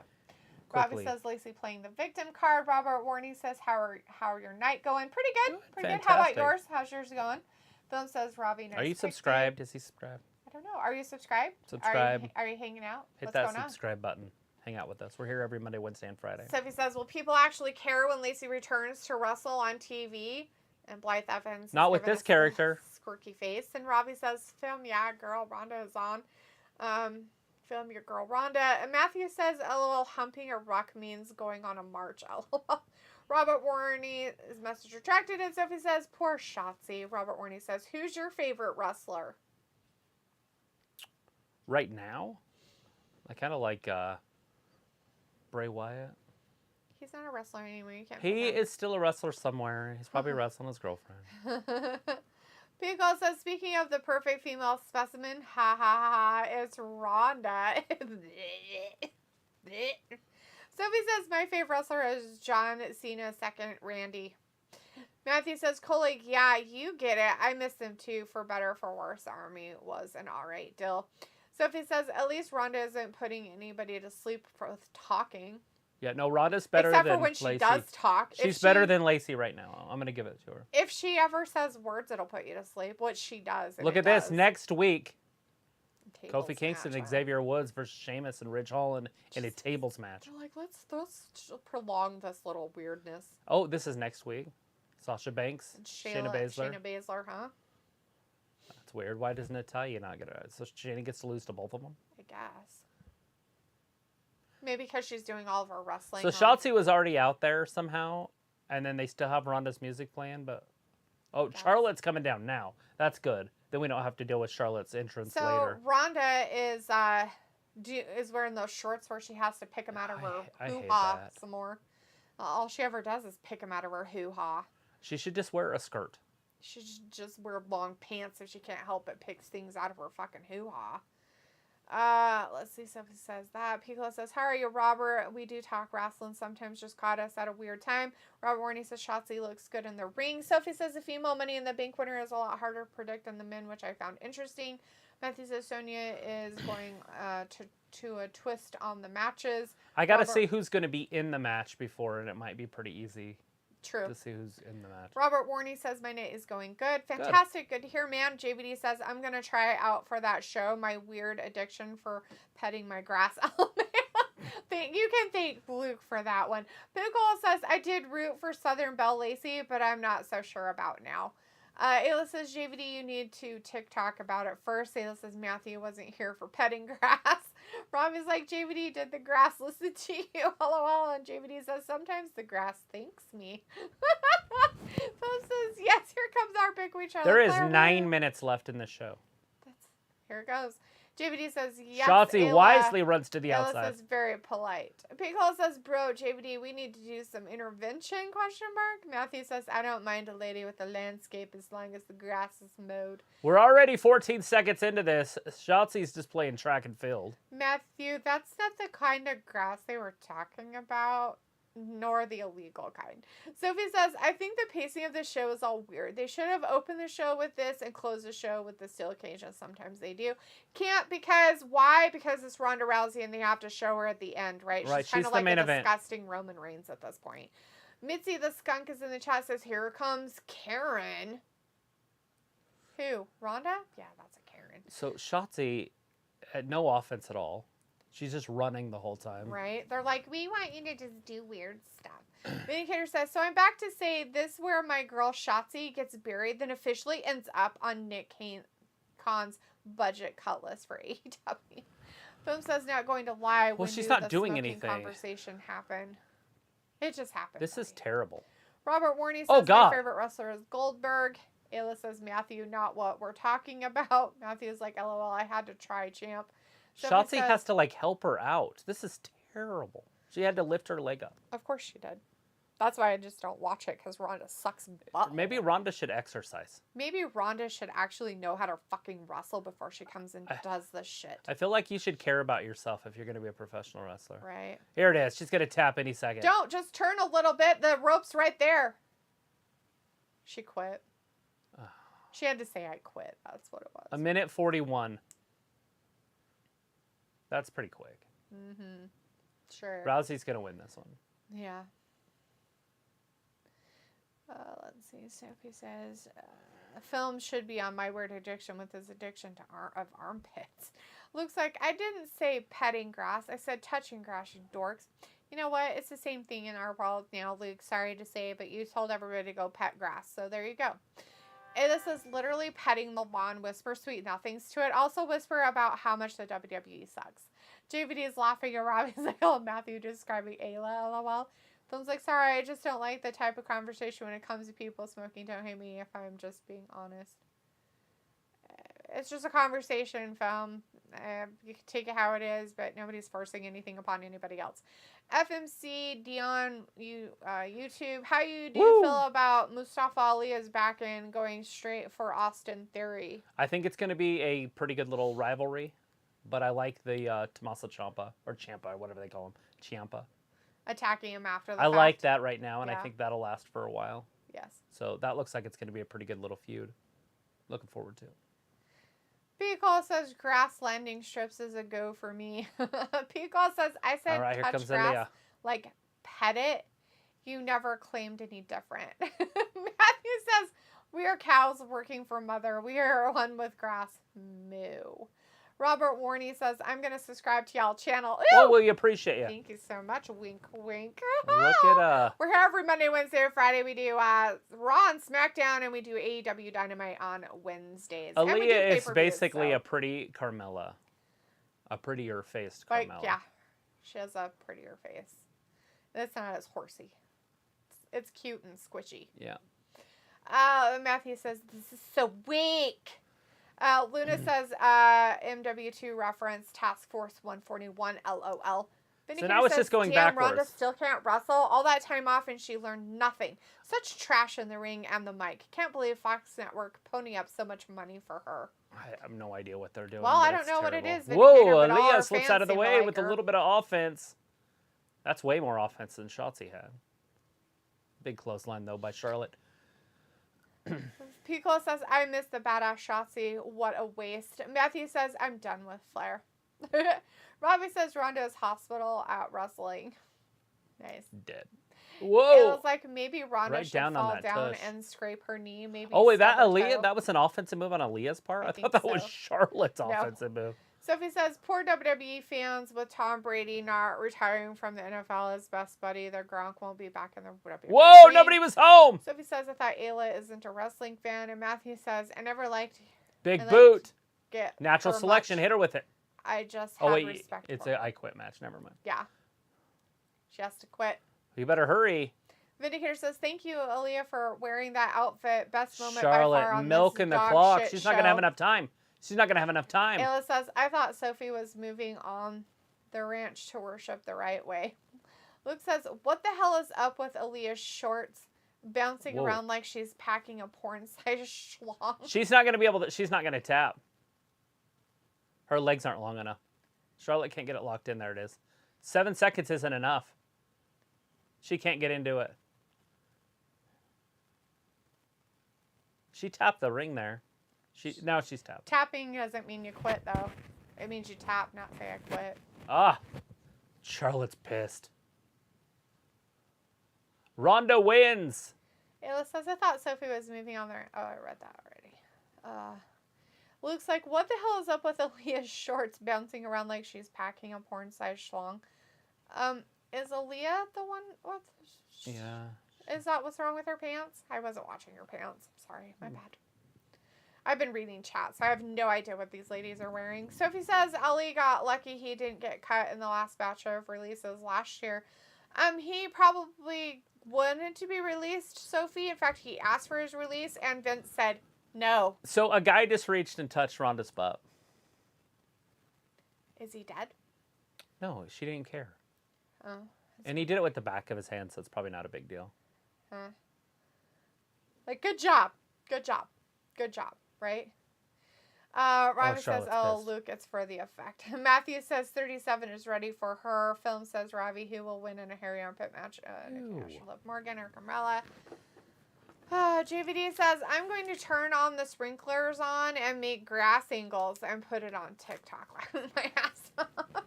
Quickly. Robbie says Lacey playing the victim card. Robert Warney says, how are your night going? Pretty good. Pretty Fantastic. good. How about yours? How's yours going? Film says Robbie. Nice Are you subscribed? Is he subscribed? I don't know. Are you subscribed? Subscribe. Are you hanging out? Hit What's that going subscribe button. Hang out with us. We're here every Monday, Wednesday, and Friday. Sophie says, will people actually care when Lacey returns to wrestle on TV? And Blythe Evans. Not with this character. Squirky face. And Robbie says, Film, yeah, girl, Rhonda is on. Film, your girl, Rhonda. And Matthew says, LOL, humping a ruck means going on a march. LOL. Robert Warney is message retracted. And Sophie says, poor Shotzi. Robert Warney says, who's your favorite wrestler? Right now? I kind of like Bray Wyatt. He's not a wrestler anymore. You can't. He is still a wrestler somewhere. He's probably wrestling his girlfriend. Pico says, speaking of the perfect female specimen, ha ha ha, it's Rhonda. Sophie says, my favorite wrestler is John Cena, second Randy. Matthew says, Colig, yeah, you get it. I miss him too, for better or for worse. Army was an alright deal. Sophie says, at least Rhonda isn't putting anybody to sleep with talking. Yeah, no, Rhonda's better Except than for when she Lacey. does talk. She's better than Lacey right now. I'm going to give it to her. If she ever says words, it'll put you to sleep, which she does. Look at this. Next week, Tables Kofi Kingston match, and Xavier Woods versus Sheamus and Ridge Holland in a tables match. They're like, let's prolong this little weirdness. Oh, this is next week. Sasha Banks, Shayna Baszler. Shayna Baszler, huh? That's weird. Why does Natalya not get it? So Shayna gets to lose to both of them? I guess. Maybe because she's doing all of her wrestling. So Shotzi was already out there somehow, and then they still have Ronda's music playing, but... Oh, Charlotte's coming down now. That's good. Then we don't have to deal with Charlotte's entrance later. So Ronda is wearing those shorts where she has to pick them out of her hoo-ha some more. All she ever does is pick them out of her hoo-ha. She should just wear a skirt. She should just wear long pants if she can't help it picks things out of her fucking hoo-ha. Let's see, somebody says that. Piccolo says, how are you, Robert? We do talk wrestling. Sometimes just caught us at a weird time. Robert Warney says Shotzi looks good in the ring. Sophie says the female Money in the Bank winner is a lot harder to predict than the men, which I found interesting. Matthew says Sonya is going to a twist on the matches. I got to see who's going to be in the match before, and it might be pretty easy. True. To see who's in the match. Robert Warney says my night is going good. Fantastic. Good to hear, man. JVD says I'm going to try out for that show. My weird addiction for petting my grass. You can thank Luke for that one. Pickle says I did root for Southern Belle Lacey, but I'm not so sure about now. Ayla says, JVD, you need to TikTok about it first. Ayla says, Matthew wasn't here for petting grass. Rob is like, JVD, did the grass listen to you? LOL. And JVD says, sometimes the grass thanks me. Phil says, yes, here comes our big week. There is 9 minutes left in the show. Here it goes. JVD says, yes, Shotzi Ayla. Wisely runs to the Ayla outside. says, very polite. Pickle says, bro, JVD, we need to do some intervention, ? Matthew says, I don't mind a lady with a landscape as long as the grass is mowed. We're already 14 seconds into this. Shotzi's just playing track and field. Matthew, that's not the kind of grass they were talking about. nor the illegal kind. Sophie says, I think the pacing of the show is all weird. They should have opened the show with this and closed the show with the steel cage, as sometimes they do. Can't because, why? Because it's Ronda Rousey and they have to show her at the end, right? Right, She's kind she's of the like main a event. disgusting Roman Reigns at this point. Mitzi the skunk is in the chat, says, here comes Karen. Who? Ronda? Yeah, that's a Karen. So Shotzi had no offense at all. She's just running the whole time. Right? They're like, we want you to just do weird stuff. Vindicator says, so I'm back to say this where my girl Shotzi gets buried, then officially ends up on Nick Khan's budget cut list for AEW. Film says not going to lie. Well, when she's do not the doing smoking anything. Conversation happened. It just happened. This is terrible. Robert Warney says, Oh, God. my favorite wrestler is Goldberg. Ayla says, Matthew, not what we're talking about. Matthew's like, LOL, I had to try, champ. Shotzi has to, like, help her out. This is terrible. She had to lift her leg up. Of course she did. That's why I just don't watch it, because Ronda sucks butt. Maybe Ronda should exercise. Maybe Ronda should actually know how to fucking wrestle before she comes and does this shit. I feel like you should care about yourself if you're going to be a professional wrestler. Right. Here it is. She's going to tap any second. Don't. Just turn a little bit. The rope's right there. She quit. She had to say, I quit. That's what it was. 1:41. That's pretty quick. Mm-hmm. Sure. Rousey's going to win this one. Yeah. Let's see. Sophie says, a film should be on My Weird Addiction with his addiction to armpits. Looks like I didn't say petting grass. I said touching grass, you dorks. You know what? It's the same thing in our world now, Luke. Sorry to say, but you told everybody to go pet grass. So there you go. And this is literally petting the lawn. Whisper sweet nothings to it. Also whisper about how much the WWE sucks. JVD is laughing and Robbie's like, oh, Matthew describing Ayla, lol. Film's like, sorry, I just don't like the type of conversation when it comes to people smoking. Don't hate me if I'm just being honest. It's just a conversation, film. You can take it how it is, but nobody's forcing anything upon anybody else. FMC, Dion, YouTube. How do you feel about Mustafa Ali is back and going straight for Austin Theory? I think it's going to be a pretty good little rivalry, but I like the Tommaso Ciampa, or Ciampa, whatever they call him. Ciampa. Attacking him after the I fact. like that right now, and Yeah. I think that'll last for a while. Yes. So that looks like it's going to be a pretty good little feud. Looking forward to it. P-Call says grass landing strips is a go for me. P-Call says, I said All right, here touch comes grass, Aaliyah. like pet it. You never claimed any different. Matthew says, we are cows working for mother. We are one with grass. Moo. Robert Warney says, I'm going to subscribe to y'all channel. Ew! Well, we appreciate you. Thank you so much. Wink, wink. Look at We're here every Monday, Wednesday, and Friday. We do Raw and SmackDown, and we do AEW Dynamite on Wednesdays. And we do Aaliyah is pay-per-views, basically so. a pretty Carmella. A prettier faced Like, Carmella. yeah, she has a prettier face. It's not as horsey. It's cute and squishy. Yeah. Matthew says, this is so weak. Luna says, MW2 reference Task Force 141, LOL. So now it's just going damn, backwards. Ronda still can't wrestle. All that time off and she learned nothing. Such trash in the ring and the mic. Can't believe Fox Network pony up so much money for her. I have no idea what they're doing. Well, but I don't it's know what it terrible. is. Whoa, Vindicator, but all our Aaliyah slips fans out of the seem to way like with her. a little bit of offense. That's way more offense than Shotzi had. Big clothesline, though, by Charlotte. Pico says, I miss the badass Shotzi. What a waste. Matthew says, I'm done with Flair. Robbie says, Ronda is hospital at wrestling. Nice. Dead. It Whoa. was like maybe Ronda Right should down on fall that down tush. and scrape her knee. Maybe. Oh, wait, that stub her toe. Aaliyah? That was an offensive move on Aaliyah's part? I I think thought that was so. Charlotte's No. offensive move. Sophie says, poor WWE fans with Tom Brady not retiring from the NFL as best buddy. Their Gronk won't be back in the WWE. Whoa, nobody was home. Sophie says, I thought Ayla isn't a wrestling fan. And Matthew says, I never liked Big I boot. get Natural her selection. much. Hit her with it. I just Oh, have wait. respect It's for a her. I quit match. Never mind. Yeah. She has to quit. You better hurry. Vindicator says, thank you, Aaliyah, for wearing that outfit. Best moment by Charlotte, far on milking this the dog clock. shit She's not going to have show. enough time. She's not going to have enough time. Ayla says, I thought Sophie was moving on the ranch to worship the right way. Luke says, what the hell is up with Aaliyah's shorts bouncing Whoa. around like she's packing a porn-sized schlong? She's not going to be able to. She's not going to tap. Her legs aren't long enough. Charlotte can't get it locked in. There it is. 7 seconds isn't enough. She can't get into it. She tapped the ring there. Now she's tapped. Tapping doesn't mean you quit, though. It means you tap, not say I quit. Ah, Charlotte's pissed. Ronda wins. Ayla says, I thought Sophie was moving on there. Oh, I read that already. Luke's like, what the hell is up with Aaliyah's shorts bouncing around like she's packing a porn-sized schlong? Is Aaliyah the one? Yeah. Is that what's wrong with her pants? I wasn't watching her pants. I'm sorry. My bad. I've been reading chat, so I have no idea what these ladies are wearing. Sophie says Ali got lucky he didn't get cut in the last batch of releases last year. He probably wanted to be released, Sophie. In fact, he asked for his release, and Vince said no. So a guy just reached and touched Ronda's butt. Is he dead? No, she didn't care. Oh. And he did it with the back of his hand, so it's probably not a big deal. Huh. Like, good job. Good job. Good job, right? Robbie says, Charlotte's pissed. Luke, it's for the effect. Matthew says 37 is ready for her. Film says Robbie, who will win in a hairy armpit match. Liv Morgan or Carmella. JVD says, I'm going to turn on the sprinklers on and make grass angles and put it on TikTok. Laughing my ass off.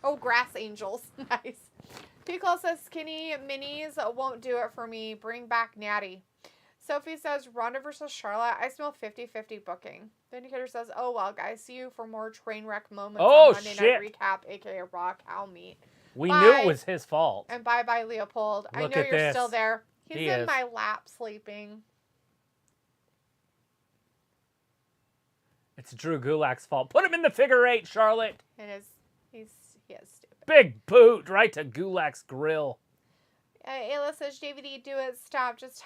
Oh, grass angels. Nice. Pickle says, skinny minis won't do it for me. Bring back Natty. Sophie says, Ronda versus Charlotte. I smell 50-50 booking. The Indicator says, oh, well, guys, see you for more train wreck moments on Monday Night Recap, a.k.a. Raw Cow Meat. We knew it was his fault. And bye-bye, Leopold. I know you're still there. He's in my lap sleeping. It's Drew Gulak's fault. Put him in the figure eight, Charlotte. It is. He is stupid. Big boot right to Gulak's grill. Ayla says, JVD, do it. Stop. Just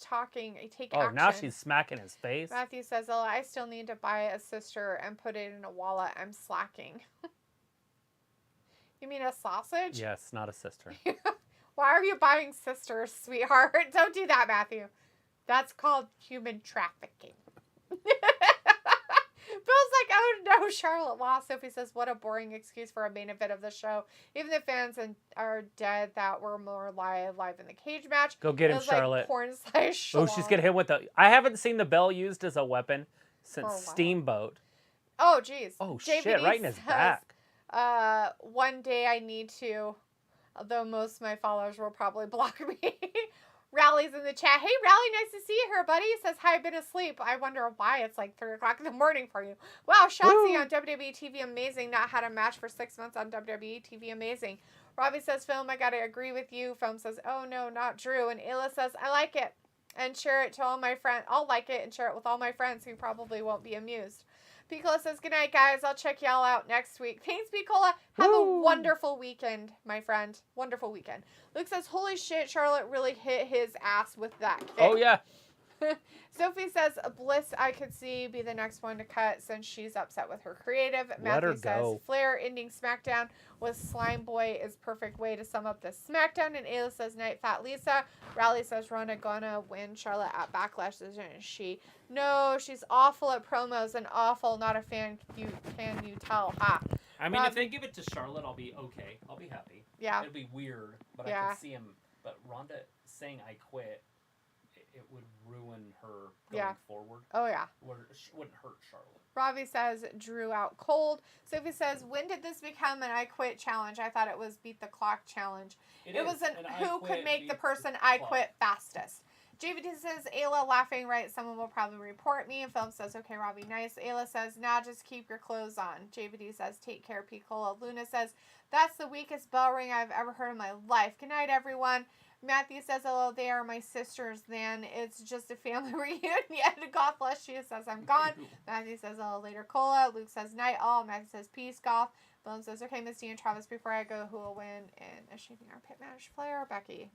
talking. Take action. Oh, now she's smacking his face. Matthew says, oh, I still need to buy a sister and put it in a wallet. I'm slacking. You mean a sausage? Yes, not a sister. Why are you buying sisters, sweetheart? Don't do that, Matthew. That's called human trafficking. Bill's like, oh no, Charlotte lost. Sophie says, what a boring excuse for a main event of the show. Even the fans are dead that were more live in the cage match. Go get him, Charlotte. Oh, she's getting hit with the... I haven't seen the bell used as a weapon since Steamboat. Oh, geez. Oh, shit, right in his back. One day I need to, although most of my followers will probably block me. Rally's in the chat. Hey, Rally, nice to see you here, buddy. Says, hi, I've been asleep. I wonder why it's like 3 o'clock in the morning for you. Wow, Shotzi on WWE TV, amazing. Not had a match for 6 months on WWE TV, amazing. Robbie says, Film, I gotta agree with you. Film says, oh, no, not Drew. And Ayla says, I like it. And share it to all my friends. I'll like it and share it with all my friends who probably won't be amused. Piccola says, good night, guys. I'll check y'all out next week. Thanks, Piccola. Have a wonderful weekend, my friend. Wonderful weekend. Luke says, holy shit, Charlotte really hit his ass with that kick. Oh, yeah. Sophie says, Bliss, I could see, be the next one to cut since she's upset with her creative. Matthew says, Flair ending SmackDown with Slime Boy is perfect way to sum up this SmackDown. And Ayla says, Night Fat Lisa. Rally says, Ronda gonna win Charlotte at Backlash, isn't she? No, she's awful at promos and awful. Not a fan. Can you tell? Ha. I mean, if they give it to Charlotte, I'll be okay. I'll be happy. Yeah. It'll be weird, but I can see him. But Ronda saying I quit, it would ruin her going forward. Oh, yeah. It wouldn't hurt Charlotte. Robbie says, Drew out cold. Sophie says, when did this become an I quit challenge? I thought it was beat the clock challenge. It was an who could make the person I quit fastest. JVD says, Ayla laughing, right? Someone will probably report me. And Film says, okay, Robbie, nice. Ayla says, nah, just keep your clothes on. JVD says, take care, Piccola. Luna says, that's the weakest bell ring I've ever heard in my life. Good night, everyone. Matthew says, hello, they are my sisters then. It's just a family reunion. God bless you, says, I'm gone. Matthew says, hello, later, Cola. Luke says, night all. Matthew says, peace, Goth. Bone says, okay, Misty and Travis, before I go, who will win in a shaving armpit match? Flair or Becky?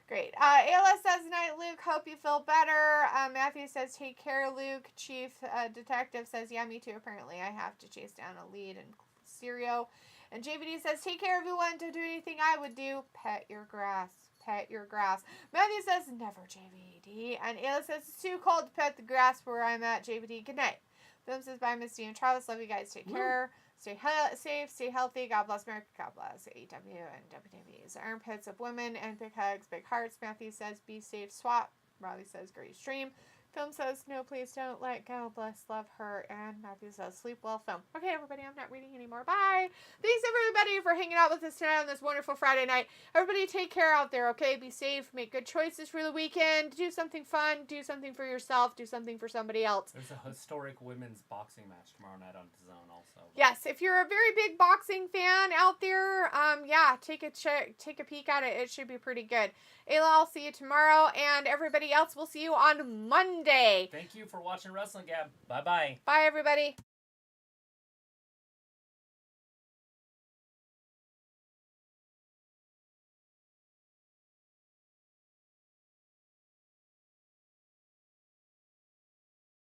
Great. Ayla says, night, Luke. Hope you feel better. Matthew says, take care, Luke. Chief Detective says, yeah, me too. Apparently, I have to chase down a lead in Syrio. And JVD says, take care, everyone. Don't do anything I would do. Pet your grass. Pet your grass. Matthew says, never, JVD. And Ayla says, it's too cold to pet the grass where I'm at, JVD. Good night. Film says, bye, Misty and Travis. Love you guys. Take care. Stay safe, stay healthy. God bless America. God bless AEW and WWE's armpits of women and big hugs, big hearts. Matthew says, be safe, swap. Riley says, great stream. Film says, no, please don't let go. Bless, love her. And Matthew says, sleep well, film. Okay, everybody, I'm not reading anymore. Bye. Thanks, everybody, for hanging out with us tonight on this wonderful Friday night. Everybody, take care out there, okay? Be safe. Make good choices for the weekend. Do something fun. Do something for yourself. Do something for somebody else. There's a historic women's boxing match tomorrow night on DAZN also. Yes, if you're a very big boxing fan out there, yeah, take a peek at it. It should be pretty good. Ayla, I'll see you tomorrow, and everybody else, we'll see you on Monday. Thank you for watching Wrestling Gab. Bye-bye. Bye, everybody.